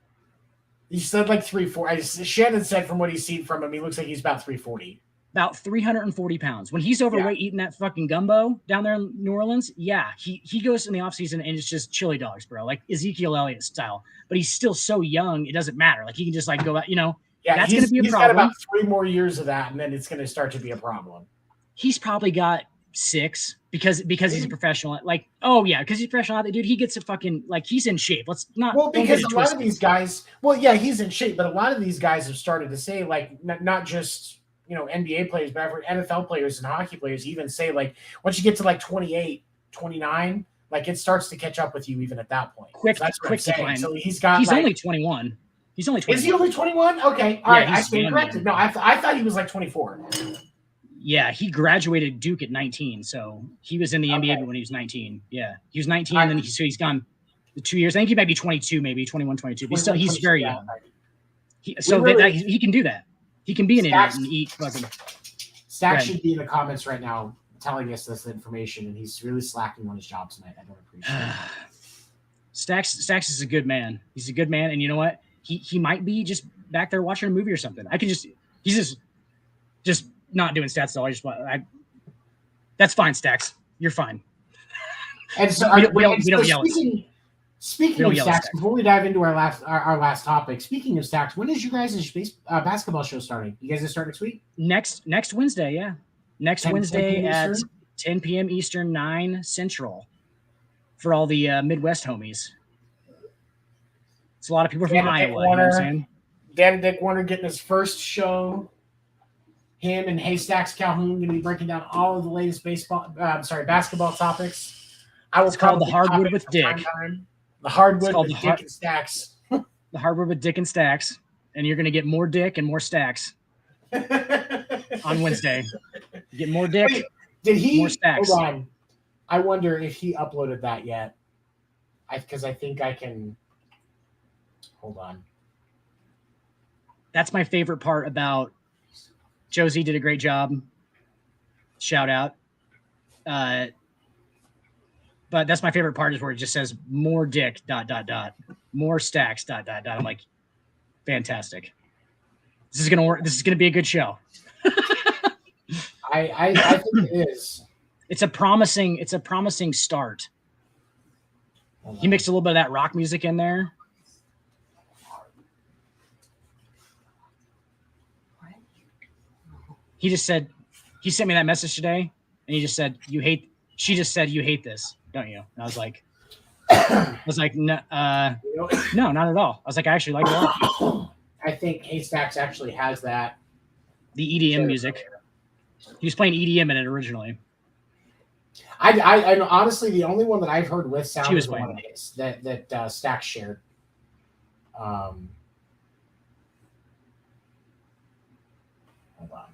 He said like 340. Shannon said from what he's seen from him, he looks like he's about 340. about 340 pounds. When he's overweight eating that fucking gumbo down there in New Orleans, he goes in the offseason and it's just chili dogs, bro, like Ezekiel Elliott style. But he's still so young, it doesn't matter. Like he can just like go out, that's going to be a problem. He's got about 3 more years of that, and then it's going to start to be a problem. He's probably got 6 because he's a professional. Like, oh yeah, because he's a professional athlete, dude. He gets a fucking like he's in shape. Let's not. Well, because a lot of these guys, he's in shape, but a lot of these guys have started to say like not just NBA players, but NFL players and hockey players even say like once you get to like 28, 29, like it starts to catch up with you even at that point. Quick decline. So he's only 21. He's only 21. Is he only 21? Okay, all right. I stand corrected. No, I thought he was like 24. Yeah, he graduated Duke at 19, so he was in the NBA when he was 19. Yeah, he was 19, and then he's gone 2 years. I think he might be 22, maybe 21, 22. But still, he's very young. He can do that. He can be an idiot and eat fucking. Stack should be in the comments right now telling us this information, and he's really slacking on his job tonight. I don't appreciate it. Stacks is a good man. He's a good man, and you know what? He might be just back there watching a movie or something. He's just not doing stats at all. That's fine, Stacks. You're fine. And so we don't yell. Speaking of Stacks, before we dive into our last topic, speaking of Stacks, when is you guys' basketball show starting? You guys start next week? Next Wednesday, yeah. Next Wednesday at 10 p.m. Eastern, 9 Central for all the Midwest homies. It's a lot of people from Iowa. Warner, you know what I'm saying? Dan and Dick Warner getting his first show. Him and Haystacks Calhoun going to be breaking down all of the latest basketball topics. It's called The Hardwood with Dick. The Hardwood with Dick and Stacks. The Hardwood with Dick and Stacks. And you're going to get more Dick and more Stacks on Wednesday. You get more Dick, more Stacks. Hold on. I wonder if he uploaded that yet. Because I think I can. Hold on. That's my favorite part about Josie did a great job. Shout out. But that's my favorite part is where it just says more Dick ... more Stacks ... I'm like, fantastic. This is gonna work. This is gonna be a good show. I think it is. It's a promising start. He mixed a little bit of that rock music in there. He sent me that message today, and he just said, she just said, you hate this, don't you? And I was like, no, not at all. I was like, I actually like it a lot. I think Haystacks actually has that. The EDM music. He was playing EDM in it originally. I honestly, the only one that I've heard with sound was the one that Stacks shared. Hold on.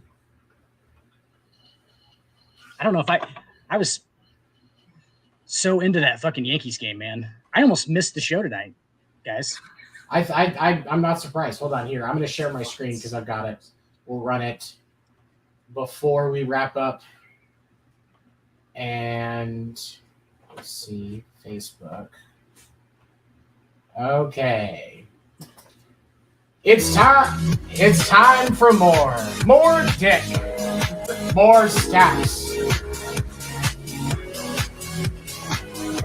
I don't know if I was so into that fucking Yankees game, man. I almost missed the show tonight, guys. I'm not surprised. Hold on here. I'm going to share my screen because I've got it. We'll run it before we wrap up. And let's see, Facebook. Okay. It's time. It's time for more Dick, more Stacks.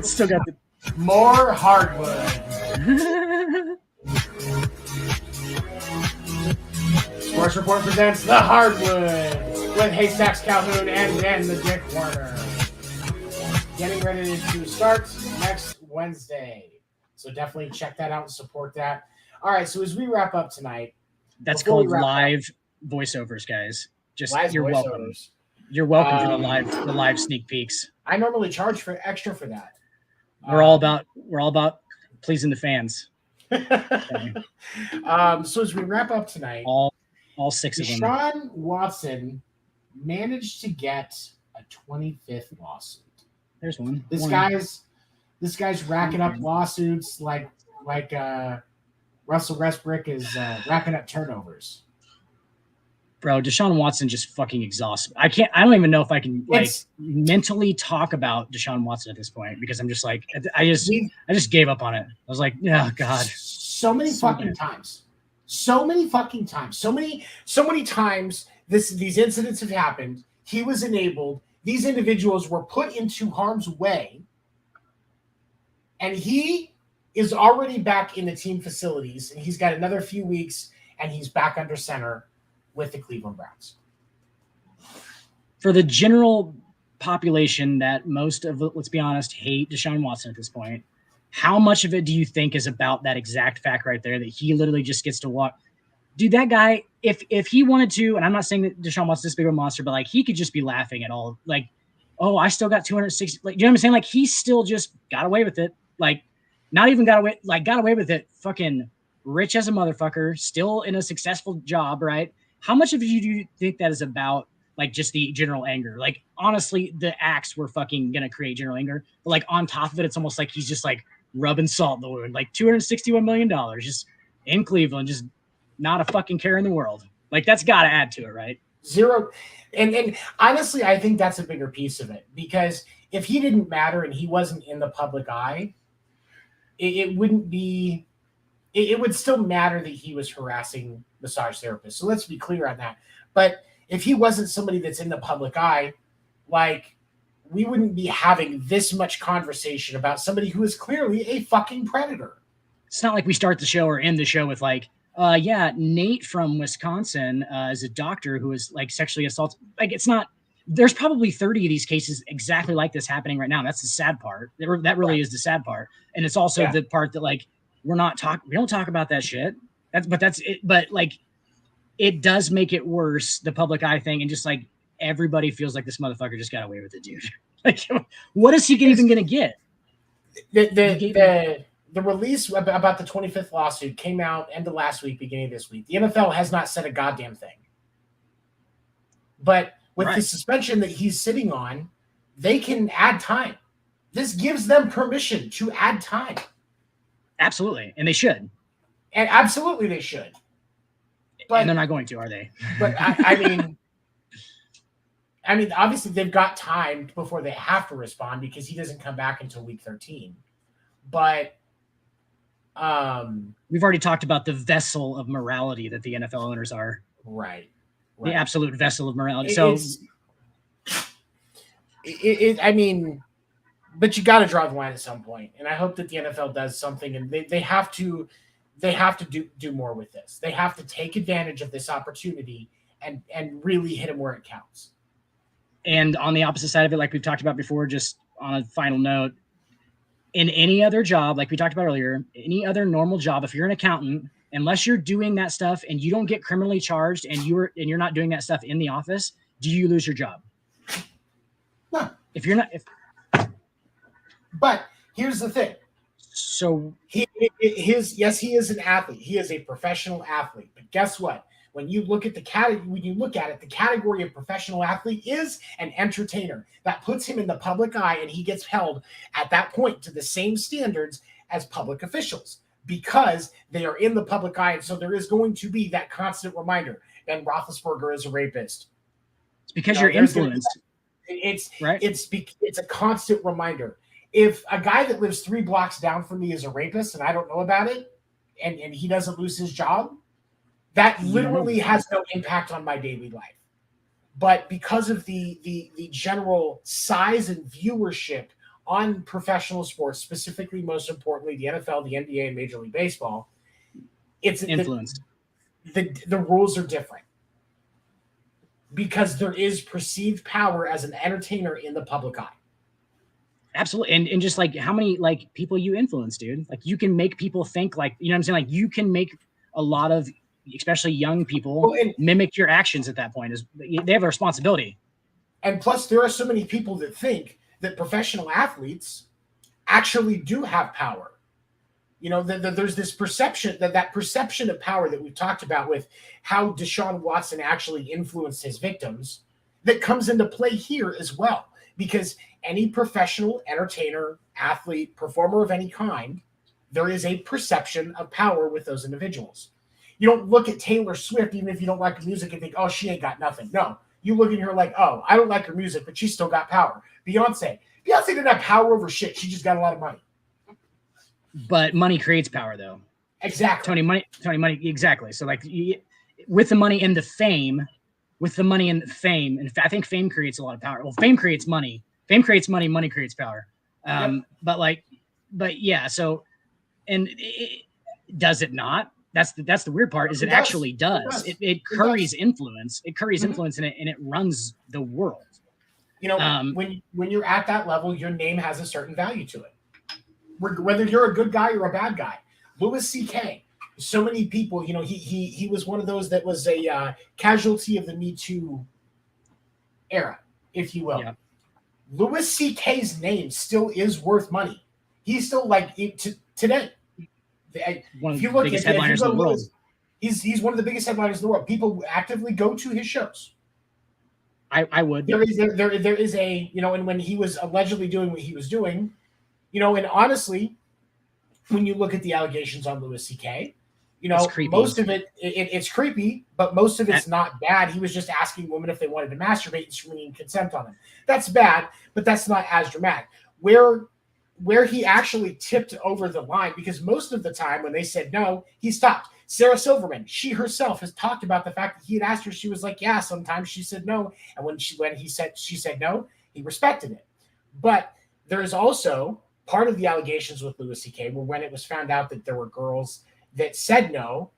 Still got the more Hardwood. Sports Report presents The Hardwood with Haystacks Calhoun and Dan the Dick Warner. Getting ready to start next Wednesday. So definitely check that out and support that. All right, so as we wrap up tonight. That's called live voiceovers, guys. Just you're welcome. You're welcome for the live sneak peeks. I normally charge for extra for that. We're all about pleasing the fans. So as we wrap up tonight, all 6 of them. Deshaun Watson managed to get a 25th lawsuit. There's one. This guy's racking up lawsuits like Russell Westbrook is racking up turnovers. Bro, Deshaun Watson just fucking exhausts me. I don't even know if I can mentally talk about Deshaun Watson at this point because I'm just like, I just gave up on it. I was like, yeah, God. So many fucking times. So many times These incidents have happened. He was enabled. These individuals were put into harm's way. And he is already back in the team facilities. And he's got another few weeks, and he's back under center with the Cleveland Browns. For the general population that most of, let's be honest, hate Deshaun Watson at this point, how much of it do you think is about that exact fact right there that he literally just gets to walk? Dude, that guy, if he wanted to, and I'm not saying that Deshaun Watson's this big of a monster, but like he could just be laughing at all. Like, oh, I still got 260. Like, you know what I'm saying? Like, he still just got away with it. Like, not even got away with it. Fucking rich as a motherfucker, still in a successful job, right? How much of you do you think that is about like just the general anger? Like, honestly, the acts were fucking gonna create general anger. But like on top of it, it's almost like he's just like rubbing salt in the wound. Like $261 million just in Cleveland, just not a fucking care in the world. Like, that's got to add to it, right? Zero. And honestly, I think that's a bigger piece of it, because if he didn't matter and he wasn't in the public eye, it wouldn't be, it would still matter that he was harassing massage therapists. So let's be clear on that. But if he wasn't somebody that's in the public eye, like, we wouldn't be having this much conversation about somebody who is clearly a fucking predator. It's not like we start the show or end the show with like, yeah, Nate from Wisconsin is a doctor who is like sexually assaulted. Like, it's not, there's probably 30 of these cases exactly like this happening right now. That's the sad part. That really is the sad part. And it's also the part that like, we don't talk about that shit. That's it. But like, it does make it worse, the public eye thing. And just like, everybody feels like this motherfucker just got away with it, dude. Like, what is he even going to get? The release about the 25th lawsuit came out end of last week, beginning of this week. The NFL has not said a goddamn thing. But with the suspension that he's sitting on, they can add time. This gives them permission to add time. Absolutely. And they should. And absolutely they should. But, and they're not going to, are they? But I mean, obviously they've got time before they have to respond, because he doesn't come back until week 13. But we've already talked about the vessel of morality that the NFL owners are. Right. The absolute vessel of morality. I mean, but you got to draw the line at some point, and I hope that the NFL does something, and they have to do more with this. They have to take advantage of this opportunity and really hit them where it counts. And on the opposite side of it, like we've talked about before, just on a final note, in any other job, like we talked about earlier, any other normal job, if you're an accountant, unless you're doing that stuff and you don't get criminally charged and you're not doing that stuff in the office, do you lose your job? No. If you're not, but here's the thing. So he is an athlete. He is a professional athlete. But guess what? When you look at the category of professional athlete is an entertainer. That puts him in the public eye, and he gets held at that point to the same standards as public officials, because they are in the public eye. And so there is going to be that constant reminder. Ben Roethlisberger is a rapist. It's because you're influenced. It's a constant reminder. If a guy that lives 3 blocks down from me is a rapist and I don't know about it, and he doesn't lose his job, that literally has no impact on my daily life. But because of the general size and viewership on professional sports, specifically, most importantly, the NFL, the NBA, and Major League Baseball, it's influenced. The rules are different, because there is perceived power as an entertainer in the public eye. Absolutely. And just like how many like people you influence, dude. Like, you can make people think, like, you know what I'm saying? Like, you can make a lot of, especially young people, mimic your actions at that point. They have a responsibility. And plus, there are so many people that think that professional athletes actually do have power. You know, there's this perception, that perception of power that we've talked about with how Deshaun Watson actually influenced his victims, that comes into play here as well. Because any professional entertainer, athlete, performer of any kind, there is a perception of power with those individuals. You don't look at Taylor Swift, even if you don't like her music, and think, oh, she ain't got nothing. No, you look at her like, oh, I don't like her music, but she's still got power. Beyonce didn't have power over shit. She just got a lot of money. But money creates power, though. Exactly. Tony, money, exactly. So, like, with the money and the fame, with the money and fame. And I think fame creates a lot of power. Well, fame creates money. Fame creates money. Money creates power. But yeah. So, and does it not? That's the weird part. Is it actually does. It curries influence. It curries influence in it, and it runs the world. You know, when you're at that level, your name has a certain value to it. Whether you're a good guy or a bad guy. Louis C.K. So many people, you know, he was one of those that was a casualty of the Me Too era, if you will. Yeah. Louis C.K.'s name still is worth money. He's still today. One of the biggest headliners in the world. He's one of the biggest headliners in the world. People actively go to his shows. I would. There is a, you know, and when he was allegedly doing what he was doing, you know, and honestly, when you look at the allegations on Louis C.K., you know, most of it's creepy, but most of it's not bad. He was just asking women if they wanted to masturbate and screaming consent on them. That's bad, but that's not as dramatic. Where he actually tipped over the line, because most of the time when they said no, he stopped. Sarah Silverman, she herself has talked about the fact that he had asked her. She was like, yeah, sometimes she said no. And when she said no, he respected it. But there is also part of the allegations with Louis C.K. were when it was found out that there were girls that said no,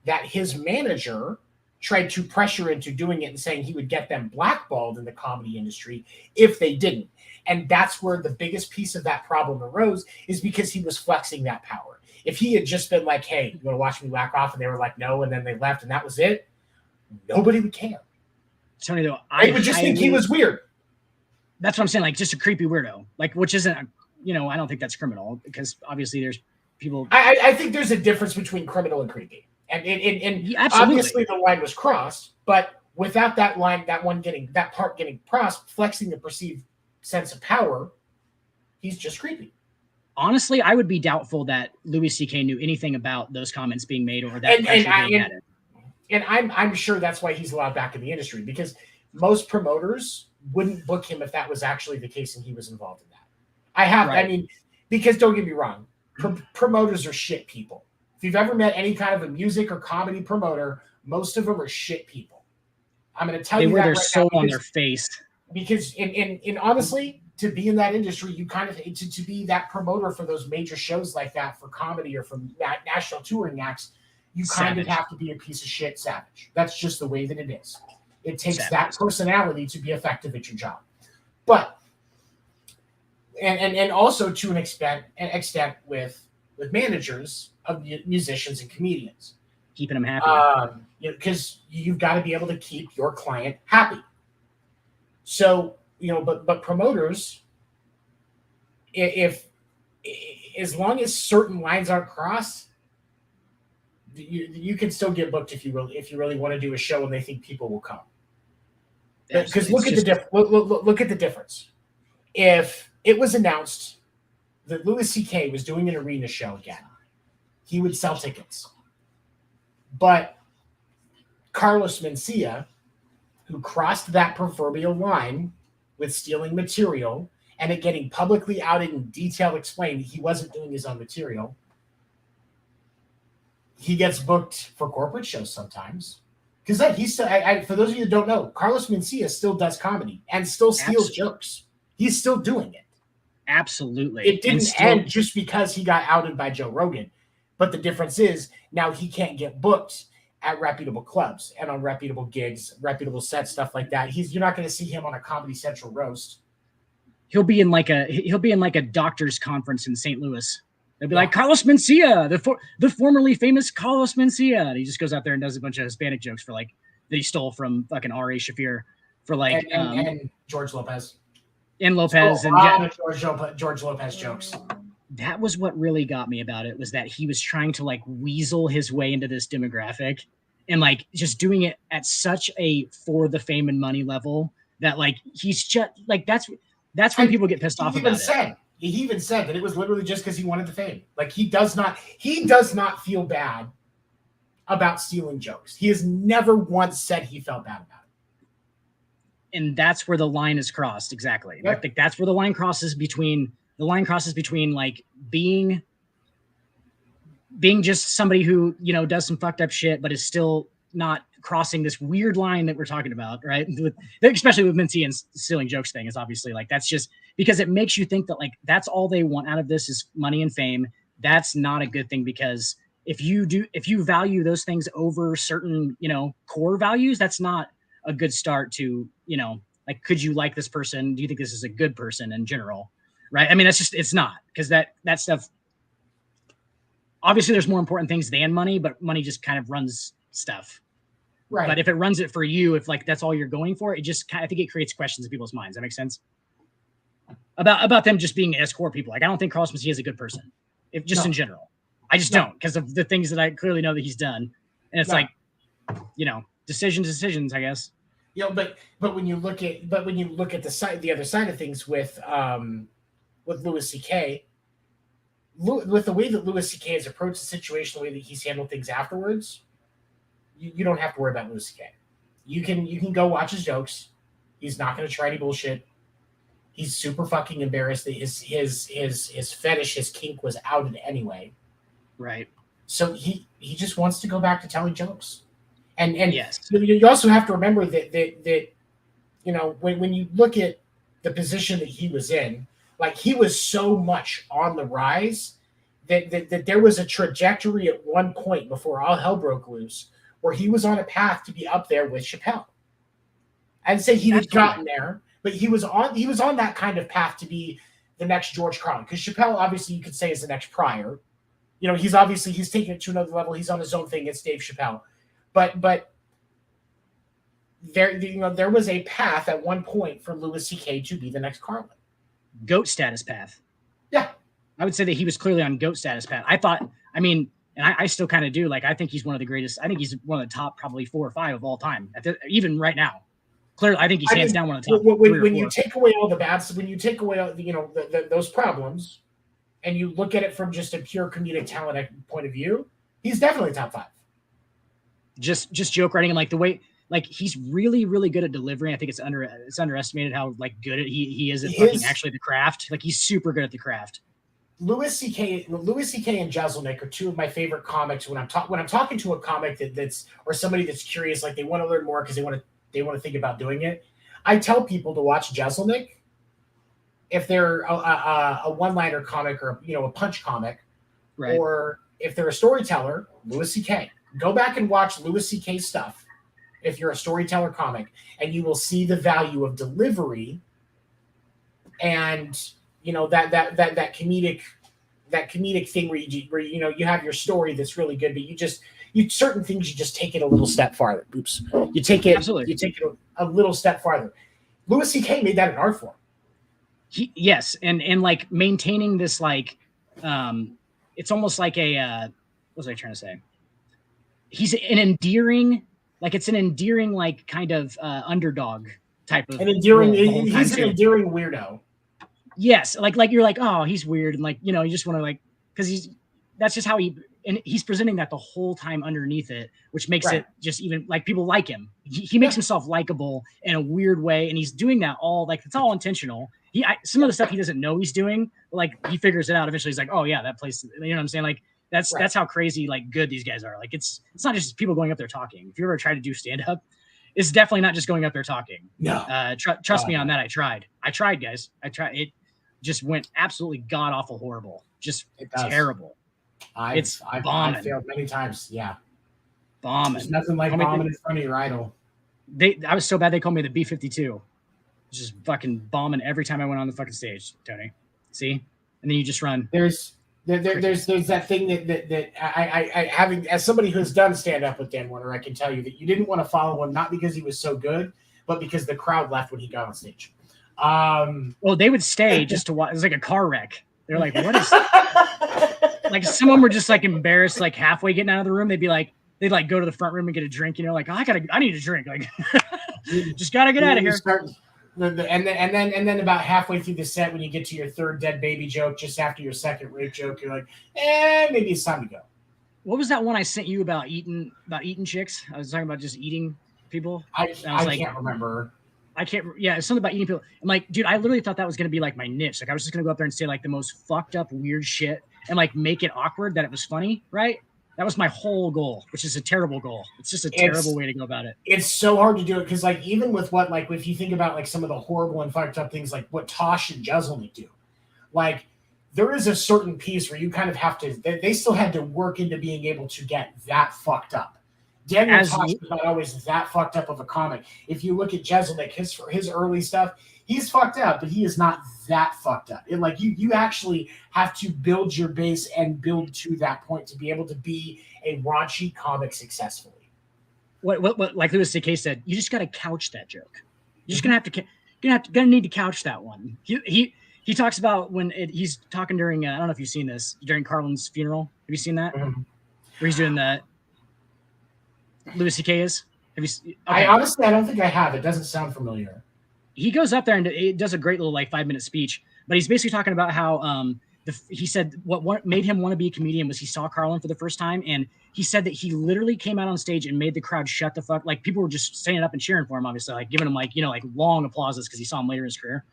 that his manager tried to pressure into doing it and saying he would get them blackballed in the comedy industry if they didn't. And that's where the biggest piece of that problem arose, is because he was flexing that power. If he had just been like, hey, you want to watch me whack off? And they were like, no, and then they left and that was it, nobody would care. Tony, though, I would just think he was weird. That's what I'm saying, like just a creepy weirdo, like, which isn't, you know, I don't think that's criminal, because obviously there's people. I think there's a difference between criminal and creepy. And obviously the line was crossed, but without that line, that part getting crossed, flexing the perceived sense of power, he's just creepy. Honestly, I would be doubtful that Louis C.K. knew anything about those comments being made or that pressure being added. And I'm sure that's why he's allowed back in the industry, because most promoters wouldn't book him if that was actually the case and he was involved in that. I mean, because don't get me wrong, promoters are shit people. If you've ever met any kind of a music or comedy promoter, most of them are shit people. I'm going to tell you that they wear their soul on their face. Because in honestly, to be in that industry, you kind of to be that promoter for those major shows like that for comedy or for national touring acts, you kind of have to be a piece of shit savage. That's just the way that it is. It takes that personality to be effective at your job. But and also to an extent with managers of musicians and comedians, keeping them happy. Because you've got to be able to keep your client happy. So, you know, but promoters, if as long as certain lines aren't crossed, you can still get booked if you really want to do a show and they think people will come. Because look at the difference. If it was announced that Louis C.K. was doing an arena show again, he would sell tickets. But Carlos Mencia, who crossed that proverbial line with stealing material and it getting publicly outed in detail explained he wasn't doing his own material, he gets booked for corporate shows sometimes. Because he's still, for those of you that don't know, Carlos Mencia still does comedy and still steals jokes. He's still doing it. Absolutely. It didn't end just because he got outed by Joe Rogan. But the difference is now he can't get booked at reputable clubs and on reputable gigs, reputable sets, stuff like that. You're not going to see him on a Comedy Central roast. He'll be in like a doctor's conference in St. Louis. They'll be like, Carlos Mencia, the formerly famous Carlos Mencia. And he just goes out there and does a bunch of Hispanic jokes for like that he stole from fucking R.A. Shafir for like and George Lopez. And Lopez George Lopez jokes. That was what really got me about it, was that he was trying to like weasel his way into this demographic and like just doing it at such a for the fame and money level that like he's just like that's when people get pissed off about it. He even said that it was literally just because he wanted the fame. Like he does not feel bad about stealing jokes. He has never once said he felt bad about it. And that's where the line is crossed. Exactly. Yep. I think that's where the line crosses between like being just somebody who, you know, does some fucked up shit, but is still not crossing this weird line that we're talking about, right? Especially with Mincy and stealing jokes thing is obviously like, that's just because it makes you think that like, that's all they want out of this is money and fame. That's not a good thing, because if you value those things over certain, core values, that's not a good start to, like, could you like this person? Do you think this is a good person in general? Right. I mean, it's not, because that stuff, obviously there's more important things than money, but money just kind of runs stuff. Right. But if it runs it for you, if like that's all you're going for, I think it creates questions in people's minds. That makes sense. About them just being S core people. Like, I don't think Carlos Mencia is a good person, in general. I just don't, because of the things that I clearly know that he's done. And it's like, decisions, I guess. But when you look at the other side of things with Louis C.K., with the way that Louis C.K. has approached the situation, the way that he's handled things afterwards, you don't have to worry about Louis C.K. You can go watch his jokes. He's not going to try any bullshit. He's super fucking embarrassed that his fetish, his kink was outed anyway. Right. So he just wants to go back to telling jokes. And yes, you also have to remember that when you look at the position that he was in, like, he was so much on the rise that there was a trajectory at one point before all hell broke loose where he was on a path to be up there with Chappelle. I'd say he had gotten there, but he was on that kind of path to be the next George Carlin, because Chappelle, obviously, you could say, is the next Pryor. He's taken it to another level. He's on his own thing. It's Dave Chappelle. But there was a path at one point for Louis C.K. to be the next Carlin. GOAT status path. Yeah. I would say that he was clearly on GOAT status path. I still kind of do. Like, I think he's one of the greatest. I think he's one of the top probably 4 or 5 of all time, even right now. Clearly, I think he's hands down one of the top. When you take away all the bad, when you take away all, those problems, and you look at it from just a pure comedic talent point of view, he's definitely top 5. Just joke writing, and like the way, like, he's really, really good at delivering. I think it's underestimated how like good he is at fucking actually the craft. Like, he's super good at the craft. Louis C.K. and Jeselnik are 2 of my favorite comics. When I'm talking to a comic that's or somebody that's curious, like they want to learn more because they want to think about doing it, I tell people to watch Jeselnik if they're a one-liner comic or a punch comic, right? Or if they're a storyteller, Louis C.K. Go back and watch Louis C.K. stuff if you're a storyteller comic, and you will see the value of delivery and that comedic thing where you have your story that's really good, but certain things you just take it a little step farther. Oops. You take it a little step farther. Louis C.K. made that an art form. Yes, and like maintaining this, like, it's almost like a what was I trying to say? He's an endearing, like, kind of underdog type of. He's an endearing weirdo. Yes, like you're like, oh, he's weird, and like, you just want to, like, because that's just how he's presenting that the whole time underneath it, which makes it just even like people like him. He makes himself likable in a weird way, and he's doing that all, like, it's all intentional. Some of the stuff he doesn't know he's doing, like, he figures it out eventually. He's like, oh yeah, that place, you know what I'm saying? Like, that's how crazy, like, good these guys are. Like, it's not just people going up there talking. If you ever try to do stand up, it's definitely not just going up there talking. No, trust me on that. I tried, guys. It just went absolutely god awful horrible. Just terrible. I've failed many times. Yeah. Bombing. There's nothing like bombing in front of your idol. I was so bad they called me the B-52. Just fucking bombing every time I went on the fucking stage, Tony. See? And then you just run. There's that thing that I having, as somebody who's done stand up with Dan Werner, I can tell you that you didn't want to follow him, not because he was so good, but because the crowd left when he got on stage. Well, they would stay just to watch. It was like a car wreck. They're like, what is like, some of them were just like embarrassed, like halfway getting out of the room. They'd go to the front room and get a drink, like, I need a drink. Like, just got to get out of here. And then about halfway through the set, when you get to your 3rd dead baby joke, just after your 2nd rape joke, you're like, maybe it's time to go. What was that one I sent you about eating chicks? I was talking about just eating people. I can't remember. Yeah, it's something about eating people. I'm like, dude, I literally thought that was going to be like my niche. Like, I was just going to go up there and say like the most fucked up weird shit and like make it awkward that it was funny, right? That was my whole goal, which is a terrible goal. It's just a terrible way to go about it. It's so hard to do it because, like, even with what, like, if you think about, like, some of the horrible and fucked up things, like what Tosh and Jeselnik do, like, there is a certain piece where you kind of have to, they still had to work into being able to get that fucked up. Daniel Tosh is not always that fucked up of a comic. If you look at Jeselnik, his early stuff, he's fucked up, but he is not that fucked up. Like, you actually have to build your base and build to that point to be able to be a raunchy comic successfully. What like Louis C.K. said, you just got to couch that joke. You're just gonna need to couch that one. He talks about when he's talking during I don't know if you've seen this during Carlin's funeral. Have you seen that? Where he's doing that. Louis C.K. is. Have you? Okay. I honestly don't think I have. It doesn't sound familiar. He goes up there and it does a great little like 5-minute speech, but he's basically talking about how he said what made him want to be a comedian was he saw Carlin for the first time, and he said that he literally came out on stage and made the crowd shut the fuck. Like, people were just standing up and cheering for him, obviously, like giving him like long applauses because he saw him later in his career,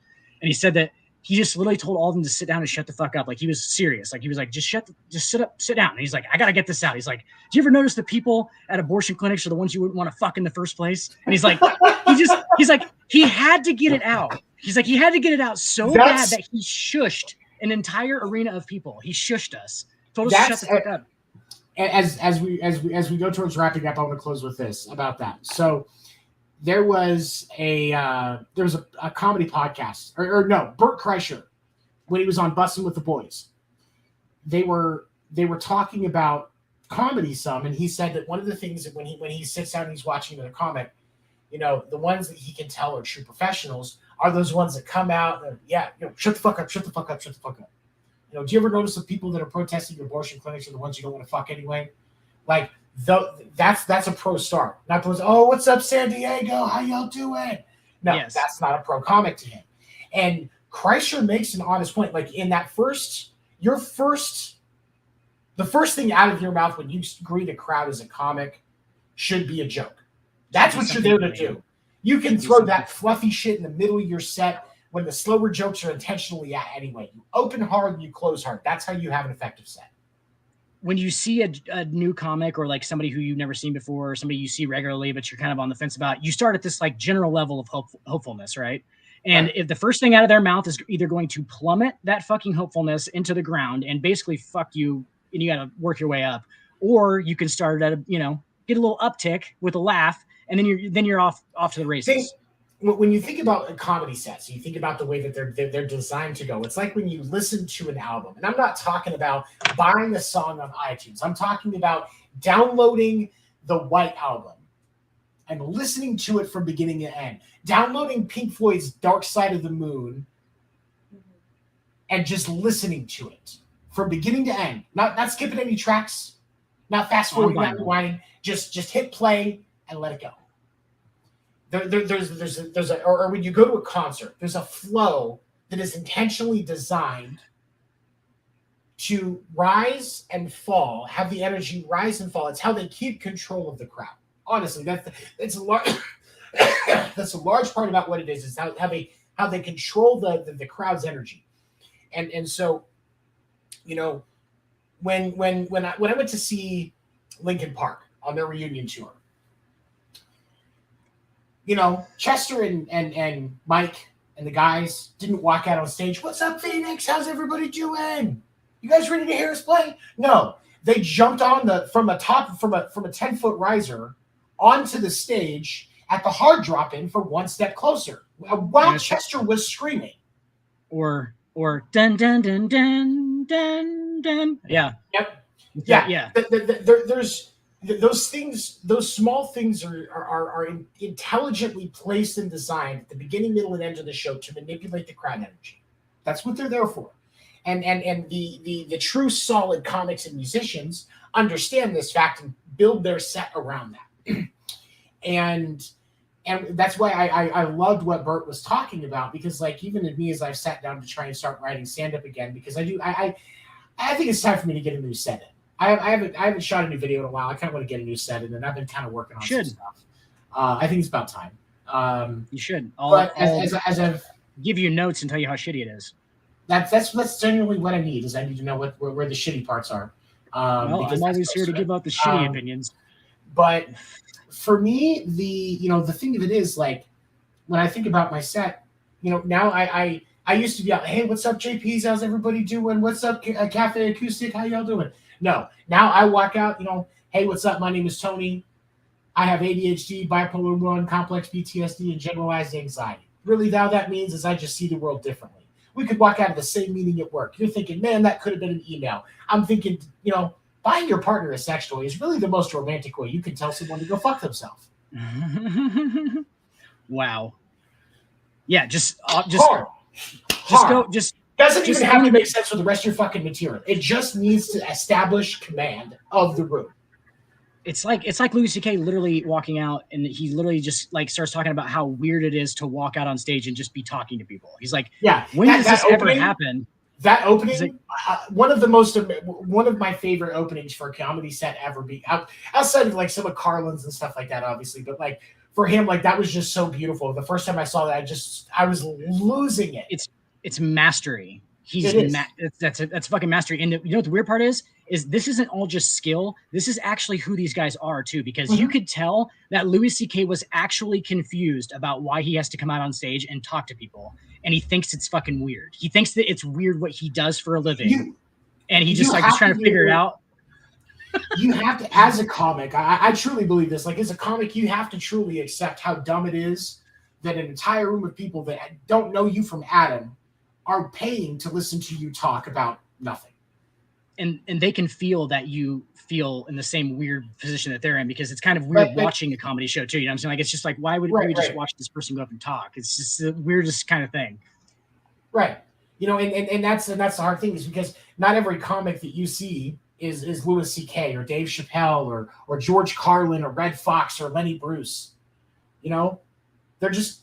and he said that he just literally told all of them to sit down and shut the fuck up. Like, he was serious. Like, he was like, just sit up, sit down. And he's like, I got to get this out. He's like, do you ever notice the people at abortion clinics are the ones you wouldn't want to fuck in the first place? And he's like, he's like, he had to get it out. He's like, he had to get it out so bad that he shushed an entire arena of people. He shushed us. Told us to shut the fuck up. As we go towards wrapping up, I want to close with this about that. So there was a comedy podcast, or no, Bert Kreischer, when he was on Bussin' with the Boys. They were talking about comedy some, and he said that one of the things that when he sits down and he's watching the comic, the ones that he can tell are true professionals are those ones that come out and shut the fuck up, shut the fuck up, shut the fuck up. Do you ever notice the people that are protesting abortion clinics are the ones you don't want to fuck anyway? Like, that's a pro start. Not those, oh, what's up, San Diego? How y'all doing? No, That's not a pro comic to him. And Kreischer makes an honest point. Like, in that the first thing out of your mouth when you greet a crowd as a comic should be a joke. That's what you're there to do. You can throw that fluffy shit in the middle of your set when the slower jokes are intentionally at anyway. You open hard and you close hard. That's how you have an effective set. When you see a new comic or like somebody who you've never seen before or somebody you see regularly but you're kind of on the fence about, you start at this like general level of hopefulness, right? And if the first thing out of their mouth is either going to plummet that fucking hopefulness into the ground and basically fuck you and you got to work your way up, or you can start at get a little uptick with a laugh and then you're off to the races. When you think about comedy sets, you think about the way that they're designed to go. It's like when you listen to an album, and I'm not talking about buying a song on iTunes. I'm talking about downloading the White Album and listening to it from beginning to end. Downloading Pink Floyd's Dark Side of the Moon and just listening to it from beginning to end. Not skipping any tracks, not fast forwarding, not rewinding. Just hit play and let it go. Or when you go to a concert, there's a flow that is intentionally designed to rise and fall, have the energy rise and fall. It's how they keep control of the crowd. Honestly, that's a large part about what it is. It's how they control the crowd's energy. And so, when I went to see Linkin Park on their reunion tour, Chester and Mike and the guys didn't walk out on stage. What's up, Phoenix? How's everybody doing? You guys ready to hear us play? No, they jumped on from a 10-foot riser onto the stage at the hard drop-in for one step closer while Chester was screaming. Or dun dun dun dun dun dun. Yeah. Yep. Yeah. There's those things, those small things are intelligently placed and designed at the beginning, middle, and end of the show to manipulate the crowd energy. That's what they're there for. And the true solid comics and musicians understand this fact and build their set around that. and that's why I loved what Bert was talking about, because like even in me, as I've sat down to try and start writing stand-up again, because I think it's time for me to get a new set in. I haven't shot a new video in a while. I kind of want to get a new set in, and I've been kind of working on some stuff. I think it's about time. You should. As I've give you notes and tell you how shitty it is. That's generally what I need. Is I need to know where the shitty parts are. Well, because I'm always here to give out the shitty opinions. But for me, the thing of it is, like, when I think about my set, now I used to be out, hey, what's up, JPs? How's everybody doing? What's up, Cafe Acoustic? How y'all doing? No, now I walk out, hey, what's up? My name is Tony. I have ADHD, bipolar 1, complex PTSD, and generalized anxiety. Really, now that means is I just see the world differently. We could walk out of the same meeting at work. You're thinking, man, that could have been an email. I'm thinking, buying your partner a sex toy is really the most romantic way you can tell someone to go fuck themselves. Wow. Yeah, just Hard. go. Just doesn't just even have to own make it. sense for the rest of your fucking material. It just needs to establish command of the room. It's like Louis C.K. literally walking out, and he literally just like starts talking about how weird it is to walk out on stage and just be talking to people. He's like, yeah, when does this ever happen? That opening, one of my favorite openings for a comedy set ever. Outside of like some of Carlin's and stuff like that, obviously, but like for him, like that was just so beautiful. The first time I saw that, I was losing it. It's mastery. That's fucking mastery. And you know what the weird part is this isn't all just skill. This is actually who these guys are too, because you could tell that Louis C.K. was actually confused about why he has to come out on stage and talk to people. And he thinks it's fucking weird. He thinks that it's weird what he does for a living. And he just like is trying to figure it out. You have to, as a comic, I truly believe this. Like as a comic, you have to truly accept how dumb it is that an entire room of people that don't know you from Adam are paying to listen to you talk about nothing. And they can feel that you feel in the same weird position that they're in, because it's kind of weird watching a comedy show too. You know what I'm saying? Like, it's just like, why would we just watch this person go up and talk? It's just the weirdest kind of thing. Right. And that's the hard thing, is because not every comic that you see is Louis C.K. or Dave Chappelle or George Carlin or Red Fox or Lenny Bruce. They're just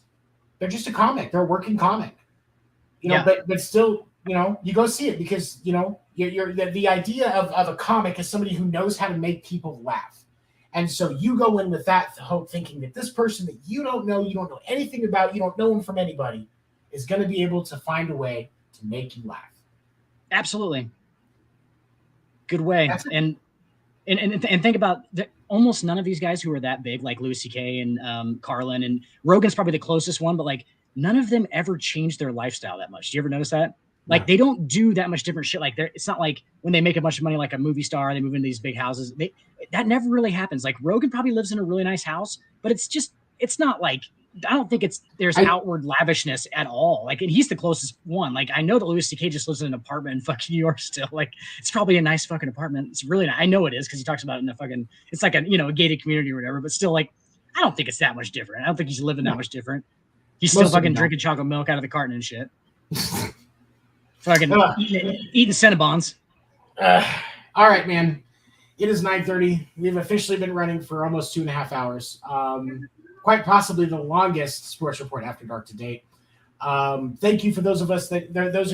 a comic. They're a working comic. But still, you go see it because, you're the idea of a comic is somebody who knows how to make people laugh. And so you go in with that hope, thinking that this person that you don't know anything about, you don't know him from anybody, is going to be able to find a way to make you laugh. Absolutely. Good way. And think about almost none of these guys who are that big, like Louis C.K. and Carlin, and Rogan's probably the closest one, but like none of them ever changed their lifestyle that much. Do you ever notice that? Like they don't do that much different shit. Like it's not like when they make a bunch of money, like a movie star, they move into these big houses. That never really happens. Like Rogan probably lives in a really nice house, but it's not like, I don't think there's outward lavishness at all. Like, and he's the closest one. Like, I know that Louis C.K. just lives in an apartment in fucking New York still. Like, it's probably a nice fucking apartment. It's really nice. I know it is, because he talks about it in the fucking, it's like a gated community or whatever, but still, like, I don't think it's that much different. I don't think he's living that much different. He's still fucking drinking chocolate milk out of the carton and shit. Fucking eating Cinnabons. All right, man. It is 9:30. We've officially been running for almost 2.5 hours. Quite possibly the longest Sports Report After Dark to date. Thank you for those of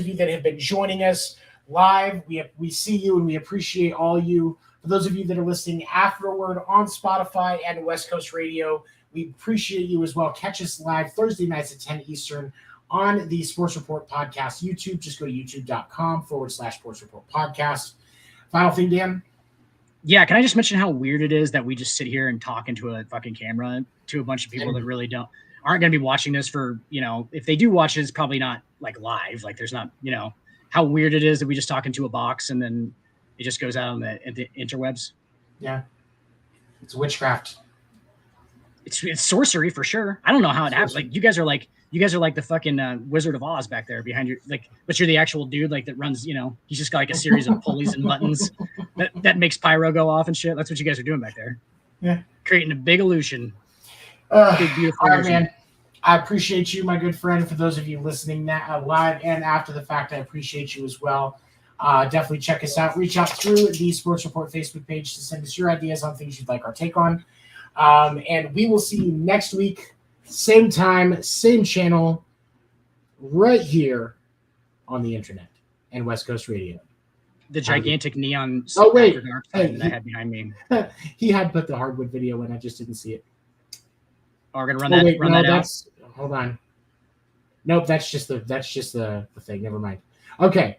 you that have been joining us live. We see you and we appreciate all you. For those of you that are listening afterward on Spotify and West Coast Radio, we appreciate you as well. Catch us live Thursday nights at 10 Eastern on the Sports Report Podcast YouTube. Just go to youtube.com/Sports Report Podcast. Final thing, Dan? Yeah, can I just mention how weird it is that we just sit here and talk into a fucking camera to a bunch of people that really aren't going to be watching this for, if they do watch it, it's probably not like live. Like there's not, how weird it is that we just talk into a box and then it just goes out on the interwebs. Yeah. It's witchcraft. It's sorcery for sure. I don't know how it happens. Like you guys are like the fucking Wizard of Oz back there behind your, like, but you're the actual dude like that runs, he's just got like a series of pulleys and buttons that makes pyro go off and shit. That's what you guys are doing back there. Yeah. Creating a big illusion. Big, beautiful all right, illusion. man. I appreciate you, my good friend. For those of you listening live and after the fact, I appreciate you as well. Definitely check us out. Reach out through the Sports Report Facebook page to send us your ideas on things you'd like our take on. And we will see you next week. Same time, same channel, right here on the internet and West Coast Radio. The gigantic neon. Oh, wait. That I had behind me. He had put the hardwood video in. I just didn't see it. Oh, we're gonna run that out. Hold on. Nope, that's just the thing. Never mind. Okay.